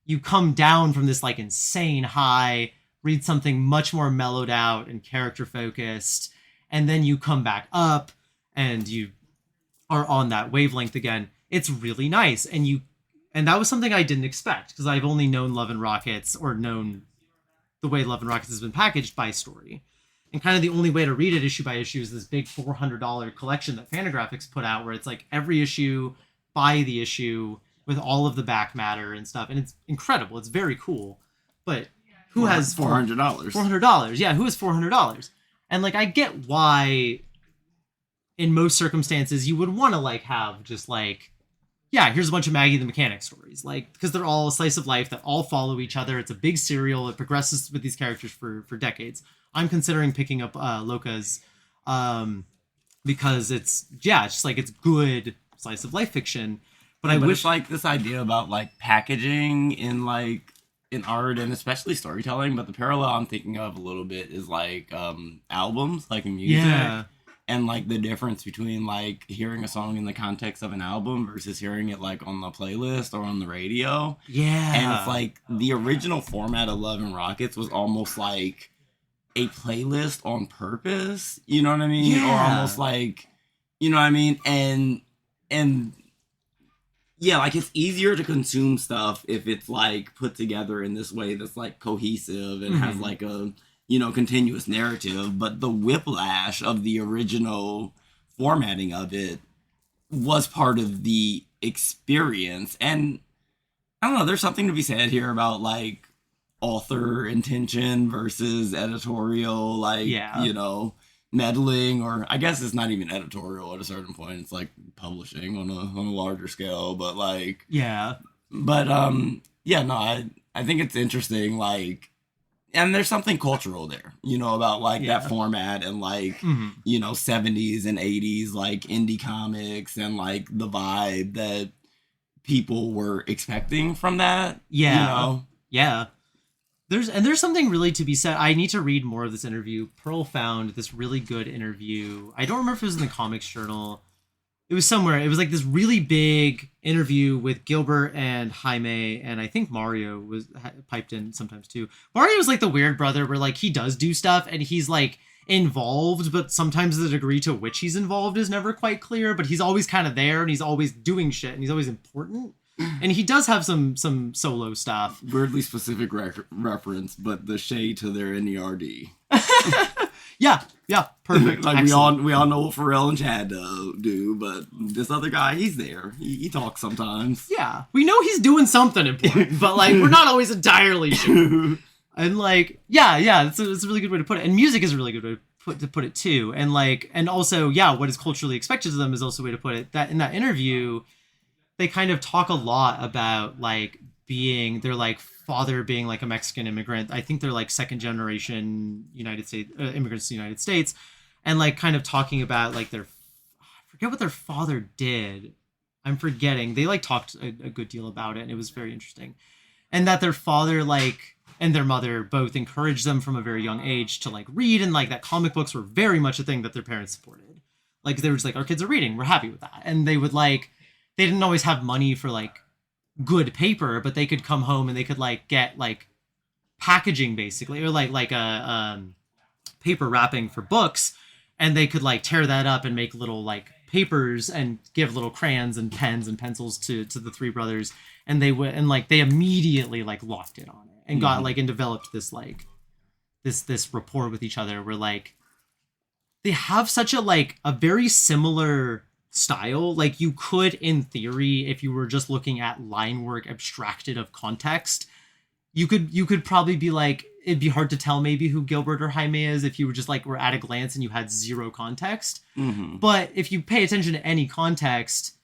you come down from this like insane high, read something much more mellowed out and character focused, and then you come back up and you are on that wavelength again. It's really nice. And that was something I didn't expect, because I've only known Love and Rockets, or known the way Love and Rockets has been packaged, by story. And kind of the only way to read it issue by issue is this big $400 collection that Fantagraphics put out, where it's like every issue by the issue with all of the back matter and stuff. And it's incredible. It's very cool. But who has $400? $400. Yeah, who has $400? And like, I get why in most circumstances you would want to like have just like, yeah, here's a bunch of Maggie the Mechanic stories, like, because they're all a slice of life that all follow each other. It's a big serial. It progresses with these characters for decades. I'm considering picking up Loca's because it's just like, it's good slice of life fiction. But I wish, it's like this idea about like packaging in art and especially storytelling. But the parallel I'm thinking of a little bit is like albums, like in music. Yeah. And like the difference between like hearing a song in the context of an album versus hearing it like on the playlist or on the radio. Yeah. And it's like the original format of Love and Rockets was almost like a playlist on purpose. You know what I mean? Yeah. Or almost like, you know what I mean? And yeah, like it's easier to consume stuff if it's like put together in this way that's like cohesive and has like a, you know, continuous narrative. But the whiplash of the original formatting of it was part of the experience. And I don't know, there's something to be said here about like author intention versus editorial, like, Yeah. you know, meddling, or I guess it's not even editorial at a certain point. It's like publishing on a larger scale, but like, Yeah. but yeah, no, I think it's interesting, like, and there's something cultural there, you know, about like Yeah. that format and like, Mhm. you know, 70s and 80s, like indie comics and like the vibe that people were expecting from that. Yeah. You know? Yeah. There's something really to be said. I need to read more of this interview. Pearl found this really good interview. I don't remember if it was in the Comics Journal. It was somewhere. It was like this really big interview with Gilbert and Jaime, and I think Mario was piped in sometimes too. Mario was like the weird brother where like he does do stuff and he's like involved, but sometimes the degree to which he's involved is never quite clear, but he's always kind of there and he's always doing shit and he's always important. And he does have some solo stuff. Weirdly specific reference, but the shade to their NERD. Yeah, perfect. Like Excellent. we all know what Pharrell and Chad do, but this other guy, he's there. He talks sometimes. Yeah, we know he's doing something important, but like we're not always entirely sure. And like, yeah, it's a really good way to put it. And music is a really good way to put it too. And like, and also, yeah, what is culturally expected of them is also a way to put it. That in that interview, they kind of talk a lot about like their like father being like a Mexican immigrant. I think they're like second generation United States immigrants to the United States, and like kind of talking about like I forget what their father did. I'm forgetting. They like talked a good deal about it, and it was very interesting. And that their father like and their mother both encouraged them from a very young age to like read, and like that comic books were very much a thing that their parents supported. Like they were just like, our kids are reading, we're happy with that. And they would like, they didn't always have money for like good paper, but they could come home and they could like get like packaging basically, or like a paper wrapping for books, and they could like tear that up and make little like papers and give little crayons and pens and pencils to the three brothers, and they would, and like they immediately like locked in on it and got like and developed this like this rapport with each other where like they have such a very similar style. Like you could, in theory, if you were just looking at line work abstracted of context, you could probably be like, it'd be hard to tell maybe who Gilbert or Jaime is if you were just like were at a glance and you had zero context. But if you pay attention to any context,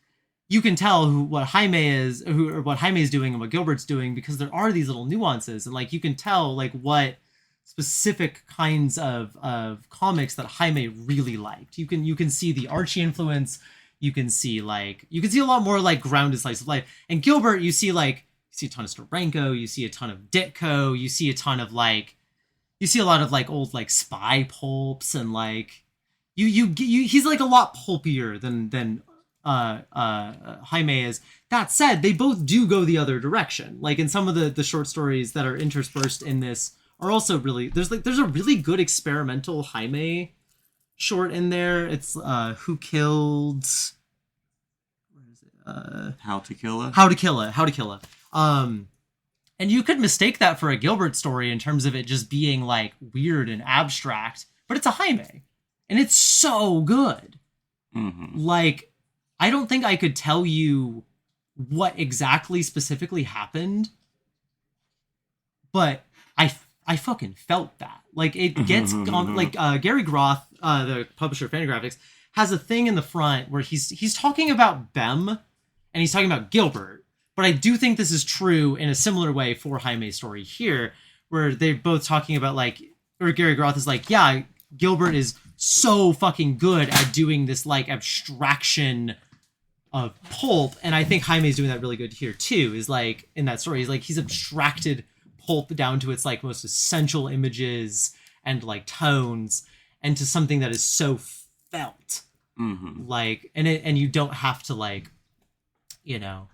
you can tell what Jaime is doing and what Gilbert's doing, because there are these little nuances, and like you can tell like what specific kinds of comics that Jaime really liked. You can see the Archie influence. You can see a lot more like grounded slice of life. And Gilbert, you see a ton of Steranko, you see a ton of Ditko, you see a ton of a lot of like old like spy pulps, and like he's like a lot pulpier than Jaime is. That said, they both do go the other direction. Like in some of the short stories that are interspersed in this are also really, there's a really good experimental Jaime short in there. It's Who Killed, where is it? How to Kill It. How to Kill It. And you could mistake that for a Gilbert story in terms of it just being like weird and abstract, but it's a Jaime, and it's so good. Like, I don't think I could tell you what exactly specifically happened, but I fucking felt that. Like, it gets on, like, Gary Groth, the publisher of Fantagraphics, has a thing in the front where he's talking about Bem, and he's talking about Gilbert. But I do think this is true in a similar way for Jaime's story here, where they're both talking about, like, or Gary Groth is like, yeah, Gilbert is so fucking good at doing this, like, abstraction of pulp, and I think Jaime's doing that really good here, too, is, like, in that story, he's abstracted pulp down to its like most essential images and like tones, and to something that is so felt. Like, and you don't have to, like, you know.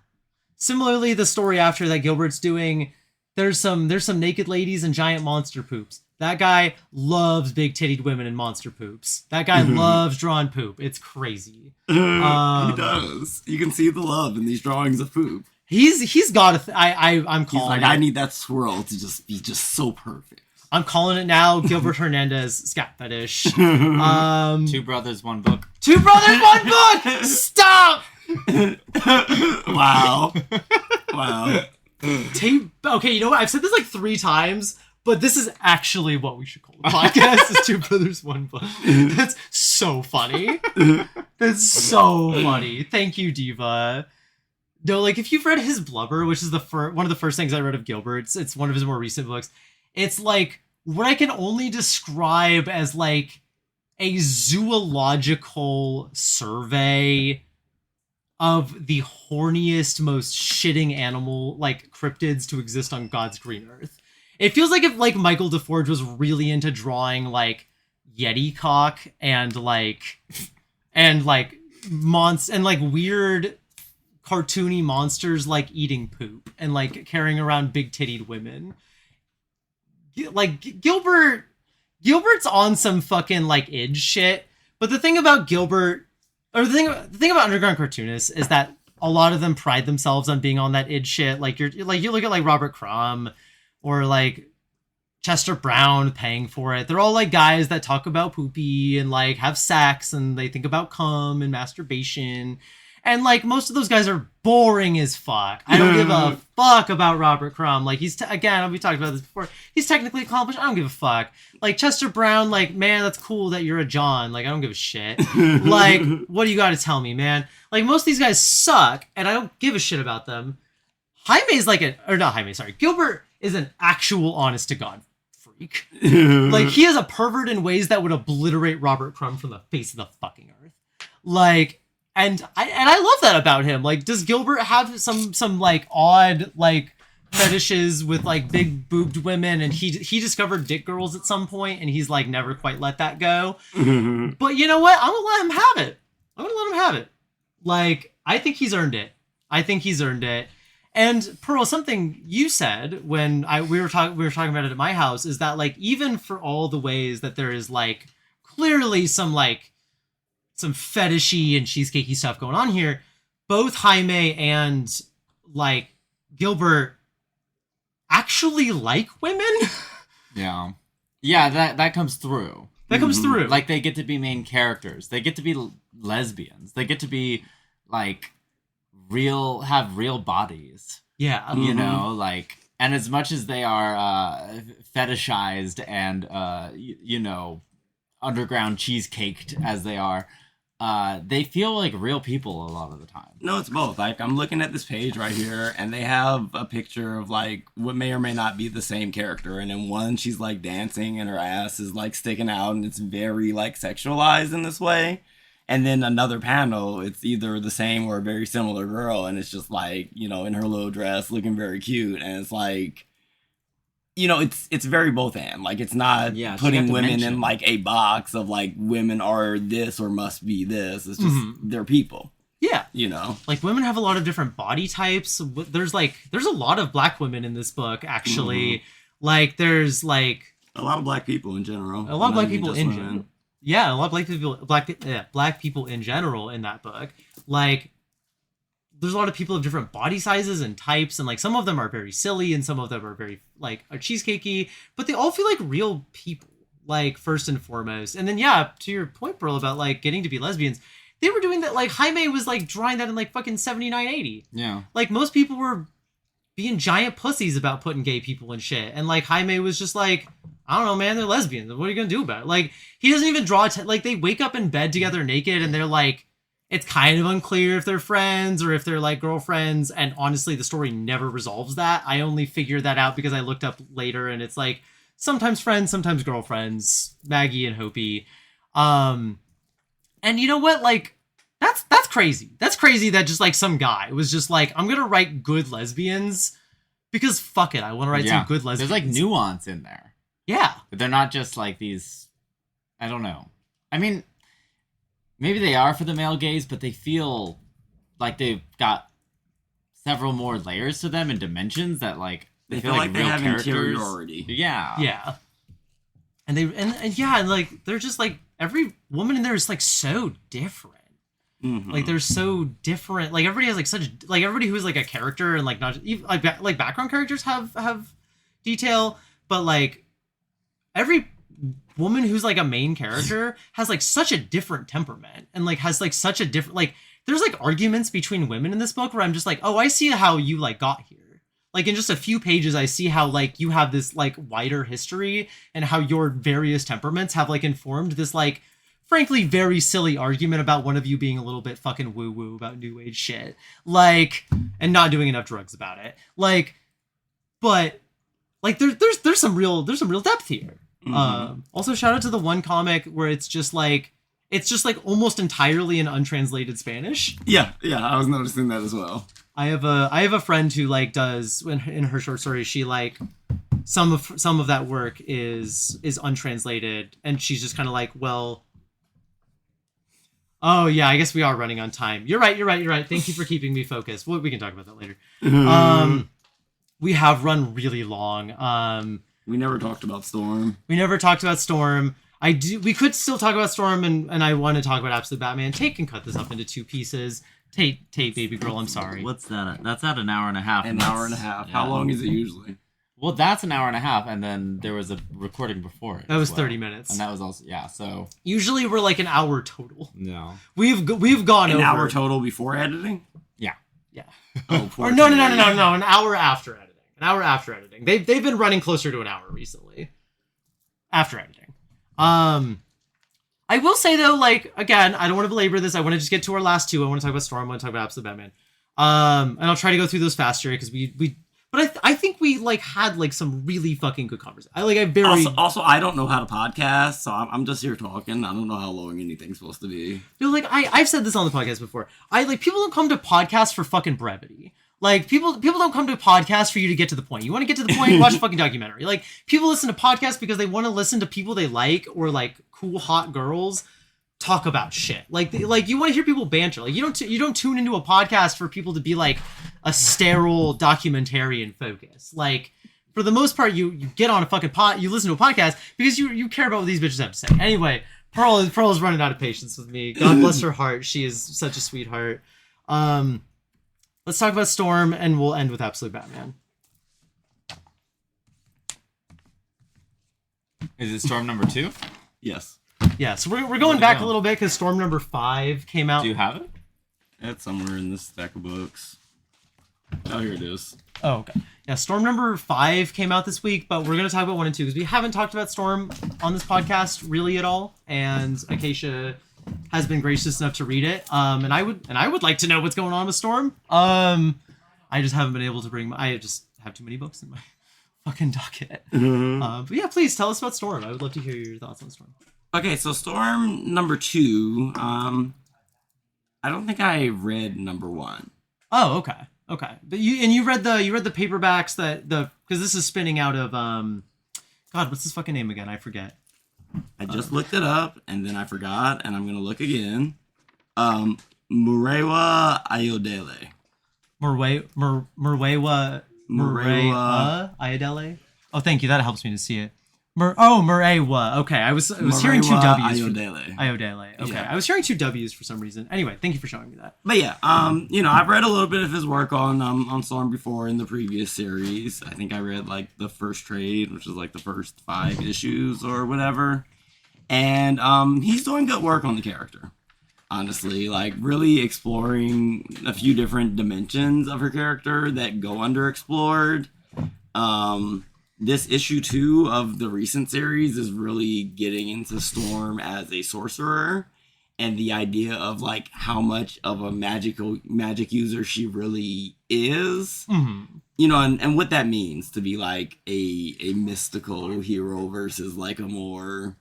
Similarly, the story after that Gilbert's doing, there's some naked ladies and giant monster poops. That guy loves big tittied women and monster poops. That guy loves drawing poop. It's crazy. He does. You can see the love in these drawings of poop. He's got I'm calling He's like, it. I need that swirl to just be just so perfect. I'm calling it now. Gilbert Hernandez, scat fetish. Two brothers, one book. Two brothers, one book. Stop. Wow. Wow. Okay, you know what? I've said this like 3 times, but this is actually what we should call the podcast. Is Two Brothers, One Book. That's so funny. That's so funny. Thank you, Diva. No, like if you've read his Blubber, which is one of the first things I read of Gilbert's, it's one of his more recent books. It's like what I can only describe as like a zoological survey of the horniest, most shitting animal, like cryptids to exist on God's green earth. It feels like if like Michael DeForge was really into drawing like Yeti cock and like weird cartoony monsters like eating poop and like carrying around big tittied women. Like Gilbert's on some fucking like id shit. But the thing about Gilbert, or the thing about underground cartoonists is that a lot of them pride themselves on being on that id shit. Like you look at like Robert Crumb or like Chester Brown paying for it. They're all like guys that talk about poopy and like have sex and they think about cum and masturbation. And like most of those guys are boring as fuck. I don't give a fuck about Robert Crumb. Like he's again, we talked about this before. He's technically accomplished. I don't give a fuck. Like Chester Brown, like man, that's cool that you're a John. Like I don't give a shit. Like what do you got to tell me, man? Like most of these guys suck, and I don't give a shit about them. Gilbert is an actual honest to God freak. Like he is a pervert in ways that would obliterate Robert Crumb from the face of the fucking earth. Like. And I love that about him. Like, does Gilbert have some like odd like fetishes with like big boobed women? And he discovered dick girls at some point, and he's like never quite let that go. But you know what? I'm gonna let him have it. Like, I think he's earned it. And Pearl, something you said when we were talking about it at my house is that like even for all the ways that there is like clearly some fetishy and cheesecakey stuff going on here, both Jaime and like Gilbert actually like women. Yeah, that comes through. Like they get to be main characters. They get to be lesbians. They get to be like have real bodies. Yeah, you know, like, and as much as they are fetishized and you know, underground cheesecaked as they are. They feel like real people a lot of the time. No, it's both. Like, I'm looking at this page right here, and they have a picture of, like, what may or may not be the same character. And in one, she's, like, dancing, and her ass is, like, sticking out, and it's very, like, sexualized in this way. And then another panel, it's either the same or a very similar girl, and it's just, like, you know, in her little dress, looking very cute. And it's, like... You know, it's very both and. Like, it's not putting women in, like, a box of, like, women are this or must be this. It's just, they're people. Yeah. You know? Like, women have a lot of different body types. There's a lot of black women in this book, actually. Like, there's, like... A lot of black people in general. A lot of black people in general. Yeah, a lot of black people in general in that book. Like... There's a lot of people of different body sizes and types, and like some of them are very silly and some of them are very like are cheesecakey, but they all feel like real people, like first and foremost. And then to your point, Pearl, about like getting to be lesbians, they were doing that. Like Jaime was like drawing that in like fucking 79, 80. Yeah. Like most people were being giant pussies about putting gay people and shit, and like Jaime was just like, I don't know, man, they're lesbians. What are you gonna do about it? Like he doesn't even draw like they wake up in bed together naked, and they're like. It's kind of unclear if they're friends or if they're like girlfriends. And honestly, the story never resolves that. I only figured that out because I looked up later and it's like sometimes friends, sometimes girlfriends, Maggie and Hopi. And you know what? Like that's crazy. That's crazy that just like some guy was just like, I'm going to write good lesbians because fuck it. I want to write some good lesbians. There's like nuance in there. Yeah. They're not just like these, I don't know. I mean, maybe they are for the male gaze, but they feel like they've got several more layers to them and dimensions that like they feel like they have interiority. Yeah. Yeah. And and like they're just like every woman in there is like so different. Like they're so different. Like everybody has like such like everybody who's like a character and like not even like background characters have detail, but like every woman who's like a main character has like such a different temperament and like has like such a different like there's like arguments between women in this book where I'm just like, oh, I see how you like got here. Like in just a few pages, I see how like you have this like wider history and how your various temperaments have like informed this like frankly very silly argument about one of you being a little bit fucking woo woo about new age shit, like, and not doing enough drugs about it, like, but like there's some real depth here. Also shout out to the one comic where it's just like almost entirely in untranslated Spanish. Yeah, I was noticing that as well. I have a friend who like does in her short stories, she like some of that work is untranslated, and she's just kind of like, well, oh yeah, I guess we are running on time. You're right. Thank you for keeping me focused. Well, we can talk about that later. We have run really long. We never talked about Storm. We could still talk about Storm, and I want to talk about Absolute Batman. Tate can cut this up into 2 pieces. Tate, baby girl, I'm sorry. What's that? That's at an hour and a half. An hour and a half. Yeah. How long is it usually? Well, that's an hour and a half, and then there was a recording before it. That was as 30 minutes. And that was also, yeah, so. Usually we're like an hour total. No. We've gone An over. hour total before editing? Yeah. Oh, Or no, an hour after editing. They've been running closer to an hour recently. After editing. I will say though, like, again, I don't want to belabor this. I want to just get to our last 2. I want to talk about Storm. I want to talk about Absolute Batman. And I'll try to go through those faster because but I think we like had like some really fucking good conversations. Also, I don't know how to podcast, so I'm just here talking. I don't know how long anything's supposed to be. Like I've said this on the podcast before. People don't come to podcasts for fucking brevity. Like people don't come to podcasts for you to get to the point. You want to get to the point, watch a fucking documentary. Like people listen to podcasts because they want to listen to people they like or like cool hot girls talk about shit. Like you want to hear people banter. Like you don't tune into a podcast for people to be like a sterile documentarian focus. Like for the most part, you get on a fucking you listen to a podcast because you care about what these bitches have to say. Anyway, Pearl is running out of patience with me. God bless her heart. She is such a sweetheart. Let's talk about Storm, and we'll end with Absolute Batman. Is it Storm number 2? Yes. Yeah, so we're going back a little bit because Storm number 5 came out. Do you have it? It's somewhere in this stack of books. Oh, here it is. Oh, okay. Yeah, Storm number 5 came out this week, but we're going to talk about 1 and 2 because we haven't talked about Storm on this podcast really at all, and Acacia has been gracious enough to read it. And I would like to know what's going on with Storm. I just haven't been able to I just have too many books in my fucking docket. But yeah, please tell us about Storm. I would love to hear your thoughts on Storm. Okay, so Storm number 2, I don't think I read number 1. Oh, okay. But you read the paperbacks because this is spinning out of God, what's his fucking name again? I forget. I just looked it up and then I forgot, and I'm gonna look again. Murewa Ayodele. Murewa Ayodele. Oh, thank you. That helps me to see it. Murewa. Okay, I was hearing 2 W's. Ayodele. Okay, yeah. I was hearing 2 W's for some reason. Anyway, thank you for showing me that. But yeah, I've read a little bit of his work on Storm before in the previous series. I think I read like the first trade, which is like the first 5 issues or whatever. And he's doing good work on the character. Honestly, like really exploring a few different dimensions of her character that go underexplored. This issue 2 of the recent series is really getting into Storm as a sorcerer and the idea of like how much of a magic user she really is. Mm-hmm. And what that means to be like a mystical hero versus like a more,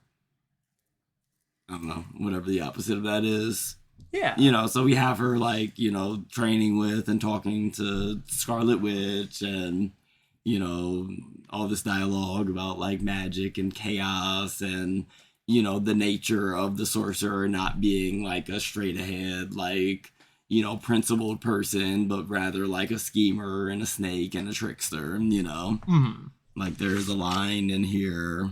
I don't know, whatever the opposite of that is. Yeah. So we have her like, training with and talking to Scarlet Witch and, all this dialogue about like magic and chaos and, the nature of the sorcerer not being like a straight ahead, like, principled person, but rather like a schemer and a snake and a trickster, Mm-hmm. Like there's a line in here.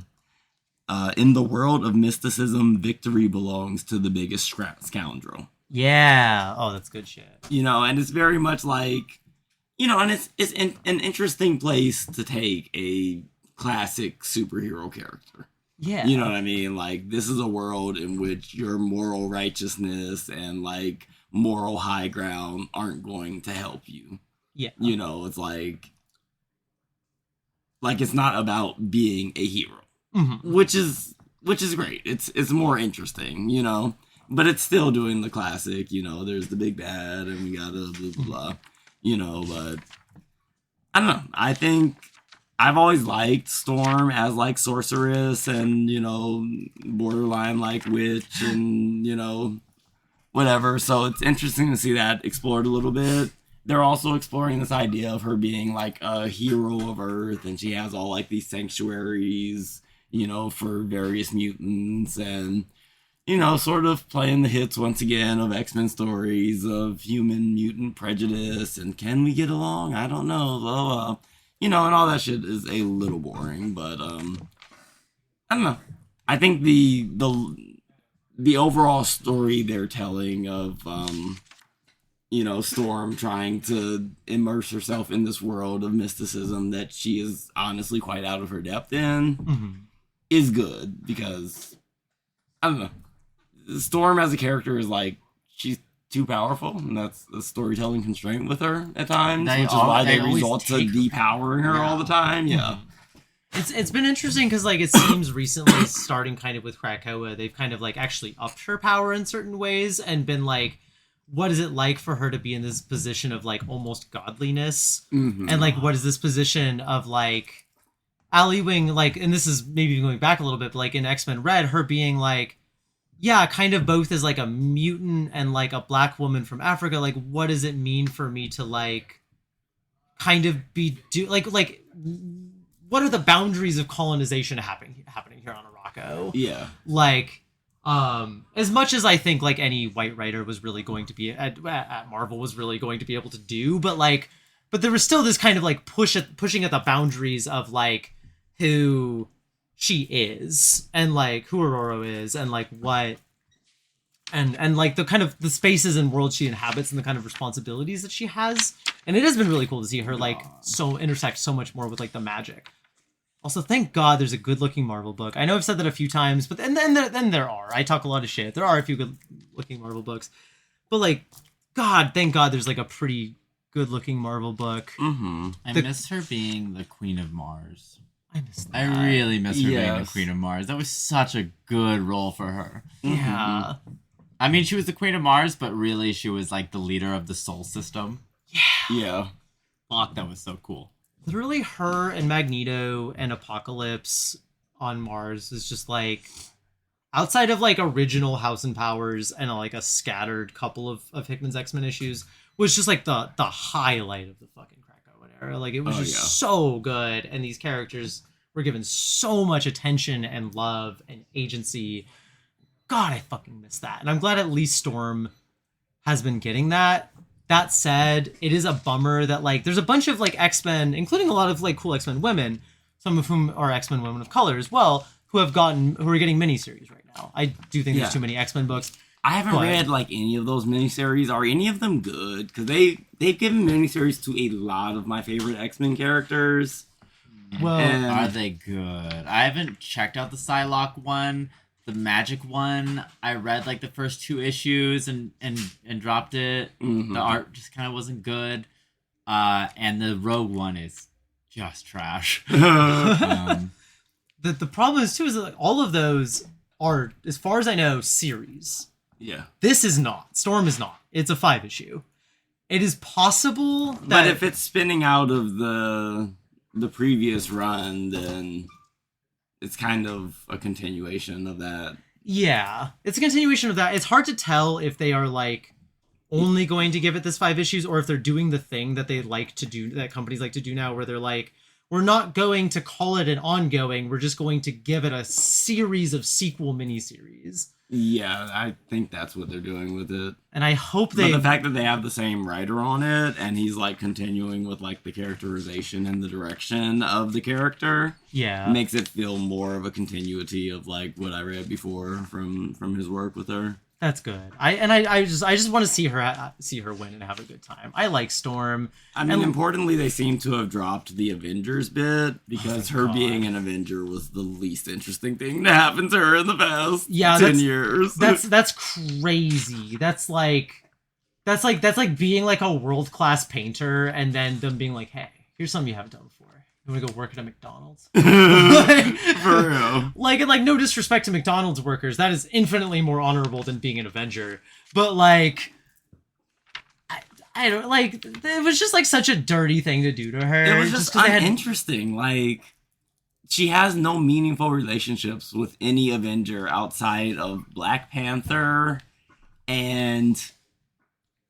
In the world of mysticism, victory belongs to the biggest scoundrel. Yeah. Oh, that's good shit. And it's very much like, and it's an interesting place to take a classic superhero character. Yeah. You know what I mean? Like, this is a world in which your moral righteousness and, like, moral high ground aren't going to help you. Yeah. You know, it's like it's not about being a hero, which is great. It's more interesting, you know, but it's still doing the classic, you know, there's the big bad and we gotta blah, blah, blah, you know, but I don't know. I think I've always liked Storm as like sorceress and, you know, borderline like witch and, you know, whatever. So it's interesting to see that explored a little bit. They're also exploring this idea of her being like a hero of Earth, and she has all like these sanctuaries, you know, for various mutants, and, you know, sort of playing the hits once again of X-Men stories of human mutant prejudice and can we get along? I don't know, blah, blah. You know, and all that shit is a little boring, but I don't know. I think the overall story they're telling of you know, Storm trying to immerse herself in this world of mysticism that she is honestly quite out of her depth in is good, because I don't know. Storm as a character is like, she's too powerful, and that's the storytelling constraint with her at times, which is why they resort to depowering her all the time. Yeah. It's been interesting because, like, it seems recently, starting kind of with Krakoa, they've kind of, like, actually upped her power in certain ways and been like, what is it like for her to be in this position of, like, almost godliness? And, like, what is this position of, like, Ally Wing, like, and this is maybe going back a little bit, but, like, in X-Men Red, her being, like, yeah, kind of both as, like, a mutant and, like, a black woman from Africa. Like, what does it mean for me to, like, kind of be, like, what are the boundaries of colonization happening here on Araco? Yeah. Like, as much as I think, like, any white writer was really going to be at Marvel was really going to be able to do, but there was still this kind of, like, pushing at the boundaries of, like, who she is and, like, who Aurora is and, like, what and like the kind of the spaces and world she inhabits and the kind of responsibilities that she has. And it has been really cool to see her, like, so intersect so much more with, like, the magic. Also, thank God there's a good-looking Marvel book. I know I've said that a few times, but then there are. I talk a lot of shit. There are a few good-looking Marvel books. But, like, God, thank God there's, like, a pretty good-looking Marvel book. I miss her being the Queen of Mars. I miss that. I really miss her being the Queen of Mars. That was such a good role for her. Yeah. I mean, she was the Queen of Mars, but really she was, like, the leader of the Sol system. Yeah. Fuck, that was so cool. Literally her and Magneto and Apocalypse on Mars is just, like, outside of, like, original House and Powers and, like, a scattered couple of Hickman's X-Men issues, was just, like, the highlight of the fucking Krakoa era. Like, it was so good, and these characters were given so much attention and love and agency. God, I fucking miss that. And I'm glad at least Storm has been getting that. That said, it is a bummer that, like, there's a bunch of, like, X-Men, including a lot of, like, cool X-Men women, some of whom are X-Men women of color as well, who are getting miniseries right now. I do think there's too many X-Men books. I haven't read, like, any of those miniseries. Are any of them good? Because they've given miniseries to a lot of my favorite X-Men characters. Well, are they good? I haven't checked out the Psylocke one. The Magic one, I read, like, the first 2 issues and dropped it. The art just kind of wasn't good. And the Rogue one is just trash. The problem is, too, is that, like, all of those are, as far as I know, series. Yeah. This is not. Storm is not. It's a 5-issue. It is possible that... But if it's spinning out of the previous run, then... it's kind of a continuation of that. Yeah, it's a continuation of that. It's hard to tell if they are, like, only going to give it this 5 issues or if they're doing the thing that they like to do, that companies like to do now, where they're like, we're not going to call it an ongoing, we're just going to give it a series of sequel miniseries. Yeah, I think that's what they're doing with it. And I hope But the fact that they have the same writer on it, and he's, like, continuing with, like, the characterization and the direction of the character, makes it feel more of a continuity of, like, what I read before from his work with her. That's good. I just want to see her win and have a good time. I like Storm. I mean, importantly, they seem to have dropped the Avengers bit because her being an Avenger was the least interesting thing to happen to her in the past 10 years. That's crazy. That's like, That's like being like a world-class painter and then them being like, hey, here's something you haven't done before. You want to go work at a McDonald's? For real. Like, and like, no disrespect to McDonald's workers. That is infinitely more honorable than being an Avenger. But like, I don't like. It was just like such a dirty thing to do to her. It was just 'cause they had- uninteresting. Like, she has no meaningful relationships with any Avenger outside of Black Panther and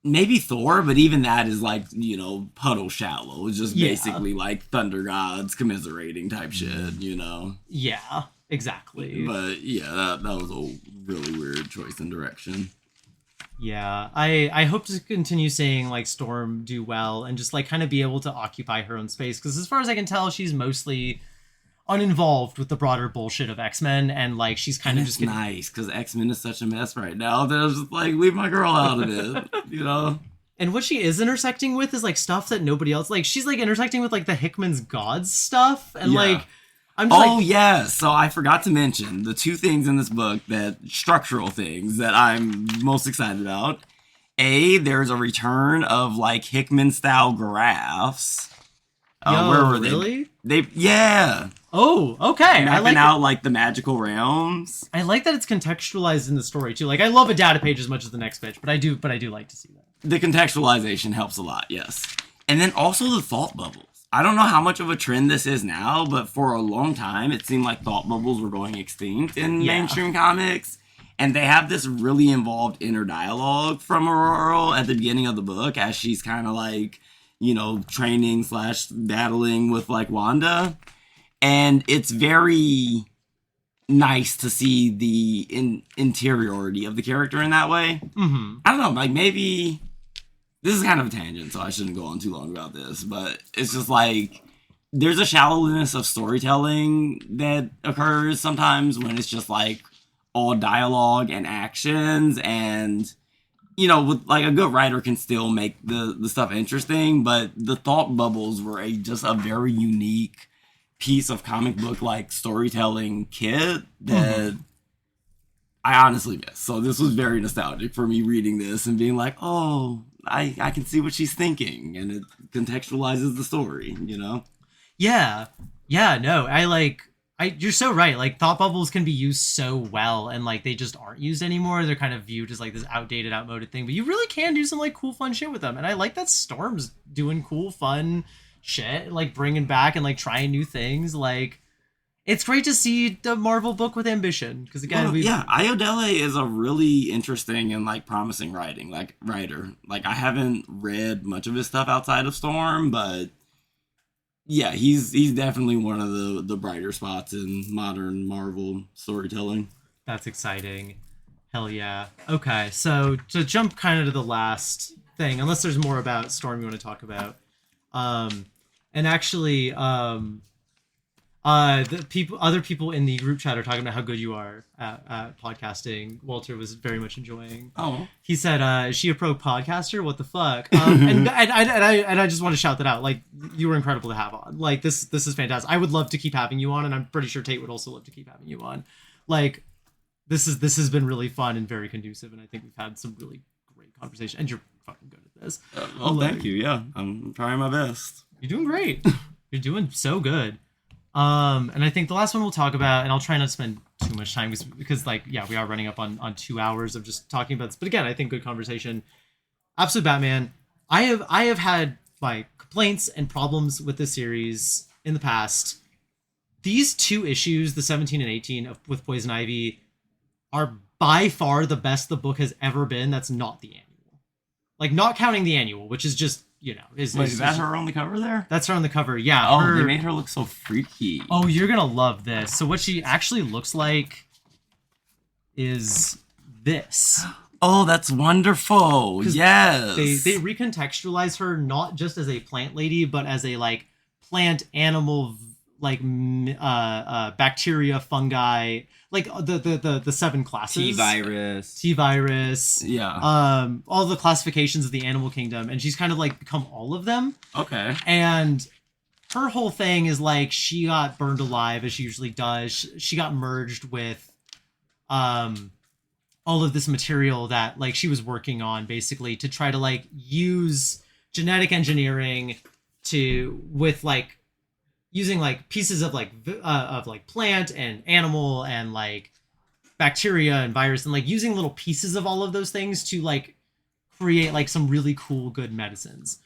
maybe Thor, but even that is like, you know, puddle shallow. It's just basically like thunder gods commiserating type shit, you know? Yeah, exactly. But yeah, that was a really weird choice in direction. Yeah, I hope to continue seeing like Storm do well and just like kind of be able to occupy her own space, because as far as I can tell, she's mostly uninvolved with the broader bullshit of X-Men, and like she's kind of just getting... nice because X-Men is such a mess right now that I was just like, leave my girl out of it, you know? And what she is intersecting with is like stuff that nobody else, like she's like intersecting with like the Hickman's gods stuff, and like I'm just like, yeah, so I forgot to mention the two things in this book, that structural things that I'm most excited about. There's a return of like Hickman style graphs. Where were they? Really? Yeah. Oh, okay. Mapping out like the magical realms. I like that it's contextualized in the story too. Like I love a data page as much as the next bitch, but I do like to see that. The contextualization helps a lot, yes. And then also the thought bubbles. I don't know how much of a trend this is now, but for a long time it seemed like thought bubbles were going extinct in mainstream comics. And they have this really involved inner dialogue from Aurora at the beginning of the book as she's kind of like, you know, training / battling with like Wanda. And it's very nice to see the interiority of the character in that way. Mm-hmm. I don't know, like maybe this is kind of a tangent, so I shouldn't go on too long about this, but it's just like there's a shallowness of storytelling that occurs sometimes when it's just like all dialogue and actions, and you know, with like a good writer can still make the stuff interesting, but the thought bubbles were just a very unique piece of comic book like storytelling kit that I honestly miss. So this was very nostalgic for me reading this and being like, oh, I can see what she's thinking, and it contextualizes the story, you know? Yeah, no, you're so right. Like thought bubbles can be used so well, and like they just aren't used anymore. They're kind of viewed as like this outdated, outmoded thing, but you really can do some like cool, fun shit with them. And I like that Storm's doing cool, fun shit, like bringing back and like trying new things. Like it's great to see the Marvel book with ambition, because again, Ayodele is a really interesting and like promising writer. Like I haven't read much of his stuff outside of Storm, but yeah, he's definitely one of the brighter spots in modern Marvel storytelling. That's exciting. Hell yeah. Okay, so to jump kind of to the last thing, unless there's more about Storm you want to talk about, and actually, other people in the group chat are talking about how good you are at podcasting. Walter was very much enjoying. Oh, he said, "Is she a pro podcaster? What the fuck?" And I just want to shout that out. Like, you were incredible to have on. Like, this is fantastic. I would love to keep having you on, and I'm pretty sure Tate would also love to keep having you on. Like, this has been really fun and very conducive, and I think we've had some really great conversation. And you're fucking good at this. well, thank you. Yeah, I'm trying my best. You're doing great. You're doing so good. And I think the last one we'll talk about, and I'll try not to spend too much time because like, yeah, we are running up on 2 hours of just talking about this. But again, I think good conversation. Absolute Batman. I have had my complaints and problems with this series in the past. These 2 issues, the 17 and 18 with Poison Ivy, are by far the best the book has ever been. That's not the annual. Like, not counting the annual, which is just, you know, is that her on the cover there? That's her on the cover. Yeah. Oh, they made her look so freaky. Oh, you're gonna love this. So what she actually looks like is this. Oh, that's wonderful. Yes. They recontextualize her not just as a plant lady, but as a like plant animal, like bacteria, fungi, like the 7 classes. T-virus. Yeah. All the classifications of the animal kingdom, and she's kind of like become all of them. Okay. And her whole thing is like she got burned alive, as she usually does. She got merged with a all of this material that like she was working on basically to try to like use genetic engineering to with like using like pieces of like plant and animal and like bacteria and virus and like using little pieces of all of those things to like create like some really cool good medicines.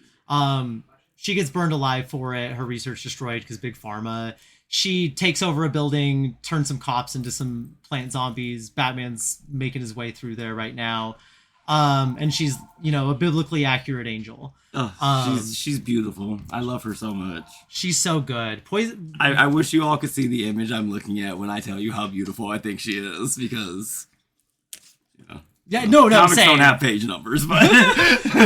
She gets burned alive for it, her research destroyed because big pharma. She takes over a building, turns some cops into some plant zombies. Batman's making his way through there right now. And she's, a biblically accurate angel. She's beautiful. I love her so much. She's so good. I wish you all could see the image I'm looking at when I tell you how beautiful I think she is, because comics same. don't have page numbers, but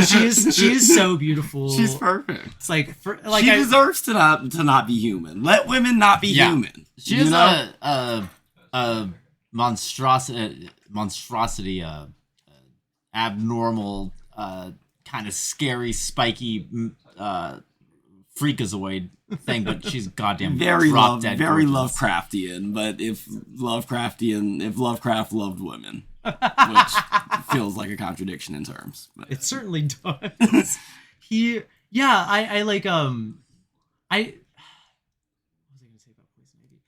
she is so beautiful. She's perfect. It's like she deserves to not be human. Let women not be human. She is a monstrosity, abnormal, kind of scary, spiky, freakazoid thing, but she's goddamn very dead very gorgeous. Lovecraftian. But if Lovecraft loved women, which feels like a contradiction in terms. But. It certainly does. I like what was I gonna say about Poison Ivy?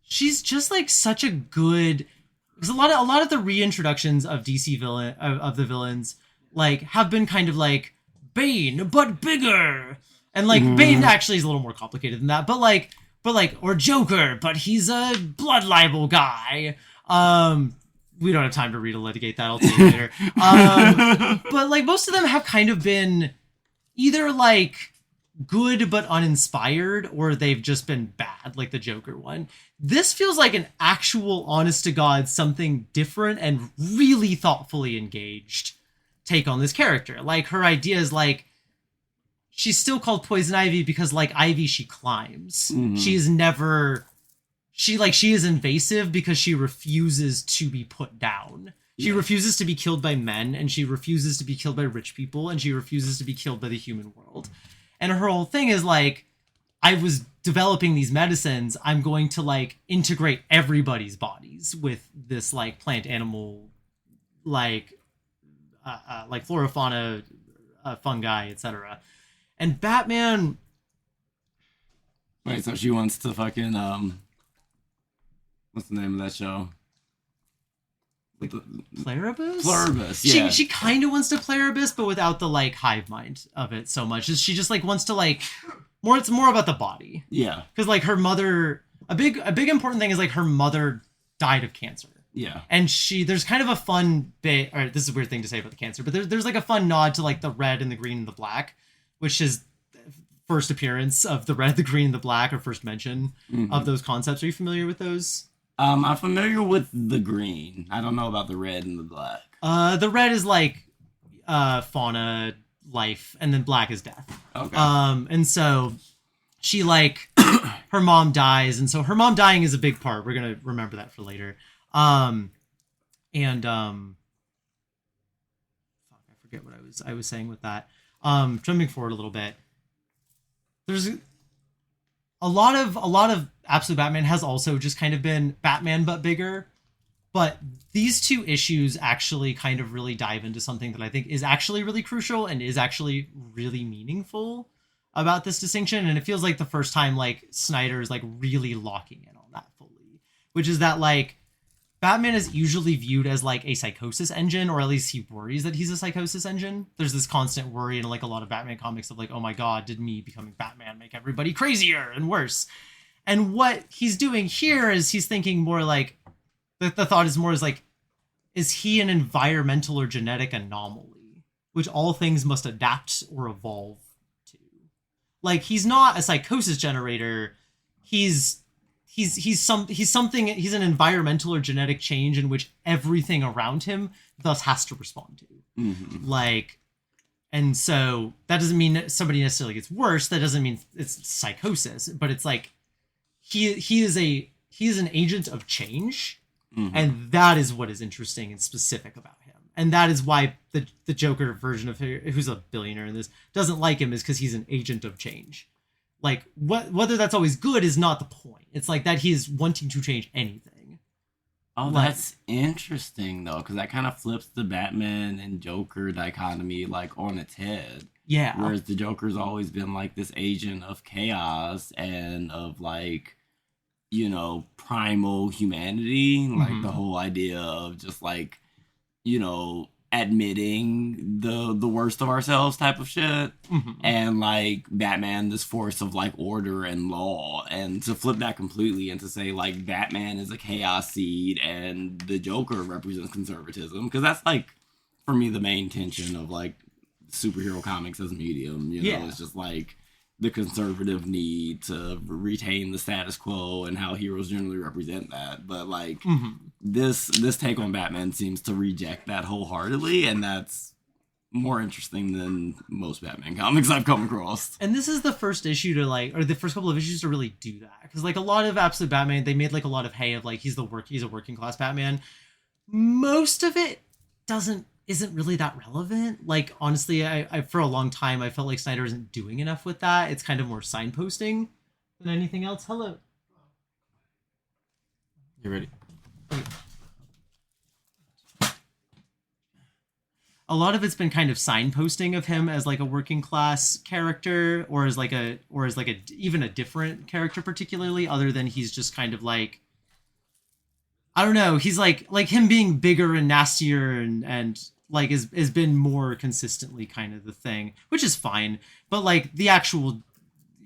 She's just like such a good, because a lot of the reintroductions of DC of the villains like have been kind of like Bane but bigger, and like Bane actually is a little more complicated than that, but or Joker, but he's a blood libel guy. We don't have time to relitigate that. I'll tell you later. But like most of them have kind of been either like good but uninspired, or they've just been bad, like the Joker one. This feels like an actual, honest to God, something different and really thoughtfully engaged take on this character. Like her idea is like, she's still called Poison Ivy because like Ivy, she climbs. She is invasive because she refuses to be put down. She refuses to be killed by men, and she refuses to be killed by rich people, and she refuses to be killed by the human world. And her whole thing is like, I was developing these medicines, I'm going to like integrate everybody's bodies with this like plant animal, like flora, fauna, fungi, etc. And Batman... Wait, so she wants to fucking, what's the name of that show? Pluribus? Pluribus, yeah. She kind of wants to Pluribus, but without the like hive mind of it so much. She just like wants to like more. It's more about the body. Yeah. Because like her mother, a big important thing is like her mother died of cancer. Yeah. And there's kind of a fun bit, or this is a weird thing to say about the cancer, but there's like a fun nod to like the red and the green and the black, which is first appearance of the red, the green, and the black, or first mention of those concepts. Are you familiar with those? I'm familiar with the green. I don't know about the red and the black. The red is like fauna, life, and then black is death. Okay. And so she like her mom dies, and so her mom dying is a big part. We're gonna remember that for later. I forget what I was saying with that. Jumping forward a little bit. There's a lot of Absolute Batman has also just kind of been Batman but bigger, but these two issues actually kind of really dive into something that I think is actually really crucial and is actually really meaningful about this distinction. And it feels like the first time like Snyder is like really locking in on that fully, which is that like Batman is usually viewed as like a psychosis engine, or at least he worries that he's a psychosis engine. There's this constant worry in like a lot of Batman comics of like, oh my God, did me becoming Batman make everybody crazier and worse? And what he's doing here is he's thinking more like, the thought is more is like, is he an environmental or genetic anomaly, which all things must adapt or evolve to? Like, he's not a psychosis generator. He's an environmental or genetic change in which everything around him thus has to respond to. Like, and so that doesn't mean that somebody necessarily gets worse. That doesn't mean it's psychosis, but it's like he is an agent of change, and that is what is interesting and specific about him. And that is why the Joker version of him, who's a billionaire in this, doesn't like him, is because he's an agent of change. Like, whether that's always good is not the point. It's like that he is wanting to change anything. Oh, Like- that's interesting though, because that kind of flips the Batman and Joker dichotomy like on its head. Yeah. Whereas the Joker's always been like this agent of chaos and of like, primal humanity, like the whole idea of just like, admitting the worst of ourselves type of shit. And like Batman, this force of like order and law, and to flip that completely and to say like Batman is a chaos seed and the Joker represents conservatism, because that's like for me the main tension of like superhero comics as a medium. It's just like the conservative need to retain the status quo and how heroes generally represent that. But like this take on Batman seems to reject that wholeheartedly, and that's more interesting than most Batman comics I've come across. And this is the first issue to like, or the first couple of issues to really do that, because like a lot of Absolute Batman, they made like a lot of hay of like he's a working class Batman. Most of it isn't really that relevant. Like honestly, I for a long time I felt like Snyder isn't doing enough with that. It's kind of more signposting than anything else. Hello. You ready? A lot of it's been kind of signposting of him as like a working class character, or as like even a different character, particularly, other than he's just kind of like, I don't know, he's like him being bigger and nastier and like has been more consistently kind of the thing, which is fine. But like the actual,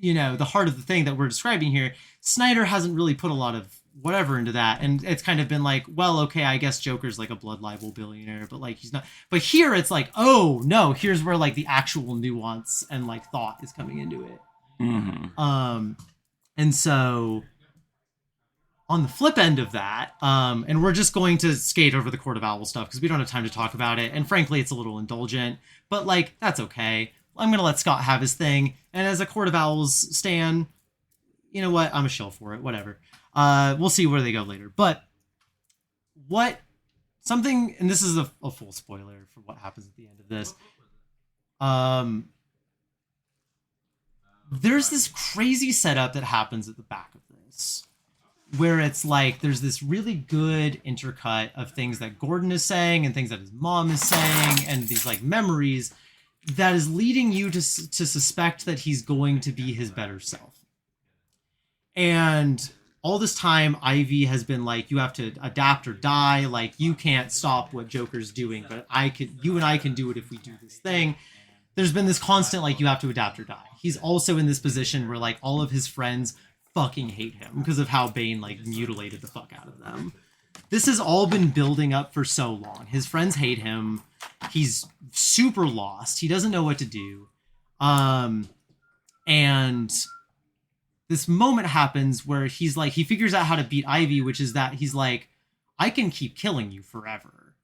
the heart of the thing that we're describing here, Snyder hasn't really put a lot of whatever into that, and it's kind of been like, well, okay, I guess Joker's like a blood libel billionaire, but like he's not. But here it's like, oh no, here's where like the actual nuance and like thought is coming into it. And so on the flip end of that, and we're just going to skate over the Court of Owls stuff because we don't have time to talk about it, and frankly it's a little indulgent, but like that's okay. I'm gonna let Scott have his thing, and as a Court of Owls stan, you know what, I'm a shill for it, whatever. We'll see where they go later. But and this is a full spoiler for what happens at the end of this. There's this crazy setup that happens at the back of this, where it's like there's this really good intercut of things that Gordon is saying and things that his mom is saying and these like memories that is leading you to suspect that he's going to be his better self. And all this time, Ivy has been like, you have to adapt or die. Like, you can't stop what Joker's doing, but you and I can do it if we do this thing. There's been this constant, like, you have to adapt or die. He's also in this position where, like, all of his friends fucking hate him because of how Bane, like, mutilated the fuck out of them. This has all been building up for so long. His friends hate him. He's super lost. He doesn't know what to do. And this moment happens where he's like, he figures out how to beat Ivy, which is that he's like, I can keep killing you forever.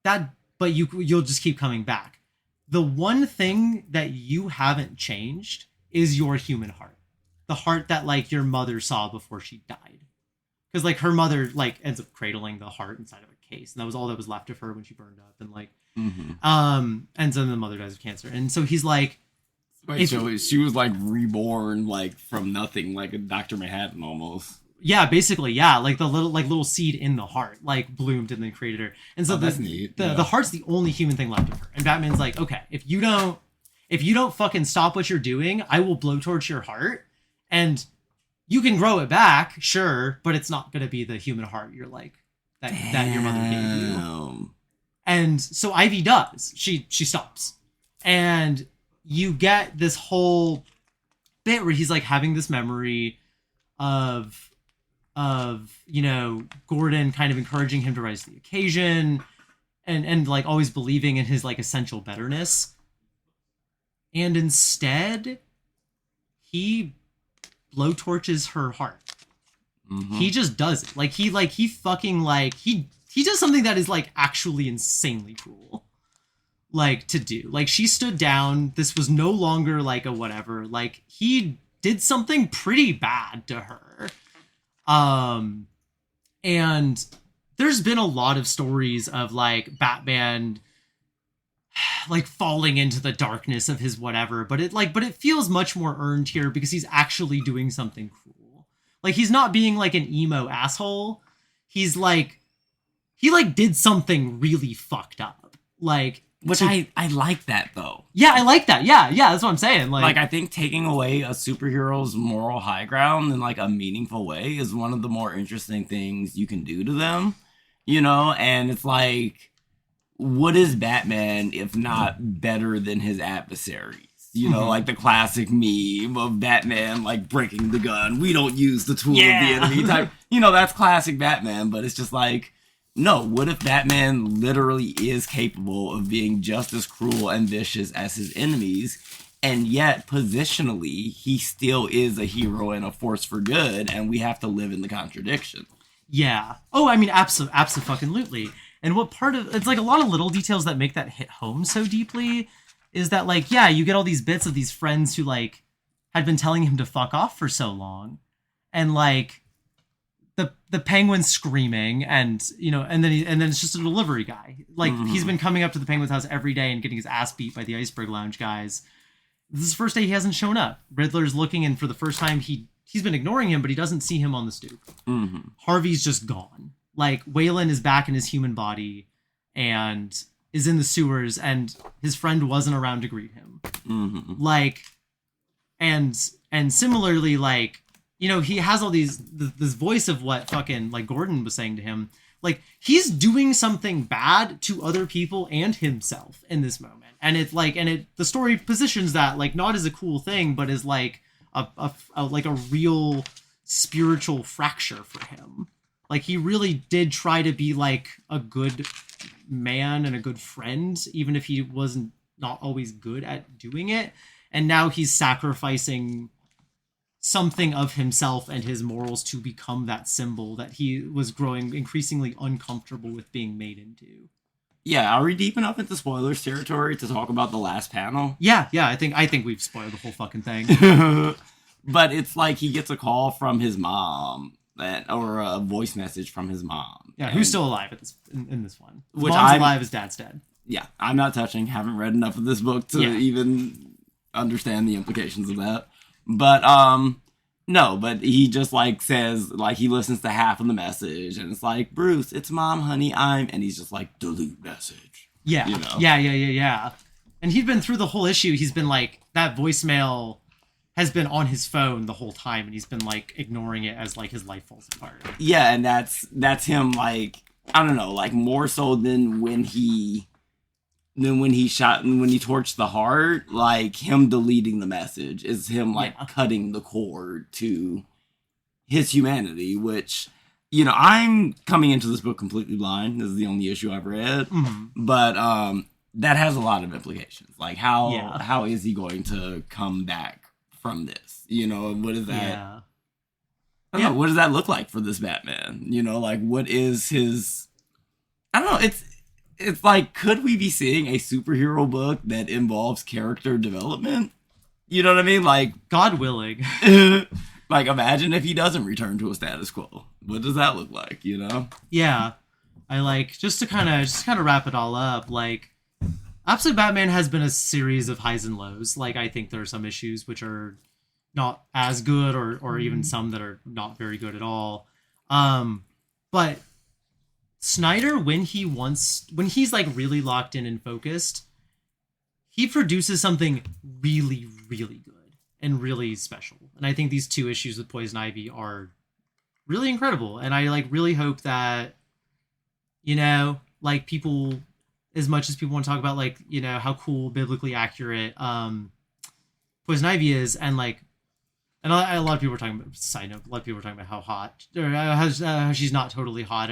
But you'll just keep coming back. The one thing that you haven't changed is your human heart. The heart that like your mother saw before she died. Because like her mother like ends up cradling the heart inside of a case. And that was all that was left of her when she burned up. And like, and so the mother dies of cancer. And so he's like, Wait, so she was like reborn like from nothing, like a Dr. Manhattan almost. Yeah, basically, yeah. Like the little seed in the heart, like bloomed and then created her. And so that's neat. The heart's the only human thing left of her. And Batman's like, okay, if you don't fucking stop what you're doing, I will blowtorch your heart, and you can grow it back, sure, but it's not gonna be the human heart you're like that your mother gave you. And so Ivy does. She stops, and you get this whole bit where he's like having this memory of Gordon kind of encouraging him to rise to the occasion and like always believing in his like essential betterness. And instead he blowtorches her heart. He just does it. He does something that is like actually insanely cool. Like to do. Like she stood down. This was no longer like a whatever. Like he did something pretty bad to her. And there's been a lot of stories of like Batman like falling into the darkness of his whatever, but it feels much more earned here because he's actually doing something cool. Like he's not being like an emo asshole. He's like he like did something really fucked up. Like, Which I like that though. yeah, I like that. Yeah, that's what I'm saying. Like, I think taking away a superhero's moral high ground in, like, a meaningful way is one of the more interesting things you can do to them, you know? And it's like, what is Batman if not better than his adversaries? You know, like the classic meme of Batman, like, breaking the gun. We don't use the tool of the enemy type. You know, that's classic Batman, but it's just like, no, what if Batman literally is capable of being just as cruel and vicious as his enemies, and yet, positionally, he still is a hero and a force for good, and we have to live in the contradiction. Yeah. Oh, I mean, absolutely. And what part of it's like a lot of little details that make that hit home so deeply is that, like, yeah, you get all these bits of these friends who, like, had been telling him to fuck off for so long, and like the Penguin screaming, and you know, and then it's just a delivery guy. Like, he's been coming up to the Penguin's house every day and getting his ass beat by the Iceberg Lounge guys. This is the first day he hasn't shown up. Riddler's looking, and for the first time he's been ignoring him, but he doesn't see him on the stoop. Harvey's just gone. Like, Waylon is back in his human body and is in the sewers, and his friend wasn't around to greet him. Like, and similarly, like, you know, he has all these, this voice of what fucking, like, Gordon was saying to him. Like, he's doing something bad to other people and himself in this moment. And it's like, the story positions that, like, not as a cool thing, but as like like a real spiritual fracture for him. Like, he really did try to be like a good man and a good friend, even if he wasn't not always good at doing it. And now he's sacrificing something of himself and his morals to become that symbol that he was growing increasingly uncomfortable with being made into. Yeah, are we deep enough into spoilers territory to talk about the last panel? Yeah, I think we've spoiled the whole fucking thing. But it's like he gets a call from his mom, or a voice message from his mom. Yeah, who's still alive in this one? His Which mom's alive, his dad's dead. Yeah, I'm not touching. Haven't read enough of this book to even understand the implications of that. But no, but he just like says, like, he listens to half of the message, and it's like, Bruce, it's Mom, honey, and he's just like, delete message. Yeah, you know? Yeah. And he'd been through the whole issue. He's been like, that voicemail has been on his phone the whole time, and he's been like ignoring it as like his life falls apart. Yeah, and that's him, like, I don't know, like, more so than when he torched the heart, like, him deleting the message is him, like, cutting the cord to his humanity, which, you know, I'm coming into this book completely blind. This is the only issue I've read. But that has a lot of implications. Like, how is he going to come back from this? You know, what is that? I don't know, what does that look like for this Batman? You know, like, what is his... I don't know, it's like, could we be seeing a superhero book that involves character development? You know what I mean? Like, God willing. Like, imagine if he doesn't return to a status quo. What does that look like, you know? Yeah. I like, just to kind of wrap it all up, like, Absolute Batman has been a series of highs and lows. Like, I think there are some issues which are not as good, or even some that are not very good at all. But Snyder, when he's like really locked in and focused, he produces something really, really good and really special. And I think these 2 issues with Poison Ivy are really incredible. And I like really hope that, you know, like, people, as much as people want to talk about, like, you know, how cool, biblically accurate Poison Ivy is, and like, and a lot of people were talking about, side note, a lot of people were talking about how hot, or how she's not totally hot,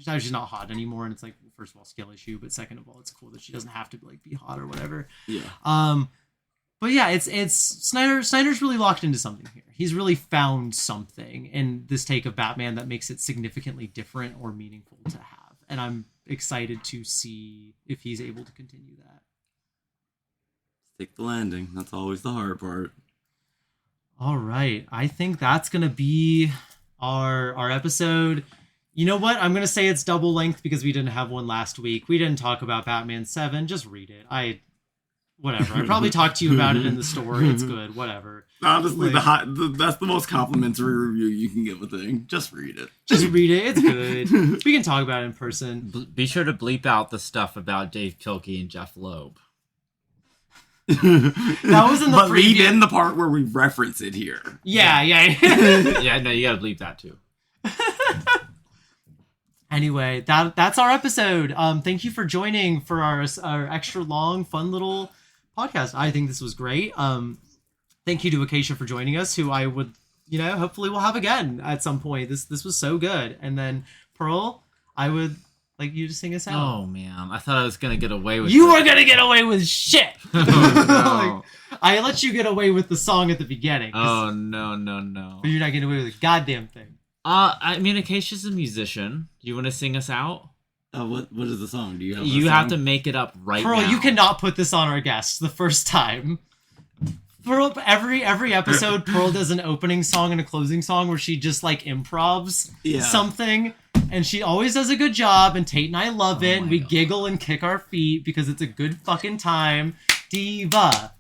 how she's not hot anymore, and it's like, first of all, skill issue, but second of all, it's cool that she doesn't have to like be hot or whatever. Yeah. But yeah, it's Snyder's really locked into something here. He's really found something in this take of Batman that makes it significantly different or meaningful to have, and I'm excited to see if he's able to continue that. Stick the landing. That's always the hard part. All right. I think that's going to be our episode. You know what? I'm going to say it's double length because we didn't have one last week. We didn't talk about Batman 7. Just read it. Whatever. I probably talked to you about it in the store. It's good. Whatever. Honestly, Like- that's the most complimentary review you can give a thing. Just read it. Just read it. It's good. We can talk about it in person. Be sure to bleep out the stuff about Dave Kilkey and Jeff Loeb. That was in the But leave preview. in the part where we reference it here. Yeah. Yeah, no, you gotta bleep that too. Anyway, that's our episode. Thank you for joining for our extra long, fun little podcast. I think this was great. Thank you to Acacia for joining us, who I would, hopefully we'll have again at some point. This was so good. And then Pearl, I would like you to sing us out. Oh man, I thought I was gonna get away with You it. were gonna get away with shit. Oh, I let you get away with the song at the beginning. no. Oh no. But you're not getting away with a goddamn thing. I mean, Acacia's a musician. Do you want to sing us out? What is the song? Do you have? You have to make it up right Pearl, now. you cannot put this on our guests the first time. Pearl, every episode, Pearl does an opening song and a closing song where she just like improvs something, and she always does a good job. And Tate and I love it. my And we God. giggle and kick our feet because it's a good fucking time. Diva.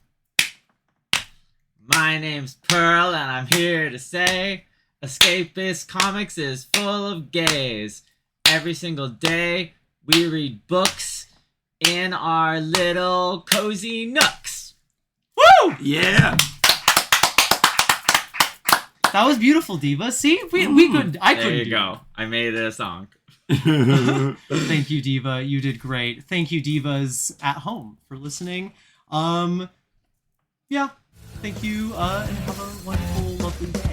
My name's Pearl, and I'm here to say Escapist Comics is full of gays. Every single day, we read books in our little cozy nooks. Woo! Yeah. That was beautiful, Diva. See, we could. I There couldn't you do go. I made it a song. it. Thank you, Diva. You did great. Thank you, Divas at home, for listening. Yeah. Thank you, and have a wonderful, lovely day.